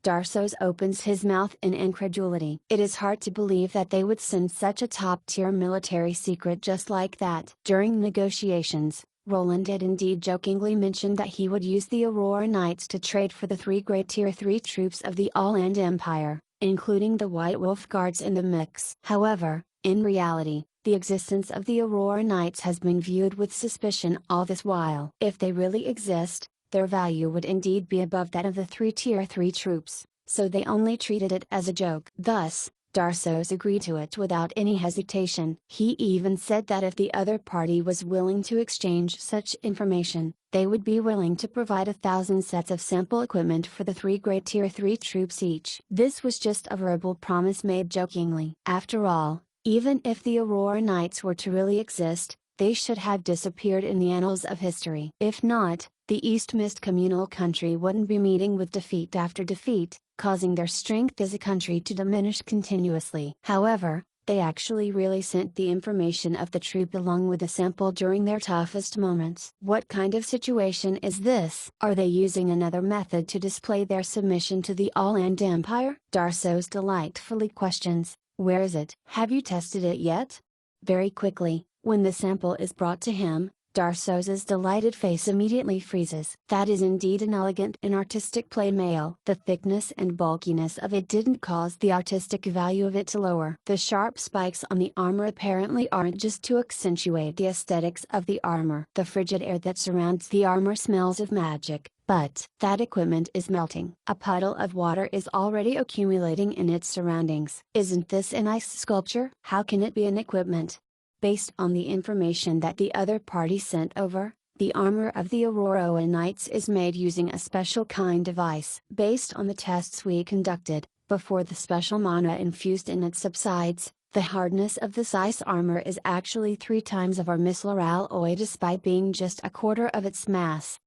Darsos opens his mouth in incredulity. It is hard to believe that they would send such a top-tier military secret just like that. During negotiations, Roland did indeed jokingly mention that he would use the Aurora Knights to trade for the 3 great Tier 3 troops of the All-End Empire, including the White Wolf Guards in the mix. However, in reality, the existence of the Aurora Knights has been viewed with suspicion all this while. If they really exist, their value would indeed be above that of the 3 Tier 3 troops, so they only treated it as a joke. Thus, Darsos agreed to it without any hesitation. He even said that if the other party was willing to exchange such information, they would be willing to provide 1,000 sets of sample equipment for the 3 great Tier 3 troops each. This was just a verbal promise made jokingly. After all, even if the Aurora Knights were to really exist, they should have disappeared in the annals of history. If not, the East Mist communal country wouldn't be meeting with defeat after defeat, causing their strength as a country to diminish continuously. However, they actually really sent the information of the troop along with a sample during their toughest moments. What kind of situation is this? Are they using another method to display their submission to the All-End Empire? Darsos delightfully questions. Where is it? Have you tested it yet? Very quickly, when the sample is brought to him, Darsos's delighted face immediately freezes. That is indeed an elegant and artistic plain mail. The thickness and bulkiness of it didn't cause the artistic value of it to lower. The sharp spikes on the armor apparently aren't just to accentuate the aesthetics of the armor. The frigid air that surrounds the armor smells of magic. But that equipment is melting. A puddle of water is already accumulating in its surroundings. Isn't this an ice sculpture? How can it be an equipment? Based on the information that the other party sent over, the armor of the Aurora Knights is made using a special kind of ice. Based on the tests we conducted, before the special mana infused in it subsides, the hardness of this ice armor is actually 3 times of our Missler alloy despite being just a quarter of its mass.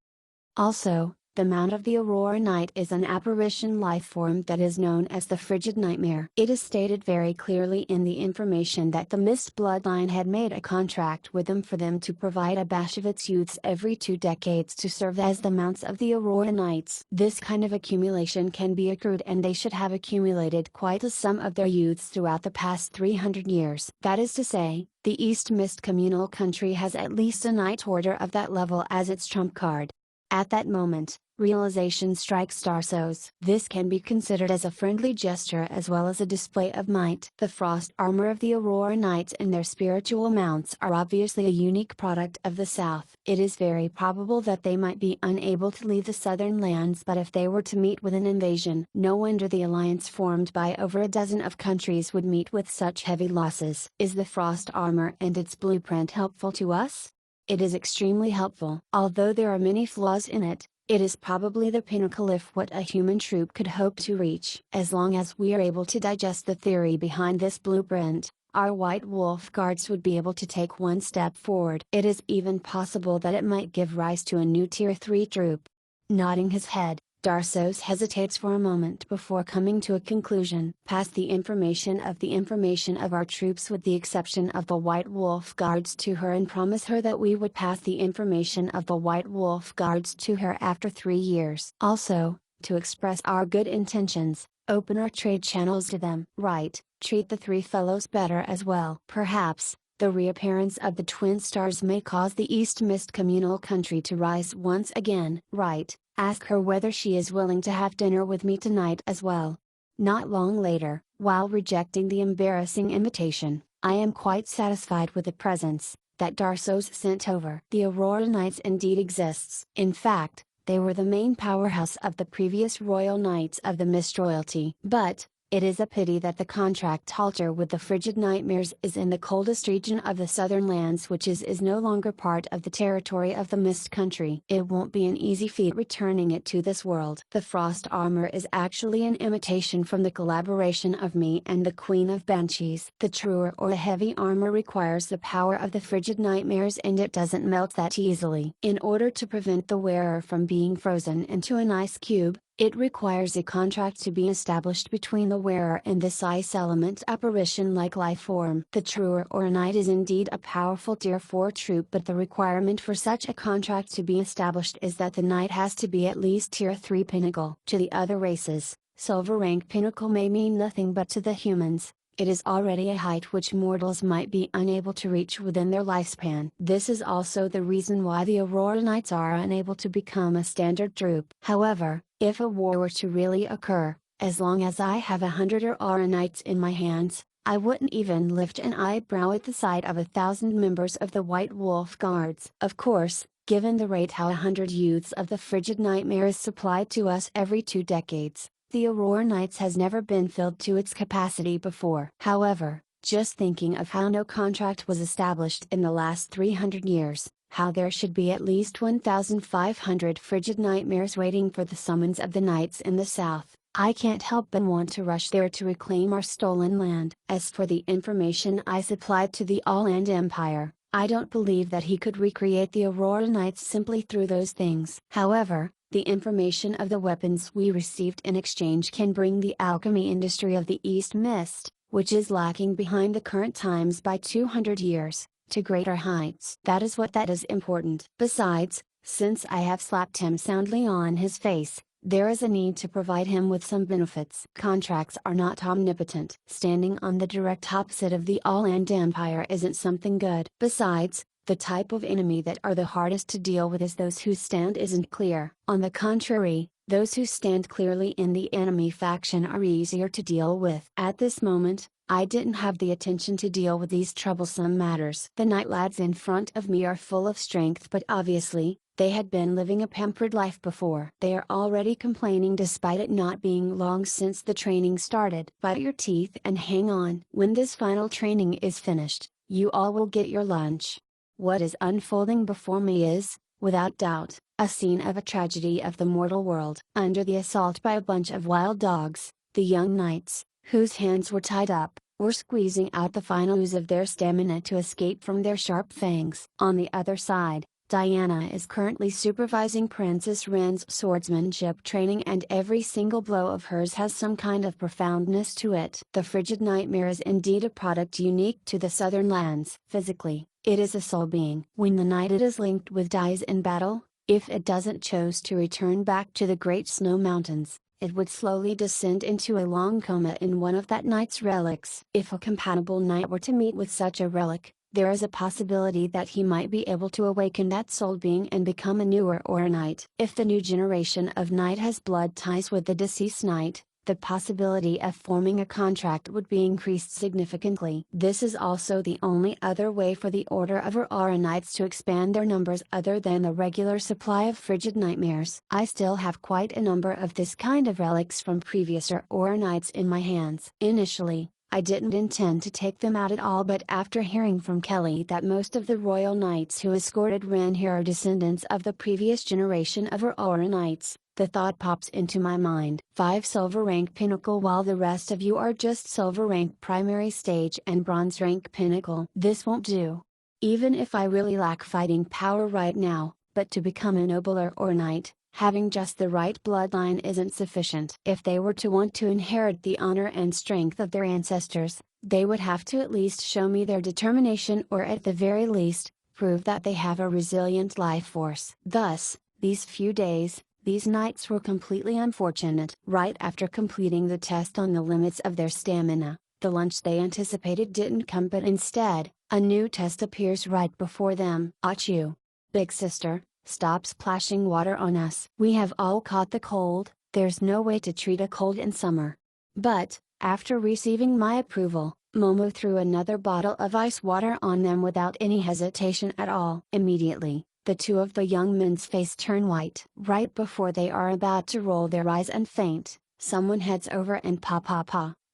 Also, the mount of the Aurora Knight is an apparition life form that is known as the Frigid Nightmare. It is stated very clearly in the information that the Mist bloodline had made a contract with them for them to provide a batch of its youths every 2 decades to serve as the mounts of the Aurora Knights. This kind of accumulation can be accrued, and they should have accumulated quite a sum of their youths throughout the past 300 years. That is to say, the East Mist communal country has at least a Knight Order of that level as its trump card. At that moment, realization strikes Darsos. This can be considered as a friendly gesture as well as a display of might. The frost armor of the Aurora Knights and their spiritual mounts are obviously a unique product of the South. It is very probable that they might be unable to leave the southern lands, but if they were to meet with an invasion, no wonder the alliance formed by over a dozen of countries would meet with such heavy losses. Is the frost armor and its blueprint helpful to us? It is extremely helpful. Although there are many flaws in it, it is probably the pinnacle if what a human troop could hope to reach. As long as we are able to digest the theory behind this blueprint, our White Wolf Guards would be able to take one step forward. It is even possible that it might give rise to a new Tier 3 troop. Nodding his head, Darsos hesitates for a moment before coming to a conclusion. Pass the information of our troops with the exception of the White Wolf Guards to her and promise her that we would pass the information of the White Wolf Guards to her after 3 years. Also, to express our good intentions, open our trade channels to them. Right, treat the 3 fellows better as well. Perhaps, the reappearance of the twin stars may cause the East Mist communal country to rise once again. Right, ask her whether she is willing to have dinner with me tonight as well. Not long later, while rejecting the embarrassing invitation, I am quite satisfied with the presents that Darsos sent over. The Aurora Knights indeed exists. In fact, they were the main powerhouse of the previous Royal Knights of the Mist royalty. But, it is a pity that the contract halter with the frigid nightmares is in the coldest region of the southern lands, which is no longer part of the territory of the Mist country. It won't be an easy feat returning it to this world. The frost armor is actually an imitation from the collaboration of me and the Queen of Banshees. The truer or heavy armor requires the power of the frigid nightmares and it doesn't melt that easily. In order to prevent the wearer from being frozen into an ice cube, it requires a contract to be established between the wearer and this ice element apparition-like life form. The truer or knight is indeed a powerful Tier 4 troop, but the requirement for such a contract to be established is that the knight has to be at least Tier 3 pinnacle. To the other races, silver rank pinnacle may mean nothing, but to the humans, it is already a height which mortals might be unable to reach within their lifespan. This is also the reason why the Aurora Knights are unable to become a standard troop. However, if a war were to really occur, as long as I have 100 Aurora Knights in my hands, I wouldn't even lift an eyebrow at the sight of 1,000 members of the White Wolf Guards. Of course, given the rate how 100 youths of the frigid nightmare is supplied to us every 2 decades, the Aurora Knights has never been filled to its capacity before. However, just thinking of how no contract was established in the last 300 years, how there should be at least 1,500 frigid nightmares waiting for the summons of the knights in the south, I can't help but want to rush there to reclaim our stolen land. As for the information I supplied to the All-Land Empire, I don't believe that he could recreate the Aurora Knights simply through those things. However, the information of the weapons we received in exchange can bring the alchemy industry of the East Mist, which is lacking behind the current times by 200 years, to greater heights. That is important. Besides, since I have slapped him soundly on his face, there is a need to provide him with some benefits. Contracts are not omnipotent. Standing on the direct opposite of the All-Land Empire isn't something good. Besides, the type of enemy that are the hardest to deal with is those whose stand isn't clear. On the contrary, those who stand clearly in the enemy faction are easier to deal with. At this moment, I didn't have the attention to deal with these troublesome matters. The night lads in front of me are full of strength, but obviously, they had been living a pampered life before. They are already complaining despite it not being long since the training started. Bite your teeth and hang on. When this final training is finished, you all will get your lunch. What is unfolding before me is, without doubt, a scene of a tragedy of the mortal world. Under the assault by a bunch of wild dogs, the young knights, whose hands were tied up, were squeezing out the final ooze of their stamina to escape from their sharp fangs. On the other side, Diana is currently supervising Princess Ren's swordsmanship training, and every single blow of hers has some kind of profoundness to it. The frigid nightmare is indeed a product unique to the southern lands. Physically, it is a soul being. When the night it is linked with dies in battle, if it doesn't choose to return back to the great snow mountains, it would slowly descend into a long coma in one of that night's relics. If a compatible knight were to meet with such a relic, there is a possibility that he might be able to awaken that soul being and become a newer or a knight. If the new generation of knight has blood ties with the deceased knight, the possibility of forming a contract would be increased significantly. This is also the only other way for the Order of Aurora Knights to expand their numbers other than the regular supply of frigid nightmares. I still have quite a number of this kind of relics from previous Aurora Knights in my hands. Initially, I didn't intend to take them out at all, but after hearing from Kelly that most of the royal knights who escorted Ren here are descendants of the previous generation of Aurora Knights, the thought pops into my mind. 5 silver rank pinnacle while the rest of you are just silver rank primary stage and bronze rank pinnacle. This won't do. Even if I really lack fighting power right now, but to become a nobler or knight, having just the right bloodline isn't sufficient. If they were to want to inherit the honor and strength of their ancestors, they would have to at least show me their determination, or at the very least, prove that they have a resilient life force. Thus, these few days, these knights were completely unfortunate. Right after completing the test on the limits of their stamina, the lunch they anticipated didn't come, but instead, a new test appears right before them. Achoo! Big sister, stop splashing water on us. We have all caught the cold, there's no way to treat a cold in summer. But, after receiving my approval, Momo threw another bottle of ice water on them without any hesitation at all. Immediately, the two of the young men's face turn white. Right before they are about to roll their eyes and faint, someone heads over and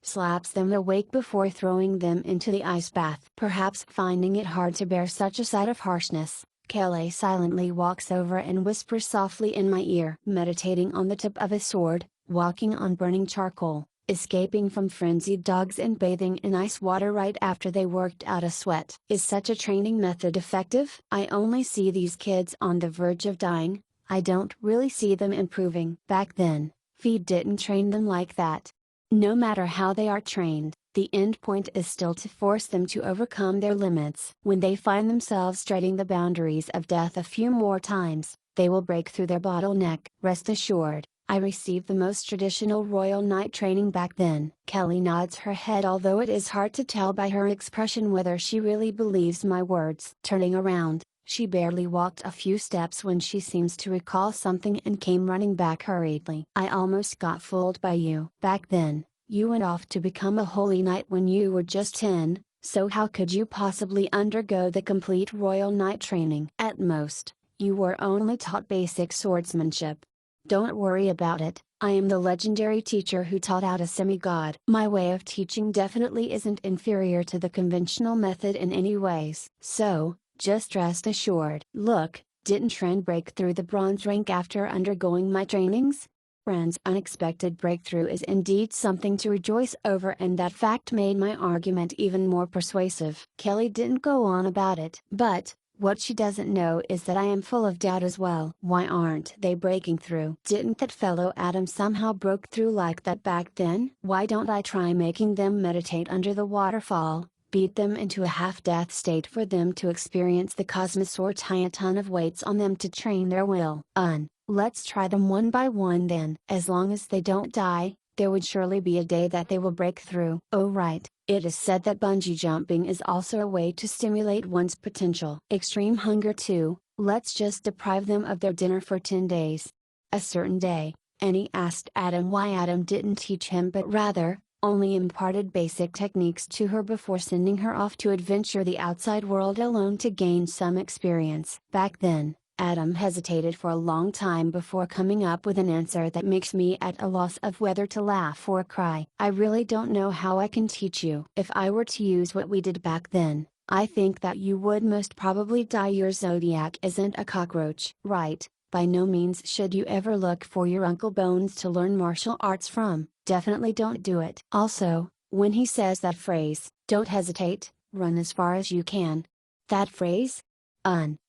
slaps them awake before throwing them into the ice bath. Perhaps finding it hard to bear such a sight of harshness, Kelly silently walks over and whispers softly in my ear. Meditating on the tip of a sword, walking on burning charcoal, escaping from frenzied dogs and bathing in ice water right after they worked out a sweat. Is such a training method effective? I only see these kids on the verge of dying, I don't really see them improving. Back then, Feed didn't train them like that. No matter how they are trained, the end point is still to force them to overcome their limits. When they find themselves treading the boundaries of death a few more times, they will break through their bottleneck. Rest assured, I received the most traditional royal knight training back then. Kelly nods her head, although it is hard to tell by her expression whether she really believes my words. Turning around, she barely walked a few steps when she seems to recall something and came running back hurriedly. I almost got fooled by you. Back then, you went off to become a holy knight when you were just 10, so how could you possibly undergo the complete royal knight training? At most, you were only taught basic swordsmanship. Don't worry about it, I am the legendary teacher who taught out a semi-god. My way of teaching definitely isn't inferior to the conventional method in any ways. So, just rest assured. Look, didn't Ren break through the bronze rank after undergoing my trainings? Ren's unexpected breakthrough is indeed something to rejoice over, and that fact made my argument even more persuasive. Kelly didn't go on about it. But, what she doesn't know is that I am full of doubt as well. Why aren't they breaking through? Didn't that fellow Adam somehow broke through like that back then? Why don't I try making them meditate under the waterfall, beat them into a half-death state for them to experience the cosmos, or tie a ton of weights on them to train their will? Let's try them one by one then. As long as they don't die, there would surely be a day that they will break through. Oh right, it is said that bungee jumping is also a way to stimulate one's potential. Extreme hunger too, let's just deprive them of their dinner for 10 days. A certain day, Annie asked Adam why Adam didn't teach him, but rather, only imparted basic techniques to her before sending her off to adventure the outside world alone to gain some experience. Back then, Adam hesitated for a long time before coming up with an answer that makes me at a loss of whether to laugh or cry. I really don't know how I can teach you. If I were to use what we did back then, I think that you would most probably die. Your zodiac isn't a cockroach. Right, by no means should you ever look for your Uncle Bones to learn martial arts from. Definitely don't do it. Also, when he says that phrase, don't hesitate, run as far as you can. That phrase?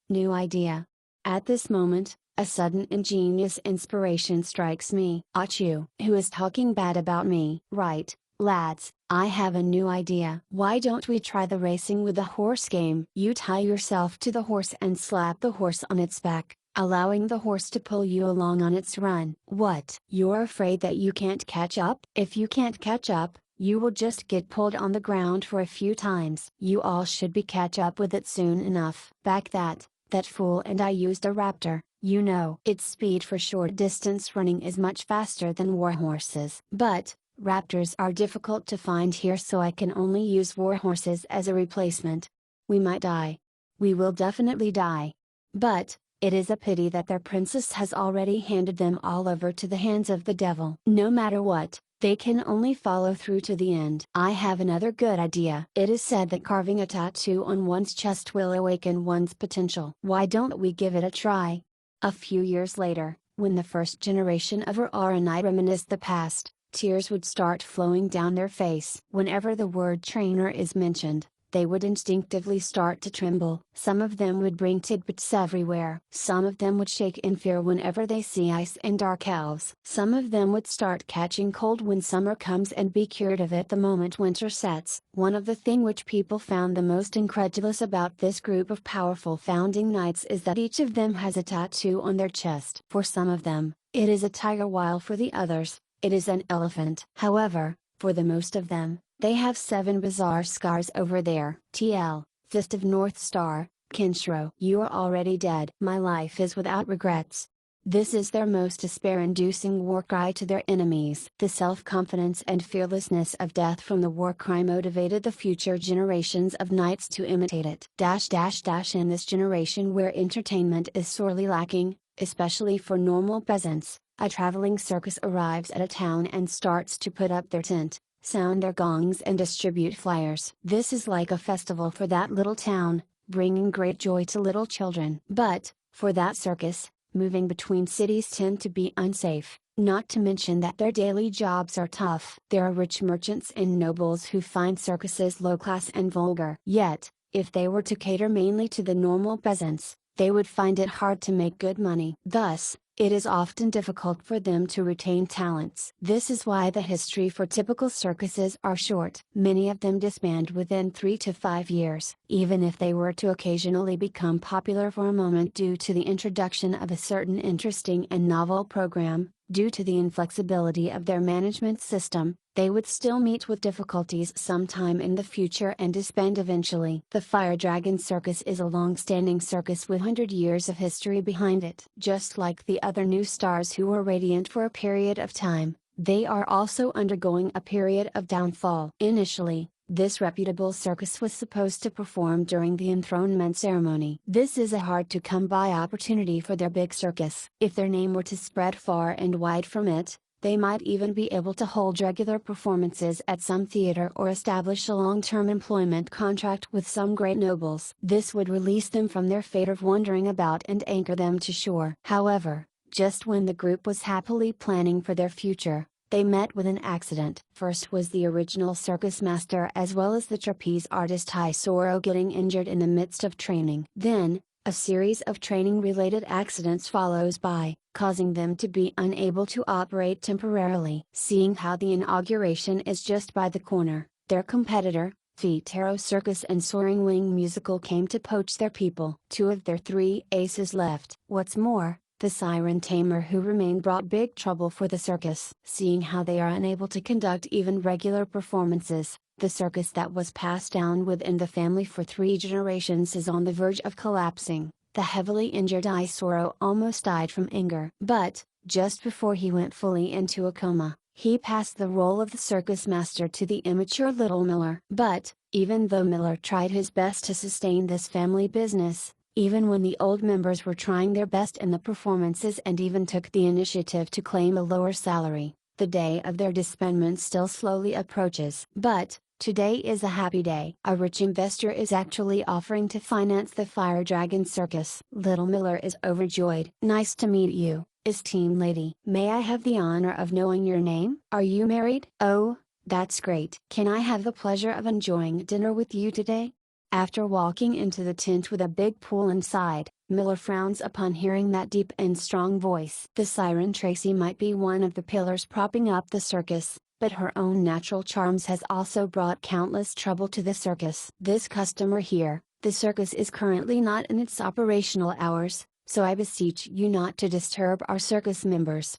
New idea. At this moment, a sudden ingenious inspiration strikes me. Achoo! Who is talking bad about me? Right, lads, I have a new idea. Why don't we try the racing with the horse game? You tie yourself to the horse and slap the horse on its back, allowing the horse to pull you along on its run. What? You're afraid that you can't catch up? If you can't catch up, You will just get pulled on the ground for a few times. You all should be catch up with it soon enough. Back that fool and I used a raptor, you know. Its speed for short distance running is much faster than warhorses. But, raptors are difficult to find here, so I can only use warhorses as a replacement. We might die. We will definitely die. But, it is a pity that their princess has already handed them all over to the hands of the devil. No matter what, they can only follow through to the end. I have another good idea. It is said that carving a tattoo on one's chest will awaken one's potential. Why don't we give it a try? A few years later, when the first generation of Aranite reminisced the past, tears would start flowing down their face. Whenever the word trainer is mentioned, they would instinctively start to tremble. Some of them would bring tidbits everywhere. Some of them would shake in fear whenever they see ice and dark elves. Some of them would start catching cold when summer comes and be cured of it the moment winter sets. One of the things which people found the most incredulous about this group of powerful founding knights is that each of them has a tattoo on their chest. For some of them, it is a tiger, while for the others, it is an elephant. However, for the most of them, they have 7 bizarre scars over there. TL, Fist of North Star, Kinshro. You are already dead. My life is without regrets. This is their most despair-inducing war cry to their enemies. The self-confidence and fearlessness of death from the war cry motivated the future generations of knights to imitate it. In this generation where entertainment is sorely lacking, especially for normal peasants, a traveling circus arrives at a town and starts to put up their tent, sound their gongs and distribute flyers. This is like a festival for that little town, bringing great joy to little children. But, for that circus, moving between cities tend to be unsafe, not to mention that their daily jobs are tough. There are rich merchants and nobles who find circuses low class and vulgar. Yet, if they were to cater mainly to the normal peasants, they would find it hard to make good money. Thus, it is often difficult for them to retain talents. This is why the history for typical circuses are short. Many of them disband within 3 to 5 years. Even if they were to occasionally become popular for a moment due to the introduction of a certain interesting and novel program, due to the inflexibility of their management system, they would still meet with difficulties sometime in the future and disband eventually. The Fire Dragon Circus is a long-standing circus with 100 years of history behind it. Just like the other new stars who were radiant for a period of time, they are also undergoing a period of downfall. Initially, this reputable circus was supposed to perform during the enthronement ceremony. This is a hard-to-come-by opportunity for their big circus. If their name were to spread far and wide from it, they might even be able to hold regular performances at some theater or establish a long-term employment contract with some great nobles. This would release them from their fate of wandering about and anchor them to shore. However, just when the group was happily planning for their future, they met with an accident. First was the original circus master as well as the trapeze artist Hisoro getting injured in the midst of training. Then, a series of training-related accidents follows by, causing them to be unable to operate temporarily. Seeing how the inauguration is just by the corner, their competitor, Fitaro Circus and Soaring Wing Musical came to poach their people. 2 of their 3 aces left. What's more, the siren tamer who remained brought big trouble for the circus. Seeing how they are unable to conduct even regular performances, the circus that was passed down within the family for 3 generations is on the verge of collapsing. The heavily injured Isoro almost died from anger. But, just before he went fully into a coma, he passed the role of the circus master to the immature little Miller. But, even though Miller tried his best to sustain this family business, even when the old members were trying their best in the performances and even took the initiative to claim a lower salary, the day of their disbandment still slowly approaches. But, today is a happy day. A rich investor is actually offering to finance the Fire Dragon Circus. Little Miller is overjoyed. Nice to meet you, esteemed lady. May I have the honor of knowing your name? Are you married? Oh, that's great. Can I have the pleasure of enjoying dinner with you today? After walking into the tent with a big pool inside, Miller frowns upon hearing that deep and strong voice. The siren Tracy might be one of the pillars propping up the circus, but her own natural charms has also brought countless trouble to the circus. This customer here, the circus is currently not in its operational hours, so I beseech you not to disturb our circus members.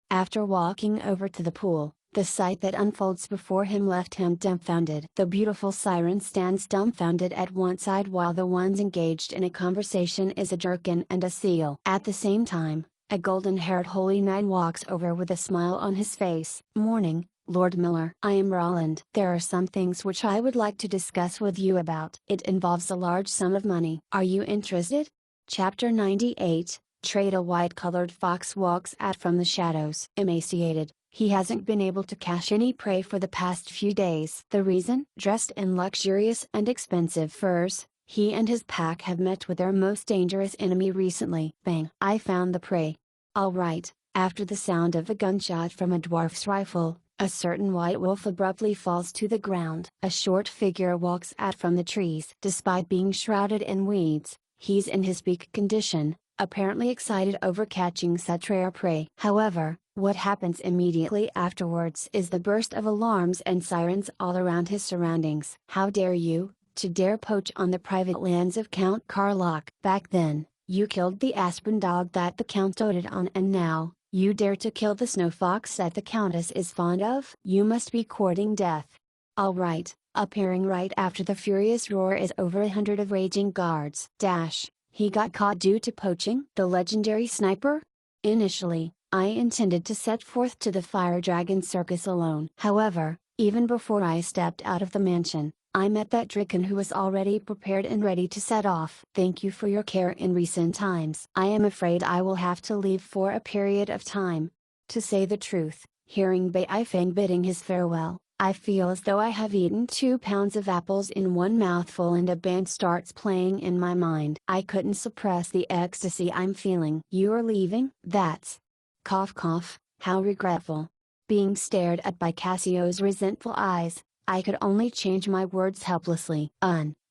After walking over to the pool, The sight that unfolds before him left him dumbfounded. The beautiful siren stands dumbfounded at one side while the ones engaged in a conversation is a jerkin and a seal. At the same time, a golden-haired holy knight walks over with a smile on his face. Morning, Lord Miller. I am Roland. There are some things which I would like to discuss with you about. It involves a large sum of money. Are you interested? Chapter 98, Trade. A white-colored fox walks out from the shadows. Emaciated, he hasn't been able to catch any prey for the past few days. The reason? Dressed in luxurious and expensive furs, he and his pack have met with their most dangerous enemy recently. Bang! I found the prey. All right. After the sound of a gunshot from a dwarf's rifle, a certain white wolf abruptly falls to the ground. A short figure walks out from the trees. Despite being shrouded in weeds, he's in his peak condition, apparently excited over catching such rare prey. However, what happens immediately afterwards is the burst of alarms and sirens all around his surroundings. How dare you, to dare poach on the private lands of Count Karlach? Back then, you killed the aspen dog that the Count doted on, and now, you dare to kill the snow fox that the Countess is fond of? You must be courting death. Alright, appearing right after the furious roar is over 100 of raging guards. He got caught due to poaching? The legendary sniper? Initially, I intended to set forth to the Fire Dragon Circus alone. However, even before I stepped out of the mansion, I met that Draken who was already prepared and ready to set off. Thank you for your care in recent times. I am afraid I will have to leave for a period of time. To say the truth, hearing Beifeng bidding his farewell, I feel as though I have eaten 2 pounds of apples in one mouthful and a band starts playing in my mind. I couldn't suppress the ecstasy I'm feeling. You are leaving? That's... Cough cough, how regretful. Being stared at by Cassio's resentful eyes, I could only change my words helplessly.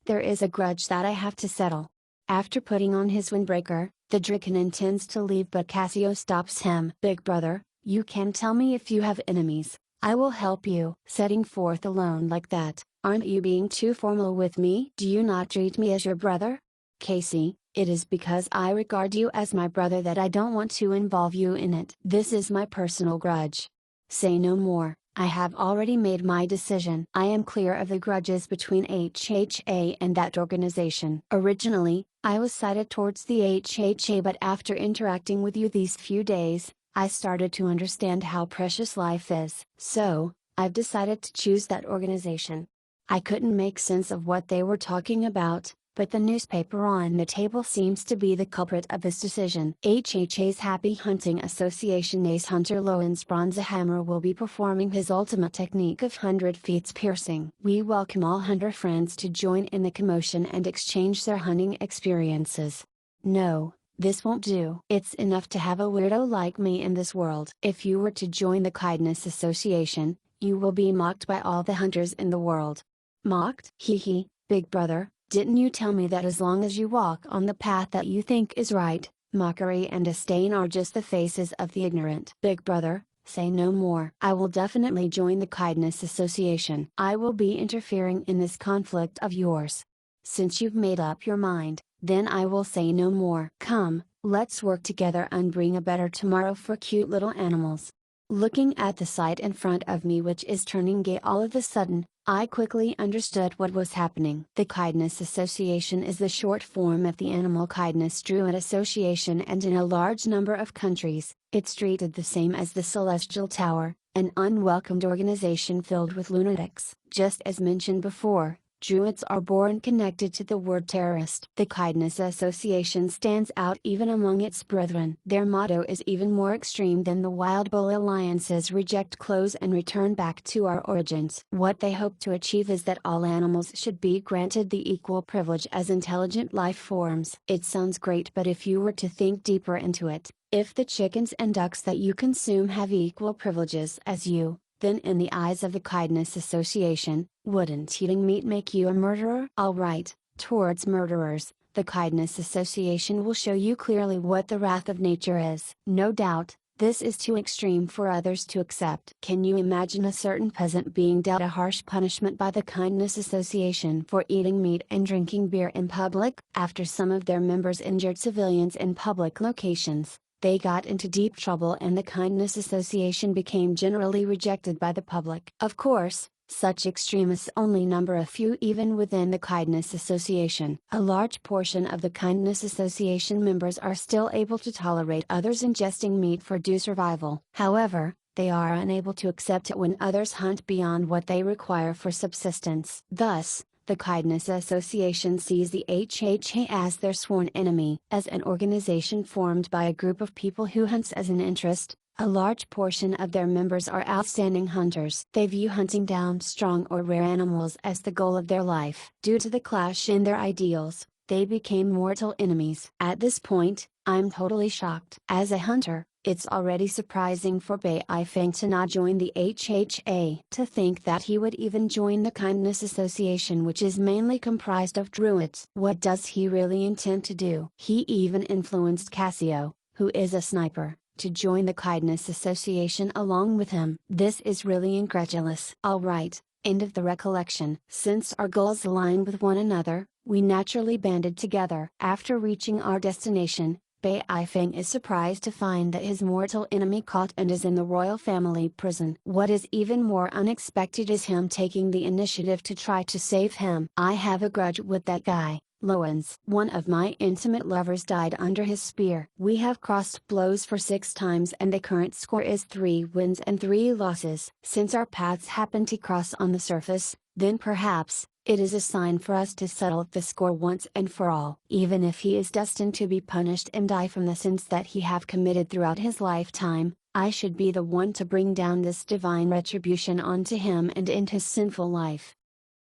There is a grudge that I have to settle. After putting on his windbreaker, the Draken intends to leave but Cassio stops him. Big brother, you can tell me if you have enemies. I will help you. Setting forth alone like that, aren't you being too formal with me? Do you not treat me as your brother? Casey, it is because I regard you as my brother that I don't want to involve you in it. This is my personal grudge. Say no more, I have already made my decision. I am clear of the grudges between HHA and that organization. Originally, I was sided towards the HHA, but after interacting with you these few days, I started to understand how precious life is. So, I've decided to choose that organization. I couldn't make sense of what they were talking about, but the newspaper on the table seems to be the culprit of this decision. HHA's Happy Hunting Association ace hunter Lowen's Bronzehammer will be performing his ultimate technique of 100 feet piercing. We welcome all hunter friends to join in the commotion and exchange their hunting experiences. No, this won't do. It's enough to have a weirdo like me in this world. If you were to join the Kindness Association, you will be mocked by all the hunters in the world. Mocked? Hee hee, big brother. Didn't you tell me that as long as you walk on the path that you think is right, mockery and disdain are just the faces of the ignorant? Big brother, say no more. I will definitely join the Kindness Association. I will be interfering in this conflict of yours. Since you've made up your mind, then I will say no more. Come, let's work together and bring a better tomorrow for cute little animals. Looking at the sight in front of me, which is turning gay all of a sudden, I quickly understood what was happening. The Kindness Association is the short form of the Animal Kindness Druid Association, and in a large number of countries, it's treated the same as the Celestial Tower, an unwelcomed organization filled with lunatics. Just as mentioned before, Druids are born connected to the word terrorist. The Kindness Association stands out even among its brethren. Their motto is even more extreme than the Wild Bull Alliance's reject clothes and return back to our origins. What they hope to achieve is that all animals should be granted the equal privilege as intelligent life forms. It sounds great, but if you were to think deeper into it, if the chickens and ducks that you consume have equal privileges as you, then in the eyes of the Kindness Association, wouldn't eating meat make you a murderer? Alright, towards murderers, the Kindness Association will show you clearly what the wrath of nature is. No doubt, this is too extreme for others to accept. Can you imagine a certain peasant being dealt a harsh punishment by the Kindness Association for eating meat and drinking beer in public? After some of their members injured civilians in public locations, They got into deep trouble and the Kindness Association became generally rejected by the public. Of course, such extremists only number a few even within the Kindness Association. A large portion of the Kindness Association members are still able to tolerate others ingesting meat for due survival. However, they are unable to accept it when others hunt beyond what they require for subsistence. Thus, the Kindness Association sees the HHA as their sworn enemy. As an organization formed by a group of people who hunts as an interest, a large portion of their members are outstanding hunters. They view hunting down strong or rare animals as the goal of their life. Due to the clash in their ideals, they became mortal enemies. At this point, I'm totally shocked. As a hunter, it's already surprising for Bai Feng to not join the HHA. To think that he would even join the Kindness Association, which is mainly comprised of druids. What does he really intend to do? He even influenced Cassio, who is a sniper, to join the Kindness Association along with him. This is really incredulous. Alright, end of the recollection. Since our goals align with one another, we naturally banded together. After reaching our destination, Bai Feng is surprised to find that his mortal enemy caught and is in the royal family prison. What is even more unexpected is him taking the initiative to try to save him. I have a grudge with that guy. Loans. One of my intimate lovers died under his spear. We have crossed blows for 6 times and the current score is 3 wins and 3 losses. Since our paths happen to cross on the surface, then perhaps, it is a sign for us to settle the score once and for all. Even if he is destined to be punished and die from the sins that he have committed throughout his lifetime, I should be the one to bring down this divine retribution onto him and end his sinful life.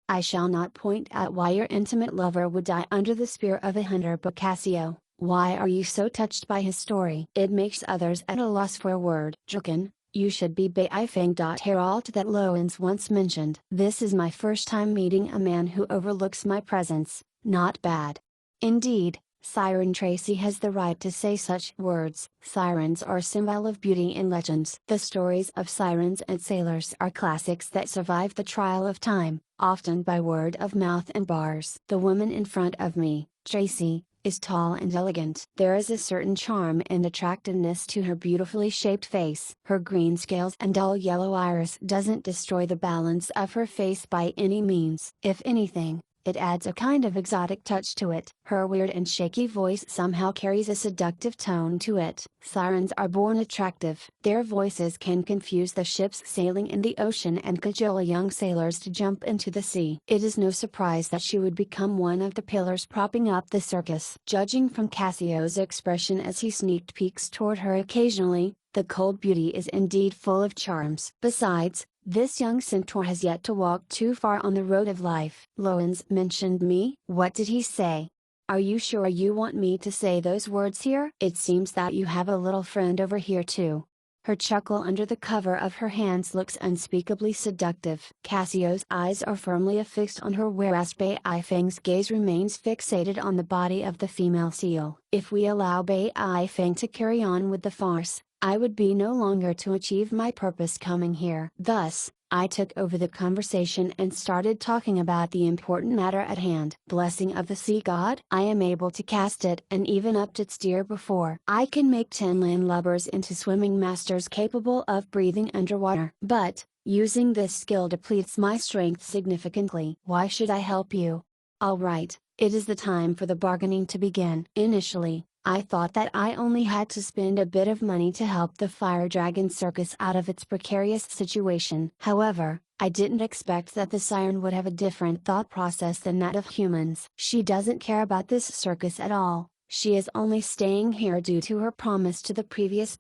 I shall not point out why your intimate lover would die under the spear of a hunter, but Cassio, why are you so touched by his story? It makes others at a loss for a word. Jukin, you should be Bai Feng. Herald that Loans once mentioned. This is my first time meeting a man who overlooks my presence. Not bad. Indeed, Siren Tracy has the right to say such words. Sirens are a symbol of beauty in legends. The stories of sirens and sailors are classics that survive the trial of time, often by word of mouth and bars. The woman in front of me, Tracy, is tall and elegant. There is a certain charm and attractiveness to her beautifully shaped face. Her green scales and dull yellow iris doesn't destroy the balance of her face by any means. If anything, it adds a kind of exotic touch to it. Her weird and shaky voice somehow carries a seductive tone to it. Sirens are born attractive. Their voices can confuse the ships sailing in the ocean and cajole young sailors to jump into the sea. It is no surprise that she would become one of the pillars propping up the circus. Judging from Cassio's expression as he sneaked peeks toward her occasionally, the cold beauty is indeed full of charms. Besides, this young centaur has yet to walk too far on the road of life. Loans mentioned me? What did he say? Are you sure you want me to say those words here? It seems that you have a little friend over here too. Her chuckle under the cover of her hands looks unspeakably seductive. Cassio's eyes are firmly affixed on her, whereas Bai Feng's gaze remains fixated on the body of the female seal. If we allow Bai Feng to carry on with the farce, I would be no longer to achieve my purpose coming here. Thus, I took over the conversation and started talking about the important matter at hand. Blessing of the sea god? I am able to cast it and even upped its tier before. I can make 10 landlubbers into swimming masters capable of breathing underwater. But, using this skill depletes my strength significantly. Why should I help you? Alright, it is the time for the bargaining to begin. Initially, I thought that I only had to spend a bit of money to help the Fire Dragon Circus out of its precarious situation. However, I didn't expect that the siren would have a different thought process than that of humans. She doesn't care about this circus at all. She is only staying here due to her promise to the previous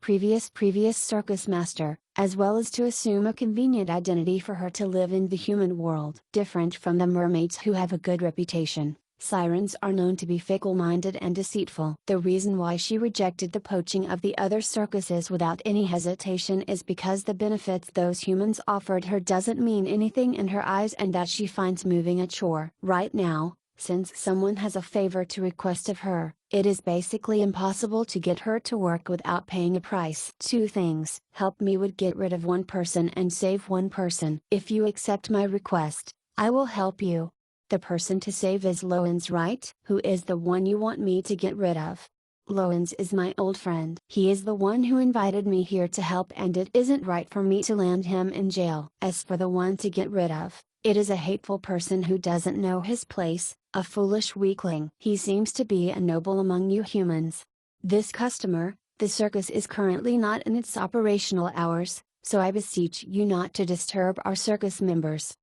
circus master, as well as to assume a convenient identity for her to live in the human world. Different from the mermaids who have a good reputation, sirens are known to be fickle-minded and deceitful. The reason why she rejected the poaching of the other circuses without any hesitation is because the benefits those humans offered her doesn't mean anything in her eyes and that she finds moving a chore. Right now, since someone has a favor to request of her, it is basically impossible to get her to work without paying a price. 2 things. Help me would get rid of 1 person and save 1 person. If you accept my request, I will help you. The person to save is Loans, right? Who is the one you want me to get rid of? Loans is my old friend. He is the one who invited me here to help, and it isn't right for me to land him in jail. As for the one to get rid of, it is a hateful person who doesn't know his place, a foolish weakling. He seems to be a noble among you humans. This customer, the circus is currently not in its operational hours, so I beseech you not to disturb our circus members.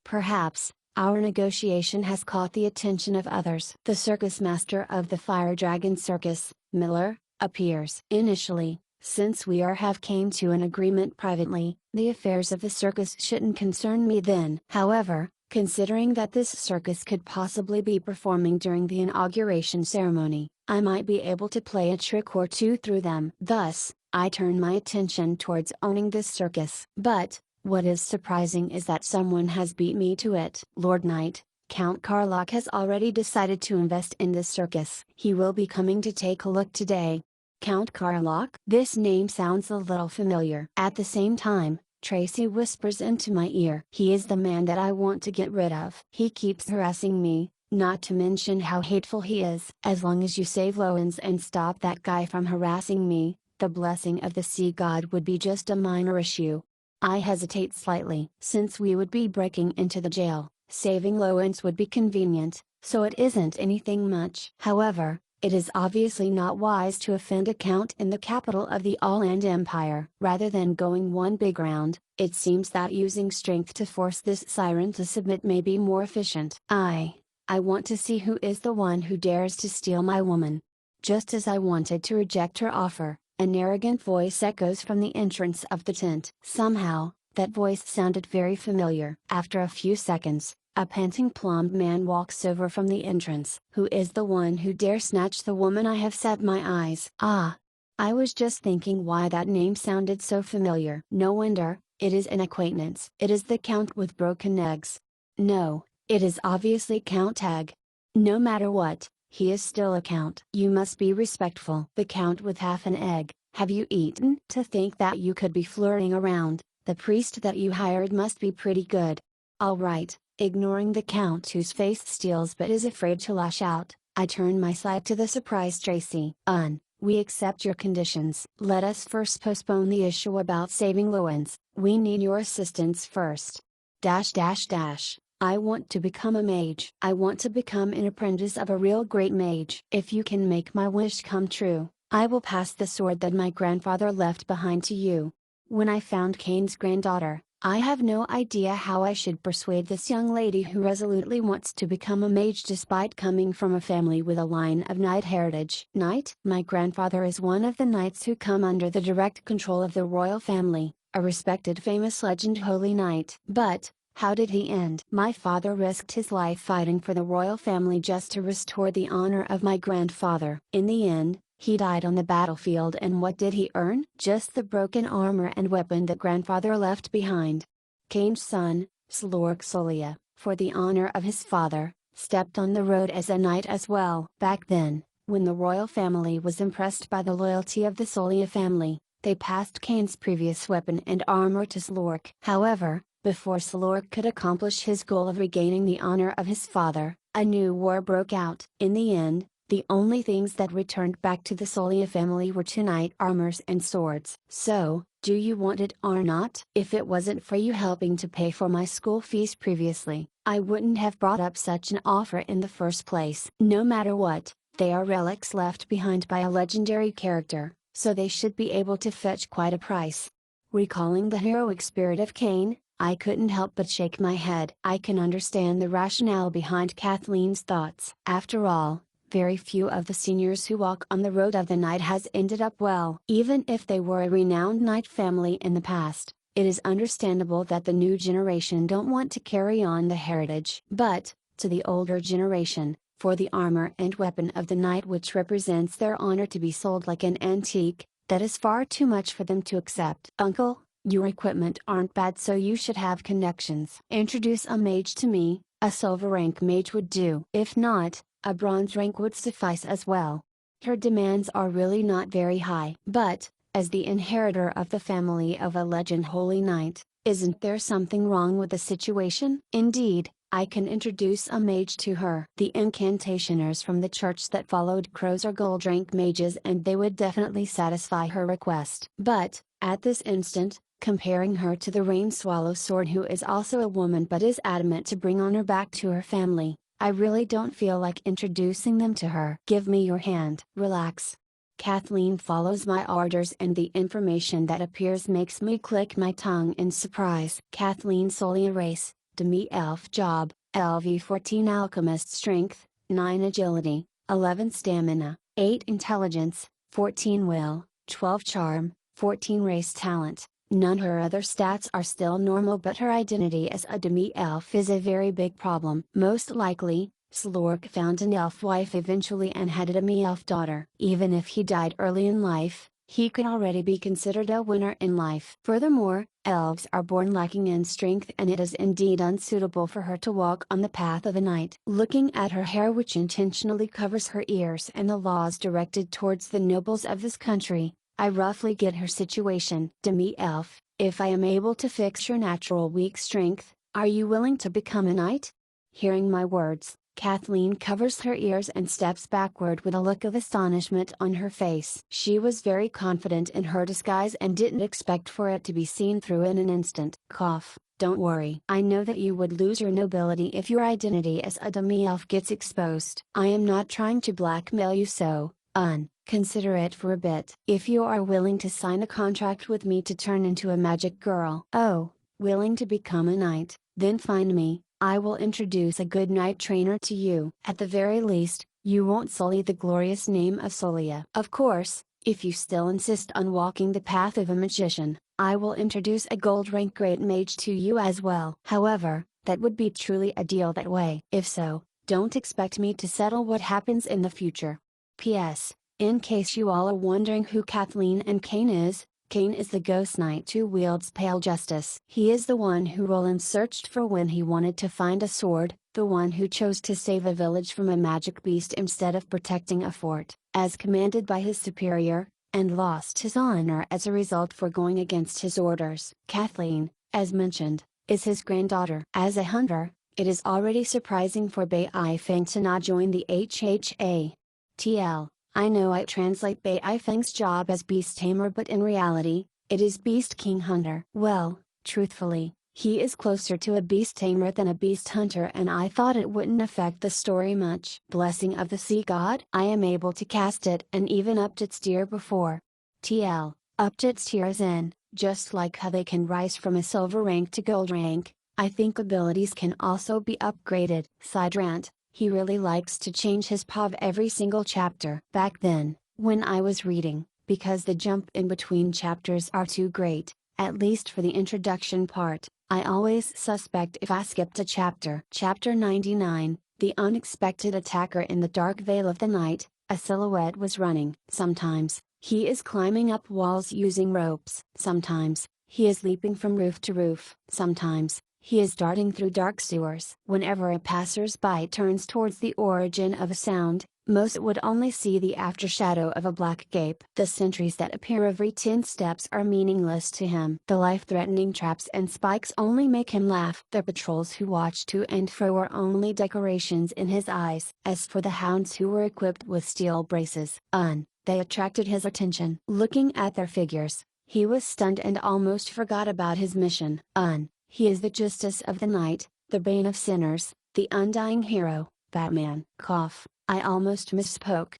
Perhaps, our negotiation has caught the attention of others. The circus master of the Fire Dragon Circus, Miller, appears. Initially, since we have came to an agreement privately, the affairs of the circus shouldn't concern me then. However, considering that this circus could possibly be performing during the inauguration ceremony, I might be able to play a trick or two through them. Thus, I turn my attention towards owning this circus. But, what is surprising is that someone has beat me to it. Lord Knight, Count Karlach has already decided to invest in this circus. He will be coming to take a look today. Count Karlach? This name sounds a little familiar. At the same time, Tracy whispers into my ear. He is the man that I want to get rid of. He keeps harassing me, not to mention how hateful he is. As long as you save Loans and stop that guy from harassing me, the blessing of the sea god would be just a minor issue. I hesitate slightly. Since we would be breaking into the jail, saving Loans would be convenient, so it isn't anything much. However, it is obviously not wise to offend a count in the capital of the All-Land Empire. Rather than going one big round, it seems that using strength to force this siren to submit may be more efficient. I want to see who is the one who dares to steal my woman. Just as I wanted to reject her offer, an arrogant voice echoes from the entrance of the tent. Somehow, that voice sounded very familiar. After a few seconds, a panting plump man walks over from the entrance. Who is the one who dare snatch the woman I have set my eyes? I was just thinking why that name sounded so familiar. No wonder, it is an acquaintance. It is the Count with broken eggs. No, it is obviously Count Egg. No matter what, he is still a count. You must be respectful. The Count with half an egg. Have you eaten? To think that you could be flirting around, the priest that you hired must be pretty good. Alright, ignoring the Count whose face steals but is afraid to lash out, I turn my side to the surprised Tracy. We accept your conditions. Let us first postpone the issue about saving Loans. We need your assistance first. I want to become a mage. I want to become an apprentice of a real great mage. If you can make my wish come true, I will pass the sword that my grandfather left behind to you. When I found Kane's granddaughter, I have no idea how I should persuade this young lady who resolutely wants to become a mage despite coming from a family with a line of knight heritage. Knight? My grandfather is one of the knights who come under the direct control of the royal family, a respected famous legend holy knight. But, how did he end? My father risked his life fighting for the royal family just to restore the honor of my grandfather. In the end, he died on the battlefield, and what did he earn? Just the broken armor and weapon that grandfather left behind. Kane's son, Slork Solia, for the honor of his father, stepped on the road as a knight as well. Back then, when the royal family was impressed by the loyalty of the Solia family, they passed Kane's previous weapon and armor to Slork. However, before Slork could accomplish his goal of regaining the honor of his father, a new war broke out. In the end, the only things that returned back to the Solia family were 2 knight armors and swords. So, do you want it or not? If it wasn't for you helping to pay for my school fees previously, I wouldn't have brought up such an offer in the first place. No matter what, they are relics left behind by a legendary character, so they should be able to fetch quite a price. Recalling the heroic spirit of Kane, I couldn't help but shake my head. I can understand the rationale behind Kathleen's thoughts. After all, very few of the seniors who walk on the road of the knight has ended up well. Even if they were a renowned knight family in the past, it is understandable that the new generation don't want to carry on the heritage. But, to the older generation, for the armor and weapon of the knight which represents their honor to be sold like an antique, that is far too much for them to accept. Uncle, your equipment aren't bad, so you should have connections. Introduce a mage to me. A silver rank mage would do. If not, a bronze rank would suffice as well. Her demands are really not very high. But, as the inheritor of the family of a legend holy knight, isn't there something wrong with the situation? Indeed, I can introduce a mage to her. The incantationers from the church that followed crows are gold rank mages and they would definitely satisfy her request. But, at this instant, comparing her to the rain swallow sword who is also a woman but is adamant to bring honor back to her family, I really don't feel like introducing them to her. Give me your hand. Relax. Kathleen follows my orders and the information that appears makes me click my tongue in surprise. Kathleen Solia race, demi-elf job, LV14 alchemist strength, 9 agility, 11 stamina, 8 intelligence, 14 will, 12 charm, 14 race talent. None her other stats are still normal but her identity as a demi-elf is a very big problem. Most likely, Slork found an elf wife eventually and had a demi-elf daughter. Even if he died early in life, he could already be considered a winner in life. Furthermore, elves are born lacking in strength and it is indeed unsuitable for her to walk on the path of a knight. Looking at her hair which intentionally covers her ears and the laws directed towards the nobles of this country, I roughly get her situation. Demi-elf, if I am able to fix your natural weak strength, are you willing to become a knight? Hearing my words, Kathleen covers her ears and steps backward with a look of astonishment on her face. She was very confident in her disguise and didn't expect for it to be seen through in an instant. Cough. Don't worry. I know that you would lose your nobility if your identity as a demi-elf gets exposed. I am not trying to blackmail you so, consider it for a bit. If you are willing to sign a contract with me to turn into a magic girl. Oh, willing to become a knight, then find me. I will introduce a good knight trainer to you. At the very least, you won't sully the glorious name of Solia. Of course, if you still insist on walking the path of a magician, I will introduce a gold rank great mage to you as well. However, that would be truly a deal that way. If so, don't expect me to settle what happens in the future. P.S. In case you all are wondering who Kathleen and Cain is the ghost knight who wields pale justice. He is the one who Roland searched for when he wanted to find a sword, the one who chose to save a village from a magic beast instead of protecting a fort, as commanded by his superior, and lost his honor as a result for going against his orders. Kathleen, as mentioned, is his granddaughter. As a hunter, it is already surprising for Bai Feng to not join the HHA. TL. I know I translate Bai Feng's job as Beast Tamer but in reality, it is Beast King Hunter. Well, truthfully, he is closer to a Beast Tamer than a Beast Hunter and I thought it wouldn't affect the story much. Blessing of the Sea God? I am able to cast it and even upped its tier before. TL, upped its tier as in, just like how they can rise from a silver rank to gold rank, I think abilities can also be upgraded. Side rant. He really likes to change his POV every single chapter. Back then, when I was reading, because the jump in between chapters are too great, at least for the introduction part, I always suspect if I skipped a chapter. Chapter 99, The Unexpected Attacker. In the dark veil of the night, a silhouette was running. Sometimes, he is climbing up walls using ropes. Sometimes, he is leaping from roof to roof. Sometimes, he is darting through dark sewers. Whenever a passersby turns towards the origin of a sound, most would only see the aftershadow of a black gape. The sentries that appear every 10 steps are meaningless to him. The life-threatening traps and spikes only make him laugh. The patrols who watch to and fro are only decorations in his eyes. As for the hounds who were equipped with steel braces, they attracted his attention. Looking at their figures, he was stunned and almost forgot about his mission. He is the justice of the night, the bane of sinners, the undying hero, Batman. Cough, I almost misspoke.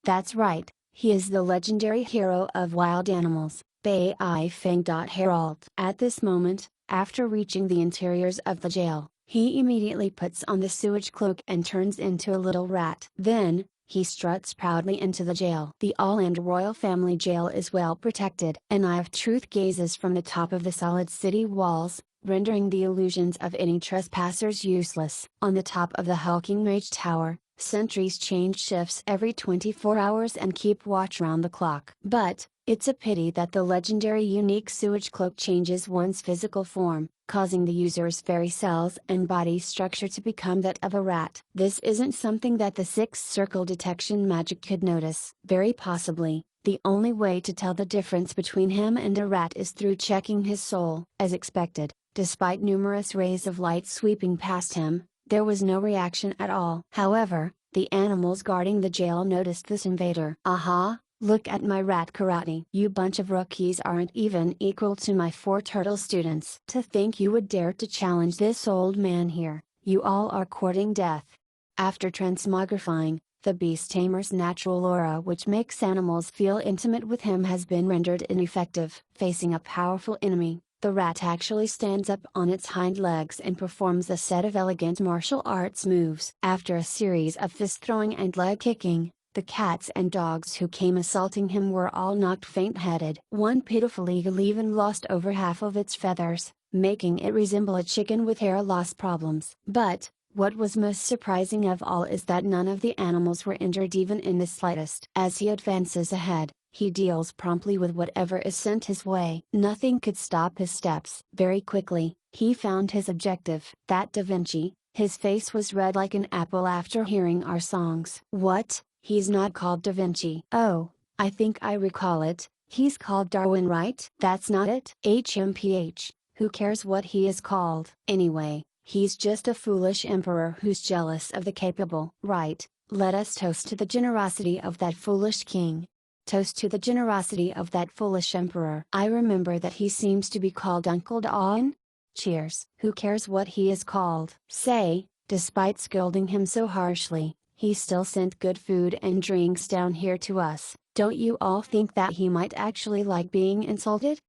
That's right, he is the legendary hero of wild animals, Bai Feng. Herald. At this moment, after reaching the interiors of the jail, he immediately puts on the sewage cloak and turns into a little rat. Then, he struts proudly into the jail. The all-and royal family jail is well protected. An eye of truth gazes from the top of the solid city walls, rendering the illusions of any trespassers useless. On the top of the hulking rage tower, sentries change shifts every 24 hours and keep watch round the clock. But, it's a pity that the legendary unique sewage cloak changes one's physical form, causing the user's very cells and body structure to become that of a rat. This isn't something that the 6th circle detection magic could notice. Very possibly, The only way to tell the difference between him and a rat is through checking his soul. As expected, despite numerous rays of light sweeping past him, there was no reaction at all. However, the animals guarding the jail noticed this invader. "Aha, look at my rat karate. You bunch of rookies aren't even equal to my 4 turtle students. To think you would dare to challenge this old man here, you all are courting death." After transmogrifying, the beast tamer's natural aura which makes animals feel intimate with him has been rendered ineffective. Facing a powerful enemy, the rat actually stands up on its hind legs and performs a set of elegant martial arts moves. After a series of fist throwing and leg kicking, the cats and dogs who came assaulting him were all knocked faint-headed. One pitiful eagle even lost over half of its feathers, making it resemble a chicken with hair loss problems. But, what was most surprising of all is that none of the animals were injured even in the slightest. As he advances ahead, he deals promptly with whatever is sent his way. Nothing could stop his steps. Very quickly, he found his objective. That Da Vinci, his face was red like an apple after hearing our songs. "What? He's not called Da Vinci." "Oh, I think I recall it, he's called Darwin, right?" "That's not it." "HMPH, who cares what he is called? Anyway, he's just a foolish emperor who's jealous of the capable." "Right, let us toast to the generosity of that foolish king." "Toast to the generosity of that foolish emperor." "I remember that he seems to be called Uncle Dawn." "Cheers." "Who cares what he is called? Say, despite scolding him so harshly, he still sent good food and drinks down here to us. Don't you all think that he might actually like being insulted?"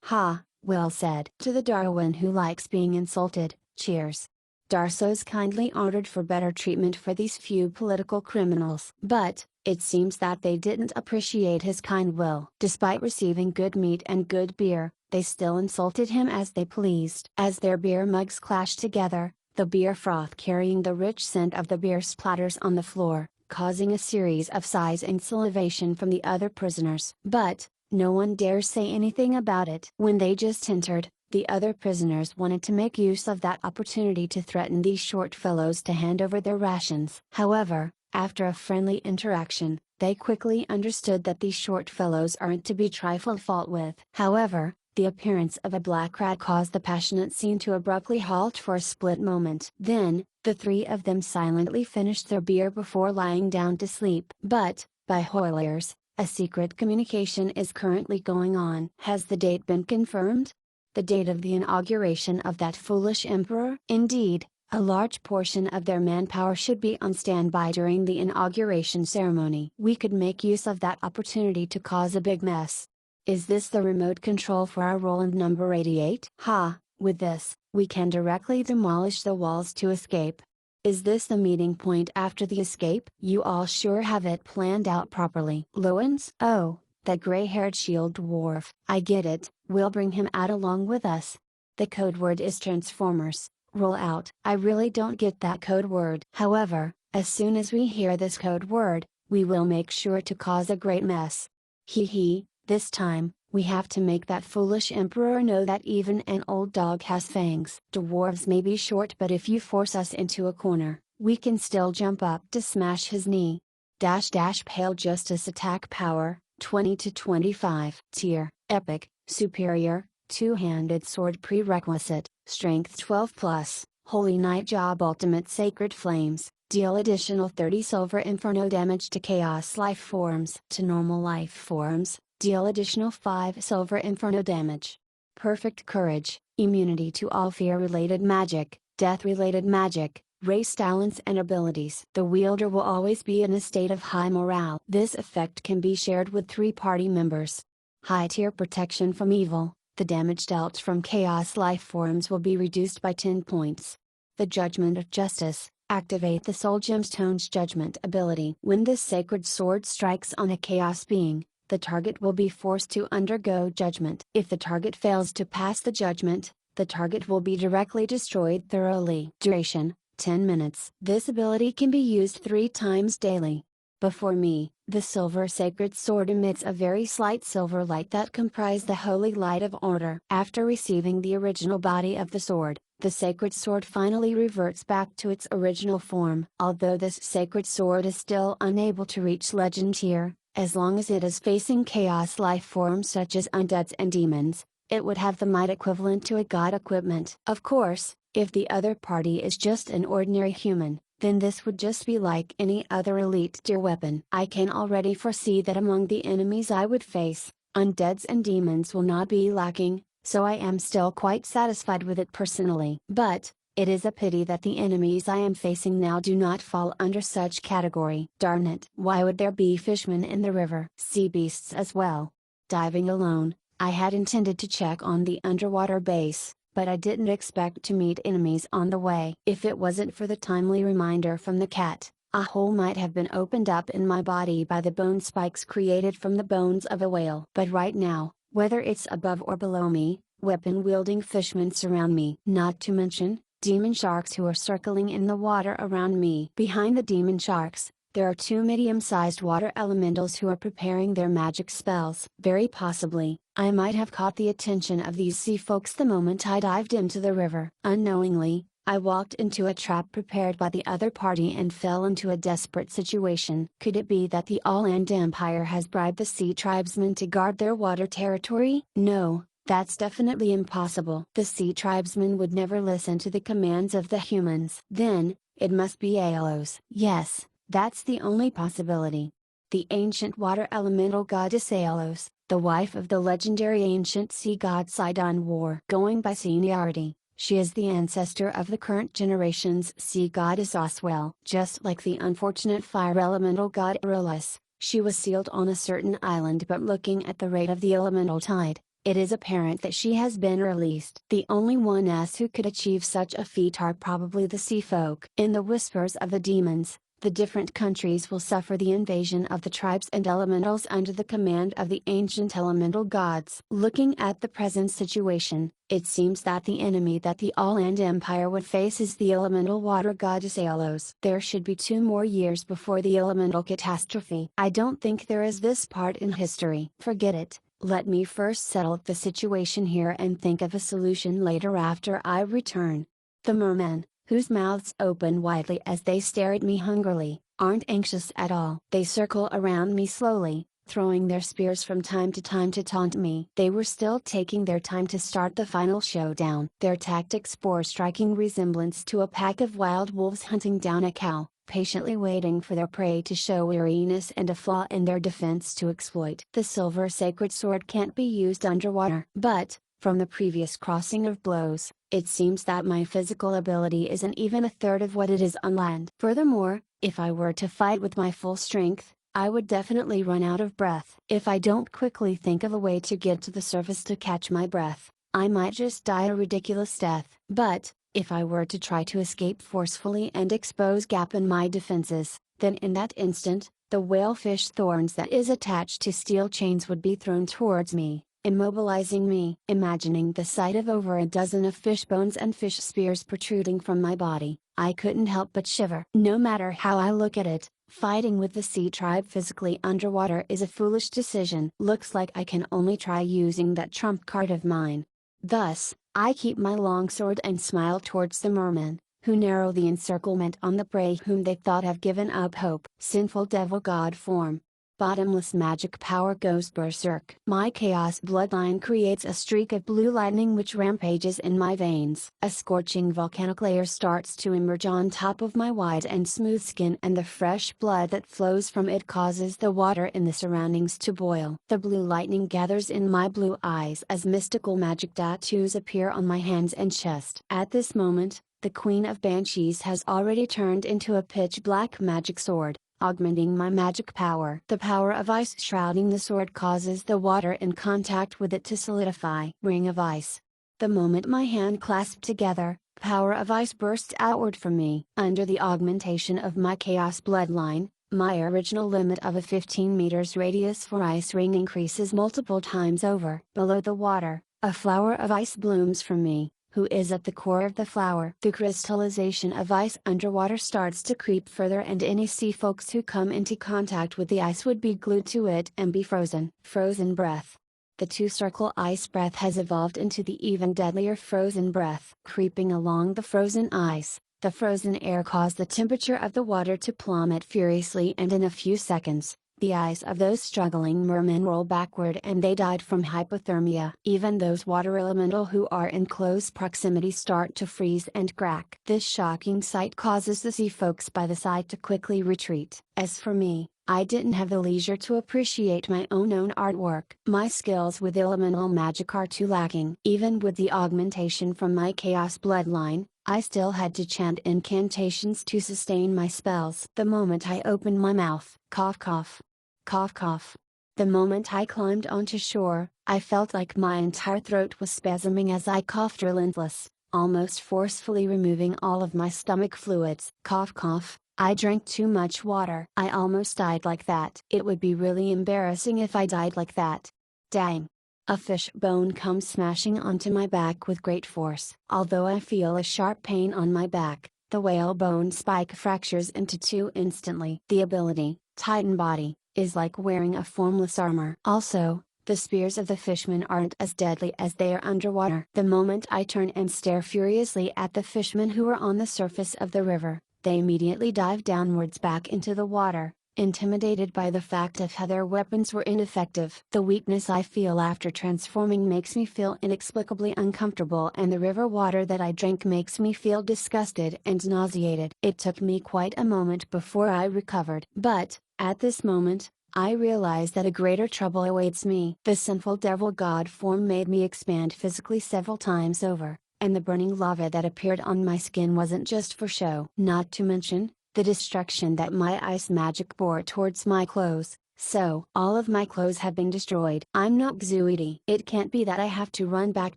"Ha, well said." "To the Darwin who likes being insulted, cheers." Darso's kindly ordered for better treatment for these few political criminals. But, it seems that they didn't appreciate his kind will. Despite receiving good meat and good beer, they still insulted him as they pleased. As their beer mugs clashed together, the beer froth carrying the rich scent of the beer splatters on the floor, causing a series of sighs and salivation from the other prisoners. But, no one dares say anything about it. When they just entered, the other prisoners wanted to make use of that opportunity to threaten these short fellows to hand over their rations. However, after a friendly interaction, they quickly understood that these short fellows aren't to be trifled with. However, the appearance of a black rat caused the passionate scene to abruptly halt for a split moment. Then, the 3 of them silently finished their beer before lying down to sleep. "But, by Hoyliers, a secret communication is currently going on." "Has the date been confirmed?" "The date of the inauguration of that foolish emperor?" "Indeed, a large portion of their manpower should be on standby during the inauguration ceremony. We could make use of that opportunity to cause a big mess." "Is this the remote control for our Roland number 88? "Ha, with this, we can directly demolish the walls to escape." "Is this the meeting point after the escape?" "You all sure have it planned out properly." "Lowen's?" "Oh, that gray-haired shield dwarf." "I get it, we'll bring him out along with us." "The code word is Transformers, roll out." "I really don't get that code word." "However, as soon as we hear this code word, we will make sure to cause a great mess. Hee hee, this time, we have to make that foolish emperor know that even an old dog has fangs." "Dwarves may be short, but if you force us into a corner, we can still jump up to smash his knee." Pale Justice attack power, 20 to 25. Tier, Epic, Superior, Two-handed sword prerequisite, Strength 12+, Holy Night Job Ultimate Sacred Flames, deal additional 30 silver inferno damage to chaos life forms. To normal life forms, deal additional 5 silver inferno damage. Perfect Courage, immunity to all fear-related magic, death-related magic, race talents and abilities. The wielder will always be in a state of high morale. This effect can be shared with 3 party members. High tier protection from evil, the damage dealt from chaos life forms will be reduced by 10 points. The Judgment of Justice, activate the Soul Gemstone's Judgment ability. When this sacred sword strikes on a chaos being, the target will be forced to undergo judgment. If the target fails to pass the judgment, the target will be directly destroyed thoroughly. Duration, 10 minutes. This ability can be used 3 times daily. Before me, the silver sacred sword emits a very slight silver light that comprise the holy light of order. After receiving the original body of the sword, the sacred sword finally reverts back to its original form. Although this sacred sword is still unable to reach legend tier, As long as it is facing chaos life forms such as undeads and demons, it would have the might equivalent to a god equipment. Of course, if the other party is just an ordinary human, then this would just be like any other elite tier weapon. I can already foresee that among the enemies I would face, undeads and demons will not be lacking, so I am still quite satisfied with it personally. But, it is a pity that the enemies I am facing now do not fall under such category. Darn it! Why would there be fishmen in the river? Sea beasts as well. Diving alone, I had intended to check on the underwater base, but I didn't expect to meet enemies on the way. If it wasn't for the timely reminder from the cat, a hole might have been opened up in my body by the bone spikes created from the bones of a whale. But right now, whether it's above or below me, weapon-wielding fishmen surround me. Not to mention, demon sharks who are circling in the water around me. Behind the demon sharks, there are two medium-sized water elementals who are preparing their magic spells. Very possibly, I might have caught the attention of these sea folks the moment I dived into the river. Unknowingly, I walked into a trap prepared by the other party and fell into a desperate situation. Could it be that the All-End Empire has bribed the sea tribesmen to guard their water territory? No, that's definitely impossible. The sea tribesmen would never listen to the commands of the humans. Then, it must be Aeolus. Yes, that's the only possibility. The ancient water elemental goddess Aeolus, the wife of the legendary ancient sea god Sidon War. Going by seniority, she is the ancestor of the current generation's sea goddess Oswell. Just like the unfortunate fire elemental god Aeolus, she was sealed on a certain island, but looking at the rate of the elemental tide, it is apparent that she has been released. The only one else who could achieve such a feat are probably the sea folk. In the whispers of the demons, the different countries will suffer the invasion of the tribes and elementals under the command of the ancient elemental gods. Looking at the present situation, it seems that the enemy that the All-End Empire would face is the elemental water goddess Aeolus. There should be 2 more years before the elemental catastrophe. I don't think there is this part in history. Forget it. Let me first settle the situation here and think of a solution later after I return. The mermen, whose mouths open widely as they stare at me hungrily, aren't anxious at all. They circle around me slowly, throwing their spears from time to taunt me. They were still taking their time to start the final showdown. Their tactics bore striking resemblance to a pack of wild wolves hunting down a cow, patiently waiting for their prey to show weariness and a flaw in their defense to exploit. The silver sacred sword can't be used underwater. But, from the previous crossing of blows, it seems that my physical ability isn't even a third of what it is on land. Furthermore, if I were to fight with my full strength, I would definitely run out of breath. If I don't quickly think of a way to get to the surface to catch my breath, I might just die a ridiculous death. But, if I were to try to escape forcefully and expose gap in my defenses, then in that instant, the whalefish thorns that is attached to steel chains would be thrown towards me, immobilizing me. Imagining the sight of over a dozen of fish bones and fish spears protruding from my body, I couldn't help but shiver. No matter how I look at it, fighting with the sea tribe physically underwater is a foolish decision. Looks like I can only try using that trump card of mine. Thus, I keep my longsword and smile towards the mermen, who narrow the encirclement on the prey whom they thought have given up hope. Sinful devil god form. Bottomless magic power goes berserk. My chaos bloodline creates a streak of blue lightning which rampages in my veins. A scorching volcanic layer starts to emerge on top of my wide and smooth skin, and the fresh blood that flows from it causes the water in the surroundings to boil. The blue lightning gathers in my blue eyes as mystical magic tattoos appear on my hands and chest. At this moment, the Queen of Banshees has already turned into a pitch black magic sword, augmenting my magic power. The power of ice shrouding the sword causes the water in contact with it to solidify. Ring of ice. The moment my hand clasped together, power of ice burst outward from me. Under the augmentation of my chaos bloodline, my original limit of a 15 meters radius for ice ring increases multiple times over. Below the water, a flower of ice blooms from me, who is at the core of the flower. The crystallization of ice underwater starts to creep further, and any sea folks who come into contact with the ice would be glued to it and be frozen. Frozen breath. The two-circle ice breath has evolved into the even deadlier frozen breath. Creeping along the frozen ice, the frozen air caused the temperature of the water to plummet furiously, and in a few seconds, The eyes of those struggling mermen roll backward and they died from hypothermia. Even those water elemental who are in close proximity start to freeze and crack. This shocking sight causes the sea folks by the side to quickly retreat. As for me, I didn't have the leisure to appreciate my own artwork. My skills with elemental magic are too lacking. Even with the augmentation from my chaos bloodline, I still had to chant incantations to sustain my spells. The moment I opened my mouth, cough cough, cough cough. The moment I climbed onto shore, I felt like my entire throat was spasming as I coughed relentless, almost forcefully removing all of my stomach fluids. Cough cough. I drank too much water. I almost died like that. It would be really embarrassing if I died like that. Dang. A fish bone comes smashing onto my back with great force. Although I feel a sharp pain on my back, the whale bone spike fractures into two instantly. The ability, Titan Body, is like wearing a formless armor. Also, the spears of the fishmen aren't as deadly as they are underwater. The moment I turn and stare furiously at the fishmen who are on the surface of the river, they immediately dive downwards back into the water, intimidated by the fact of how their weapons were ineffective. The weakness I feel after transforming makes me feel inexplicably uncomfortable, and the river water that I drank makes me feel disgusted and nauseated. It took me quite a moment before I recovered. But, at this moment, I realize that a greater trouble awaits me. The sinful devil god form made me expand physically several times over, and the burning lava that appeared on my skin wasn't just for show. Not to mention, the destruction that my ice magic bore towards my clothes, so all of my clothes have been destroyed. I'm not Xuidi. It can't be that I have to run back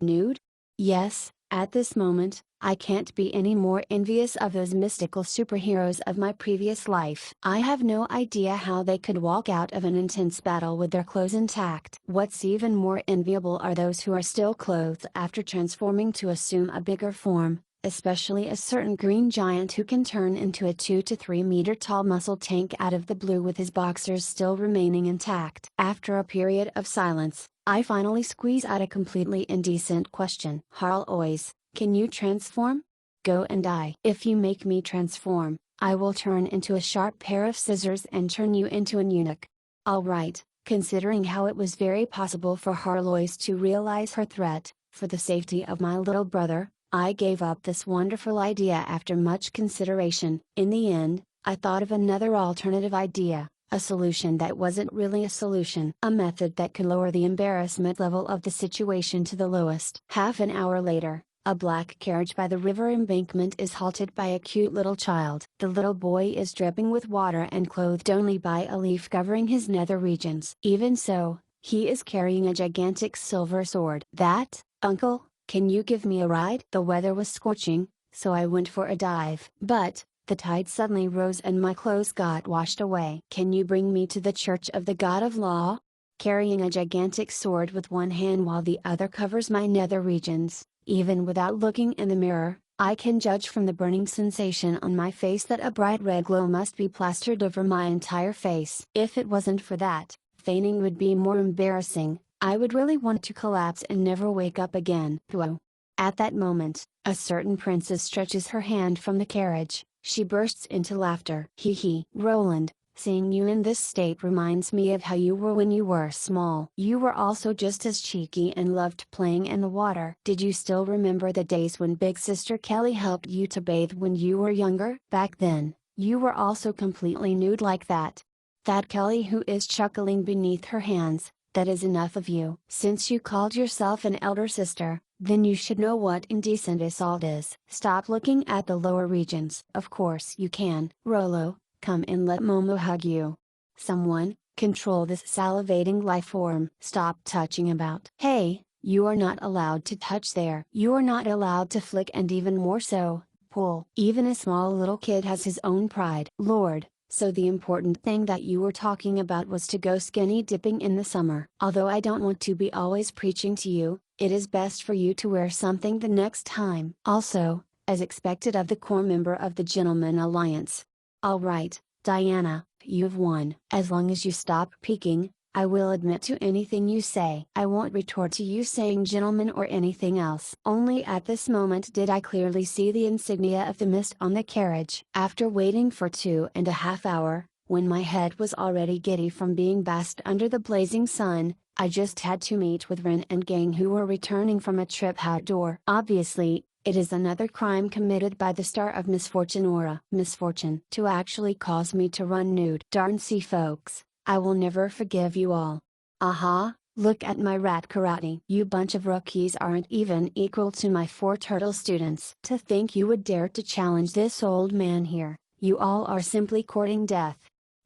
nude? Yes, at this moment, I can't be any more envious of those mystical superheroes of my previous life. I have no idea how they could walk out of an intense battle with their clothes intact. What's even more enviable are those who are still clothed after transforming to assume a bigger form, especially a certain green giant who can turn into a 2 to 3 meter tall muscle tank out of the blue with his boxers still remaining intact. After a period of silence, I finally squeeze out a completely indecent question. Harl Ois, can you transform? Go and die. If you make me transform, I will turn into a sharp pair of scissors and turn you into an eunuch. Alright, considering how it was very possible for Harlois to realize her threat, for the safety of my little brother, I gave up this wonderful idea after much consideration. In the end, I thought of another alternative idea, a solution that wasn't really a solution. A method that could lower the embarrassment level of the situation to the lowest. Half an hour later, a black carriage by the river embankment is halted by a cute little child. The little boy is dripping with water and clothed only by a leaf covering his nether regions. Even so, he is carrying a gigantic silver sword. That, uncle? Can you give me a ride? The weather was scorching, so I went for a dive. But, the tide suddenly rose and my clothes got washed away. Can you bring me to the Church of the God of Law? Carrying a gigantic sword with one hand while the other covers my nether regions, even without looking in the mirror, I can judge from the burning sensation on my face that a bright red glow must be plastered over my entire face. If it wasn't for that, feigning would be more embarrassing. I would really want to collapse and never wake up again. Whoa. At that moment, a certain princess stretches her hand from the carriage. She bursts into laughter. Hee hee. Roland, seeing you in this state reminds me of how you were when you were small. You were also just as cheeky and loved playing in the water. Did you still remember the days when Big Sister Kelly helped you to bathe when you were younger? Back then, you were also completely nude like that. That Kelly who is chuckling beneath her hands. That is enough of you. Since you called yourself an elder sister, then you should know what indecent assault is. Stop looking at the lower regions. Of course you can. Rolo, come and let Momo hug you. Someone, control this salivating life form. Stop touching about. Hey, you are not allowed to touch there. You are not allowed to flick and even more so, pull. Even a small little kid has his own pride. Lord. So the important thing that you were talking about was to go skinny dipping in the summer. Although I don't want to be always preaching to you, it is best for you to wear something the next time. Also, as expected of the core member of the Gentleman Alliance. Alright, Diana, you've won. As long as you stop peeking, I will admit to anything you say. I won't retort to you saying gentleman or anything else. Only at this moment did I clearly see the insignia of the mist on the carriage. After waiting for 2.5 hours, When my head was already giddy from being basked under the blazing sun, I just had to meet with Ren and gang who were returning from a trip outdoor. Obviously, it is another crime committed by the star of misfortune or a misfortune to actually cause me to run nude. Darn sea folks, I will never forgive you all. Aha, look at my rat karate. You bunch of rookies aren't even equal to my 4 turtle students. To think you would dare to challenge this old man here, you all are simply courting death.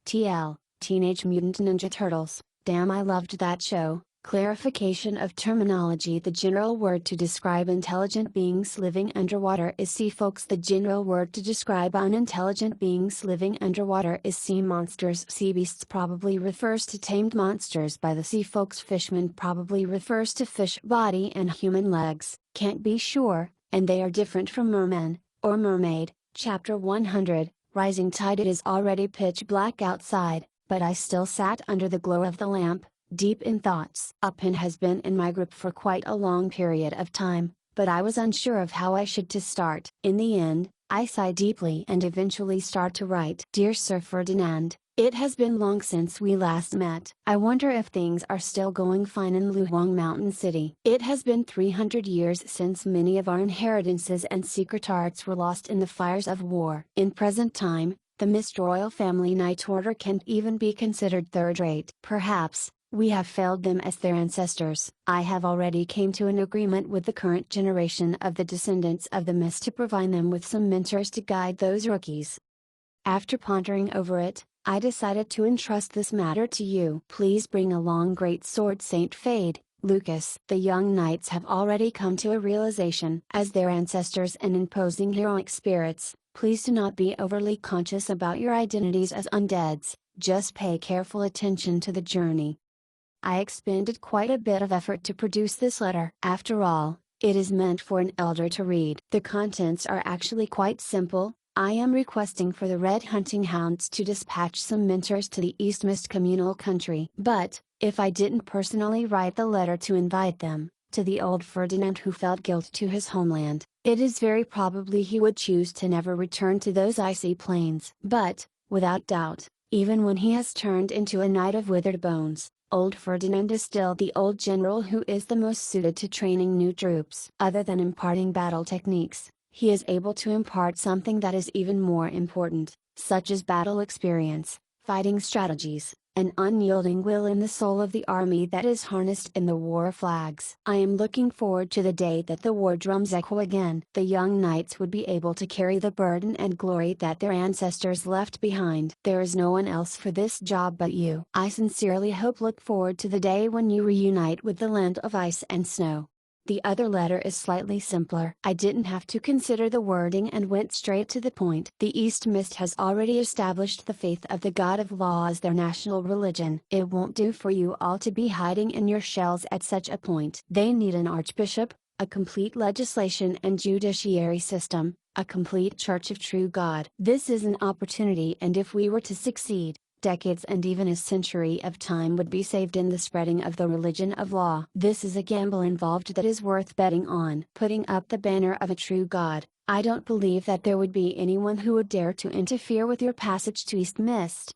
TL, Teenage Mutant Ninja Turtles, damn I loved that show. Clarification of terminology. The general word to describe intelligent beings living underwater is sea folks. The general word to describe unintelligent beings living underwater is sea monsters. Sea beasts probably refers to tamed monsters by the sea folks. Fishman probably refers to fish body and human legs, can't be sure, and they are different from merman, or mermaid. Chapter 100, Rising Tide. It is already pitch black outside, but I still sat under the glow of the lamp, deep in thoughts. A pen has been in my grip for quite a long period of time, but I was unsure of how I should to start. In the end, I sighed deeply and eventually start to write. Dear Sir Ferdinand, it has been long since we last met. I wonder if things are still going fine in Luhuang Mountain City. It has been 300 years since many of our inheritances and secret arts were lost in the fires of war. In present time, the Mist Royal Family Knight Order can't even be considered third-rate. Perhaps, we have failed them as their ancestors. I have already came to an agreement with the current generation of the descendants of the Mist to provide them with some mentors to guide those rookies. After pondering over it, I decided to entrust this matter to you. Please bring along Great Sword Saint Fade, Lucas. The young knights have already come to a realization. As their ancestors and imposing heroic spirits, please do not be overly conscious about your identities as undeads, just pay careful attention to the journey. I expended quite a bit of effort to produce this letter. After all, it is meant for an elder to read. The contents are actually quite simple. I am requesting for the Red Hunting Hounds to dispatch some mentors to the East Mist communal country. But, if I didn't personally write the letter to invite them, to the old Ferdinand who felt guilt to his homeland, it is very probably he would choose to never return to those icy plains. But, without doubt, even when he has turned into a knight of withered bones, old Ferdinand is still the old general who is the most suited to training new troops. Other than imparting battle techniques, he is able to impart something that is even more important, such as battle experience, fighting strategies, an unyielding will in the soul of the army that is harnessed in the war flags. I am looking forward to the day that the war drums echo again. The young knights would be able to carry the burden and glory that their ancestors left behind. There is no one else for this job but you. I sincerely look forward to the day when you reunite with the land of ice and snow. The other letter is slightly simpler. I didn't have to consider the wording and went straight to the point. The East Mist has already established the faith of the God of Law as their national religion. It won't do for you all to be hiding in your shells at such a point. They need an archbishop, a complete legislation and judiciary system, a complete Church of True God. This is an opportunity, and if we were to succeed, decades and even a century of time would be saved in the spreading of the religion of law. This is a gamble involved that is worth betting on. Putting up the banner of a true God, I don't believe that there would be anyone who would dare to interfere with your passage to East Mist.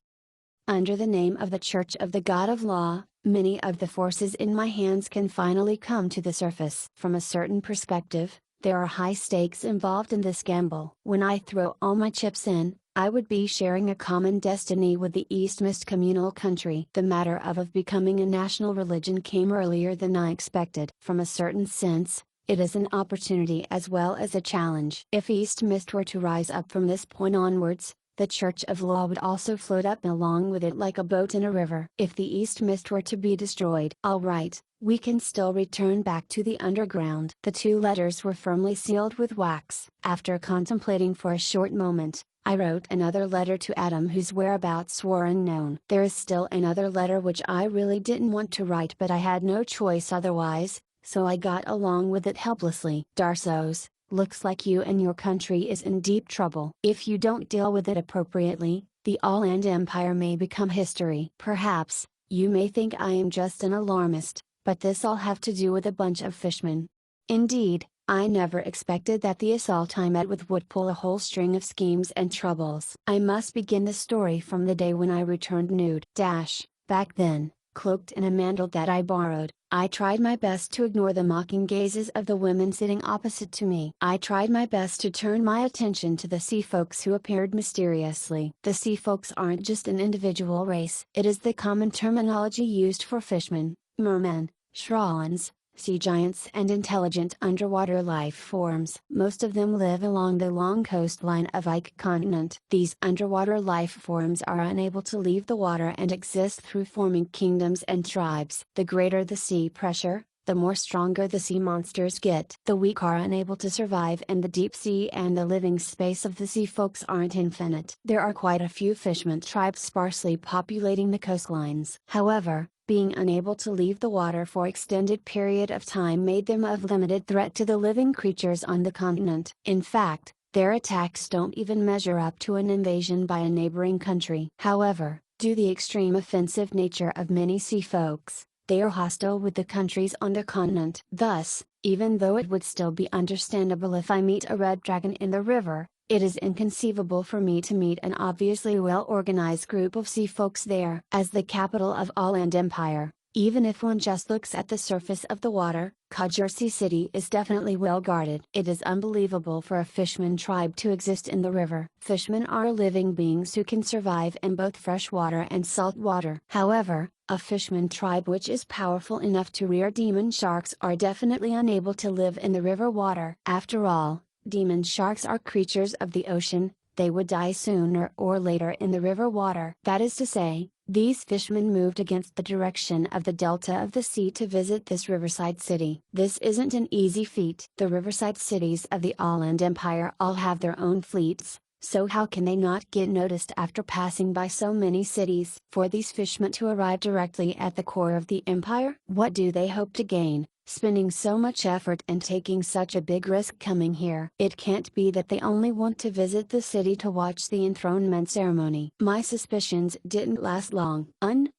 Under the name of the Church of the God of Law, many of the forces in my hands can finally come to the surface. From a certain perspective, there are high stakes involved in this gamble. When I throw all my chips in, I would be sharing a common destiny with the East Mist communal country. The matter of becoming a national religion came earlier than I expected. From a certain sense, it is an opportunity as well as a challenge. If East Mist were to rise up from this point onwards, the Church of Law would also float up along with it like a boat in a river. If the East Mist were to be destroyed, alright, we can still return back to the underground. The 2 letters were firmly sealed with wax. After contemplating for a short moment, I wrote another letter to Adam whose whereabouts were unknown. There is still another letter which I really didn't want to write, but I had no choice otherwise, so I got along with it helplessly. Darsos, looks like you and your country is in deep trouble. If you don't deal with it appropriately, the All-End Empire may become history. Perhaps, you may think I am just an alarmist, but this all have to do with a bunch of fishmen. Indeed, I never expected that the assault I met with would pull a whole string of schemes and troubles. I must begin the story from the day when I returned nude. Back then, cloaked in a mantle that I borrowed, I tried my best to ignore the mocking gazes of the women sitting opposite to me. I tried my best to turn my attention to the sea folks who appeared mysteriously. The sea folks aren't just an individual race. It is the common terminology used for fishmen, mermen, sirens, sea giants and intelligent underwater life forms. Most of them live along the long coastline of Ike continent. These underwater life forms are unable to leave the water and exist through forming kingdoms and tribes. The greater the sea pressure, the more stronger the sea monsters get. The weak are unable to survive in the deep sea and the living space of the sea folks aren't infinite. There are quite a few fishermen tribes sparsely populating the coastlines. However, being unable to leave the water for extended period of time made them of limited threat to the living creatures on the continent. In fact, their attacks don't even measure up to an invasion by a neighboring country. However, due to the extreme offensive nature of many sea folks, they are hostile with the countries on the continent. Thus, even though it would still be understandable if I meet a red dragon in the river, it is inconceivable for me to meet an obviously well-organized group of sea folks there. As the capital of All-Land Empire, even if one just looks at the surface of the water, Kajursi City is definitely well guarded. It is unbelievable for a fishman tribe to exist in the river. Fishmen are living beings who can survive in both fresh water and salt water. However, a fishman tribe which is powerful enough to rear demon sharks are definitely unable to live in the river water. After all, demon sharks are creatures of the ocean, they would die sooner or later in the river water. That is to say, these fishermen moved against the direction of the delta of the sea to visit this riverside city. This isn't an easy feat. The riverside cities of the All-Land Empire all have their own fleets, so how can they not get noticed after passing by so many cities? For these fishermen to arrive directly at the core of the empire? What do they hope to gain, spending so much effort and taking such a big risk coming here? It can't be that they only want to visit the city to watch the enthronement ceremony. My suspicions didn't last long.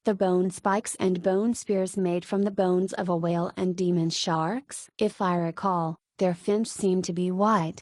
The bone spikes and bone spears made from the bones of a whale and demon sharks? If I recall, their fins seem to be white.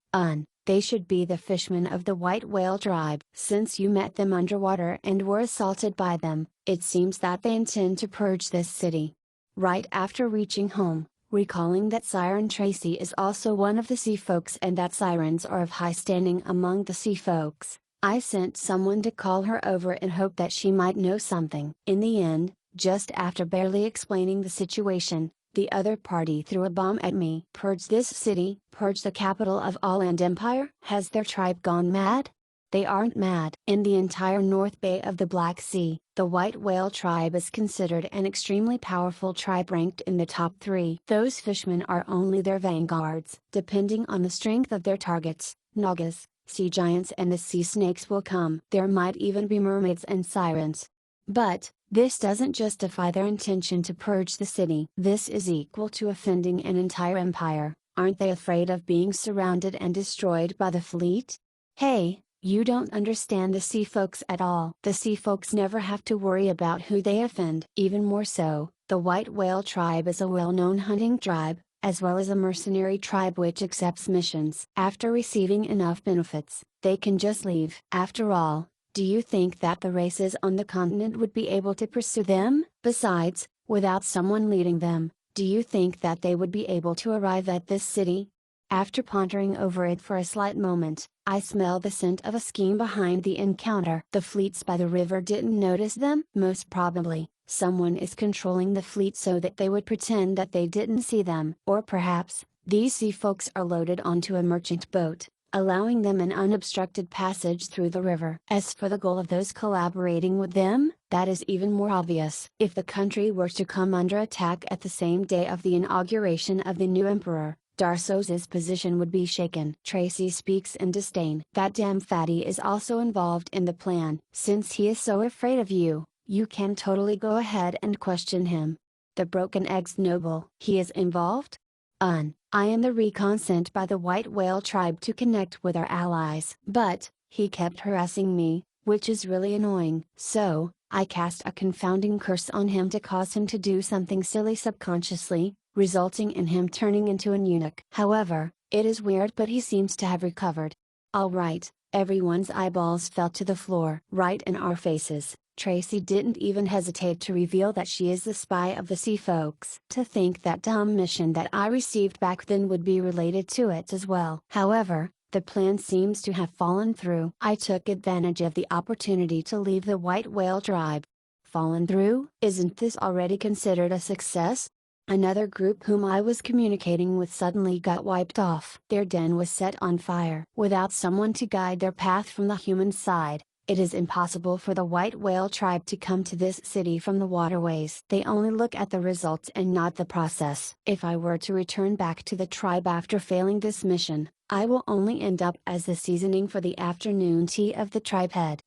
They should be the fishmen of the white whale tribe. Since you met them underwater and were assaulted by them, it seems that they intend to purge this city. Right after reaching home, recalling that Siren Tracy is also one of the sea folks and that sirens are of high standing among the sea folks, I sent someone to call her over in hope that she might know something. In the end, just after barely explaining the situation, the other party threw a bomb at me. Purge this city? Purge the capital of All-Land Empire? Has their tribe gone mad? They aren't mad. In the entire North Bay of the Black Sea, the white whale tribe is considered an extremely powerful tribe ranked in the top 3. Those fishmen are only their vanguards. Depending on the strength of their targets, nagas, sea giants and the sea snakes will come. There might even be mermaids and sirens. But, this doesn't justify their intention to purge the city. This is equal to offending an entire empire. Aren't they afraid of being surrounded and destroyed by the fleet? Hey, you don't understand the sea folks at all. The sea folks never have to worry about who they offend. Even more so, the white whale tribe is a well-known hunting tribe, as well as a mercenary tribe which accepts missions. After receiving enough benefits, they can just leave. After all, do you think that the races on the continent would be able to pursue them? Besides, without someone leading them, do you think that they would be able to arrive at this city? After pondering over it for a slight moment, I smelled the scent of a scheme behind the encounter. The fleets by the river didn't notice them? Most probably, someone is controlling the fleet so that they would pretend that they didn't see them. Or perhaps, these sea folks are loaded onto a merchant boat, allowing them an unobstructed passage through the river. As for the goal of those collaborating with them, that is even more obvious. If the country were to come under attack at the same day of the inauguration of the new emperor, Darso's position would be shaken. Tracy speaks in disdain. That damn fatty is also involved in the plan. Since he is so afraid of you, you can totally go ahead and question him. The broken eggs noble. He is involved? I am the recon sent by the white whale tribe to connect with our allies. But, he kept harassing me, which is really annoying. So, I cast a confounding curse on him to cause him to do something silly subconsciously, resulting in him turning into an eunuch. However, It is weird, but he seems to have recovered. Alright, everyone's eyeballs fell to the floor. Right in our faces, Tracy didn't even hesitate to reveal that she is the spy of the sea folks. To think that dumb mission that I received back then would be related to it as well. However, the plan seems to have fallen through. I took advantage of the opportunity to leave the white whale tribe. Fallen through? Isn't this already considered a success? Another group whom I was communicating with suddenly got wiped off. Their den was set on fire. Without someone to guide their path from the human side, it is impossible for the white whale tribe to come to this city from the waterways. They only look at the results and not the process. If I were to return back to the tribe after failing this mission, I will only end up as the seasoning for the afternoon tea of the tribe head.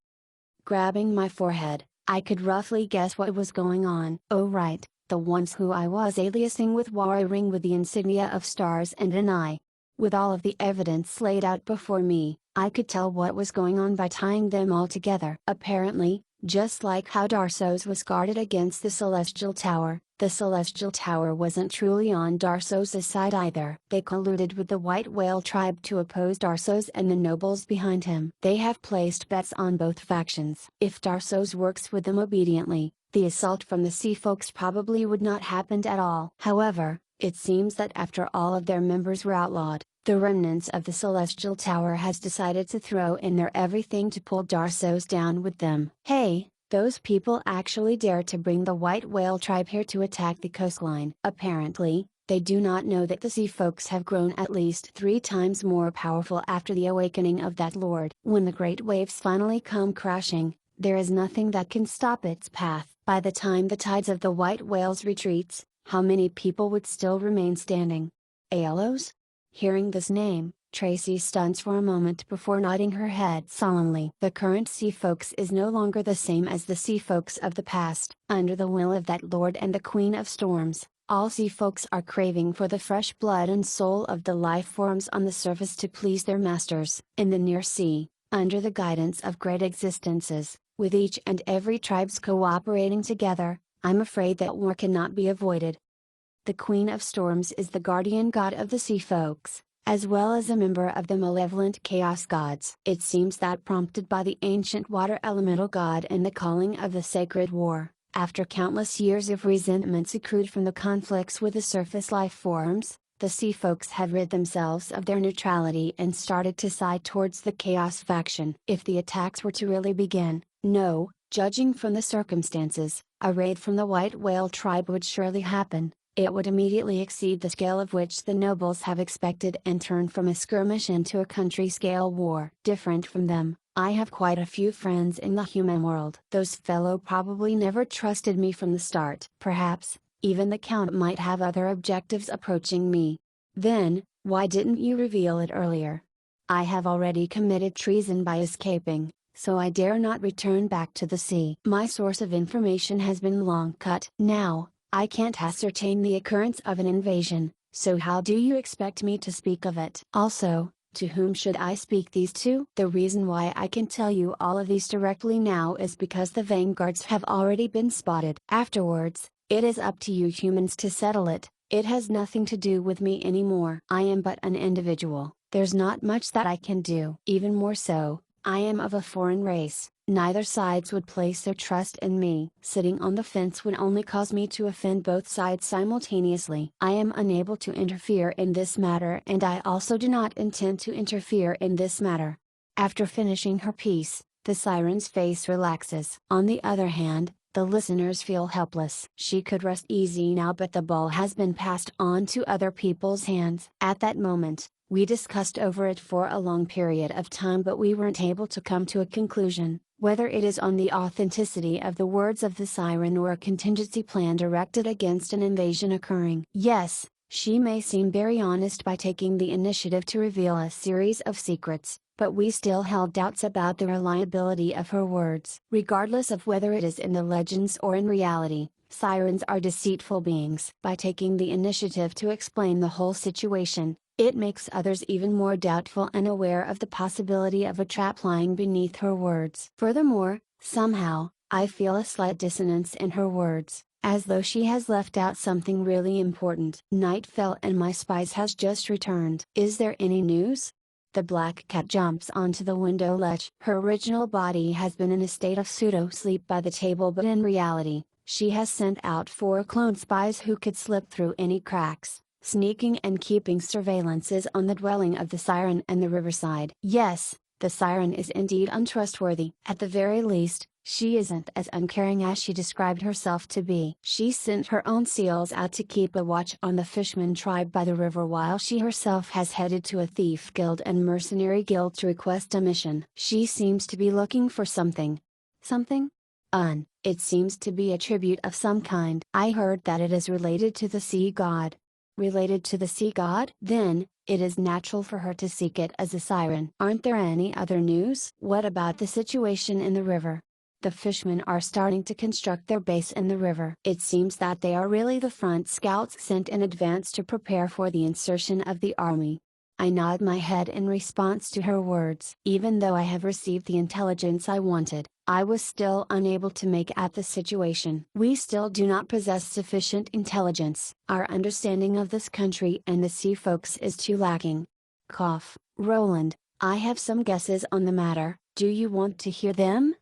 Grabbing my forehead, I could roughly guess what was going on. Oh right, the ones who I was aliasing with wore a ring with the insignia of stars and an eye. With all of the evidence laid out before me, I could tell what was going on by tying them all together. Apparently, just like how Darso's was guarded against the Celestial Tower, the Celestial Tower wasn't truly on Darso's side either. They colluded with the White Whale tribe to oppose Darso's and the nobles behind him. They have placed bets on both factions. If Darso's works with them obediently, the assault from the sea folks probably would not happen at all. However, it seems that after all of their members were outlawed, the remnants of the Celestial Tower has decided to throw in their everything to pull Darso's down with them. Hey, those people actually dare to bring the White Whale tribe here to attack the coastline. Apparently, they do not know that the sea folks have grown at least 3 times more powerful after the awakening of that lord. When the great waves finally come crashing, there is nothing that can stop its path. By the time the tides of the white whales retreats, how many people would still remain standing? Aelos? Hearing this name, Tracy stunts for a moment before nodding her head solemnly. The current sea folks is no longer the same as the sea folks of the past. Under the will of that lord and the queen of storms, all sea folks are craving for the fresh blood and soul of the life forms on the surface to please their masters. In the near sea, under the guidance of great existences, with each and every tribes cooperating together, I'm afraid that war cannot be avoided. The Queen of Storms is the guardian god of the sea folks, as well as a member of the malevolent chaos gods. It seems that prompted by the ancient water elemental god and the calling of the sacred war, after countless years of resentments accrued from the conflicts with the surface life forms, the sea folks have rid themselves of their neutrality and started to side towards the chaos faction. If the attacks were to really begin, no, judging from the circumstances, a raid from the white whale tribe would surely happen. It would immediately exceed the scale of which the nobles have expected and turn from a skirmish into a country-scale war. Different from them, I have quite a few friends in the human world. Those fellow probably never trusted me from the start. Perhaps, even the Count might have other objectives approaching me. Then, why didn't you reveal it earlier? I have already committed treason by escaping, so I dare not return back to the sea. My source of information has been long cut. Now, I can't ascertain the occurrence of an invasion, so how do you expect me to speak of it? Also, to whom should I speak these to? The reason why I can tell you all of these directly now is because the vanguards have already been spotted. Afterwards, it is up to you humans to settle it. It has nothing to do with me anymore. I am but an individual. There's not much that I can do. Even more so, I am of a foreign race. Neither sides would place their trust in me. Sitting on the fence would only cause me to offend both sides simultaneously. I am unable to interfere in this matter, and I also do not intend to interfere in this matter. After finishing her piece, the siren's face relaxes. On the other hand, the listeners feel helpless. She could rest easy now, but the ball has been passed on to other people's hands. At that moment, we discussed over it for a long period of time, but we weren't able to come to a conclusion, whether it is on the authenticity of the words of the siren or a contingency plan directed against an invasion occurring. Yes, she may seem very honest by taking the initiative to reveal a series of secrets, but we still held doubts about the reliability of her words. Regardless of whether it is in the legends or in reality, sirens are deceitful beings. By taking the initiative to explain the whole situation, it makes others even more doubtful and aware of the possibility of a trap lying beneath her words. Furthermore, somehow, I feel a slight dissonance in her words. as though she has left out something really important. Night fell and my spies has just returned. Is there any news? The black cat jumps onto the window ledge. Her original body has been in a state of pseudo-sleep by the table, but in reality, she has sent out 4 clone spies who could slip through any cracks, sneaking and keeping surveillances on the dwelling of the siren and the riverside. Yes, the siren is indeed untrustworthy. At the very least, she isn't as uncaring as she described herself to be. She sent her own seals out to keep a watch on the fisherman tribe by the river, while she herself has headed to a thief guild and mercenary guild to request a mission. She seems to be looking for something. Something? It seems to be a tribute of some kind. I heard that it is related to the sea god. Related to the sea god? Then, it is natural for her to seek it as a siren. Aren't there any other news? What about the situation in the river? The fishermen are starting to construct their base in the river. It seems that they are really the front scouts sent in advance to prepare for the insertion of the army. I nod my head in response to her words. Even though I have received the intelligence I wanted, I was still unable to make out the situation. We still do not possess sufficient intelligence. Our understanding of this country and the sea folks is too lacking. Cough. Roland, I have some guesses on the matter. Do you want to hear them?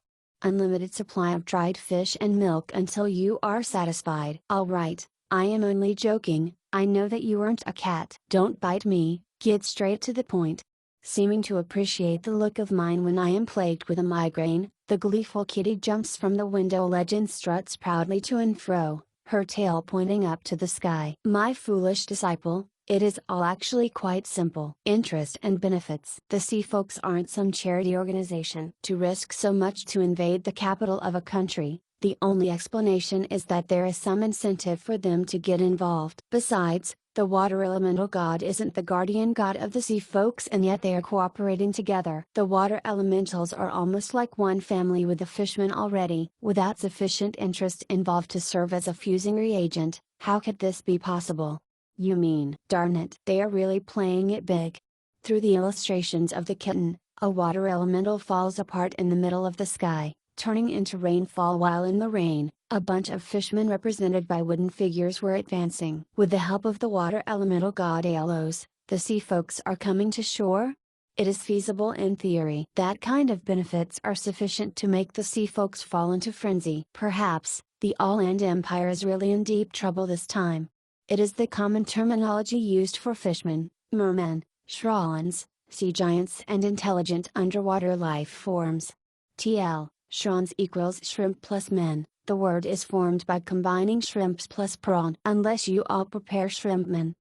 Unlimited supply of dried fish and milk until you are satisfied. Alright, I am only joking. I know that you aren't a cat. Don't bite me, get straight to the point. Seeming to appreciate the look of mine when I am plagued with a migraine, the gleeful kitty jumps from the window ledge and struts proudly to and fro, her tail pointing up to the sky. My foolish disciple, it is all actually quite simple. Interest and benefits. The sea folks aren't some charity organization to risk so much to invade the capital of a country. The only explanation is that there is some incentive for them to get involved. Besides, the water elemental god isn't the guardian god of the sea folks, and yet they are cooperating together. The water elementals are almost like one family with the fishmen already. Without sufficient interest involved to serve as a fusing reagent, how could this be possible? You mean, darn it, they are really playing it big. Through the illustrations of the kitten, a water elemental falls apart in the middle of the sky, turning into rainfall, while in the rain, a bunch of fishmen represented by wooden figures were advancing. With the help of the water elemental god Alos, the sea folks are coming to shore? It is feasible in theory. That kind of benefits are sufficient to make the sea folks fall into frenzy. Perhaps, the All-End Empire is really in deep trouble this time. It is the common terminology used for fishmen, mermen, shrons, sea giants and intelligent underwater life forms. TL, shrons equals shrimp plus men. The word is formed by combining shrimps plus prawn. Unless you all prepare shrimpmen,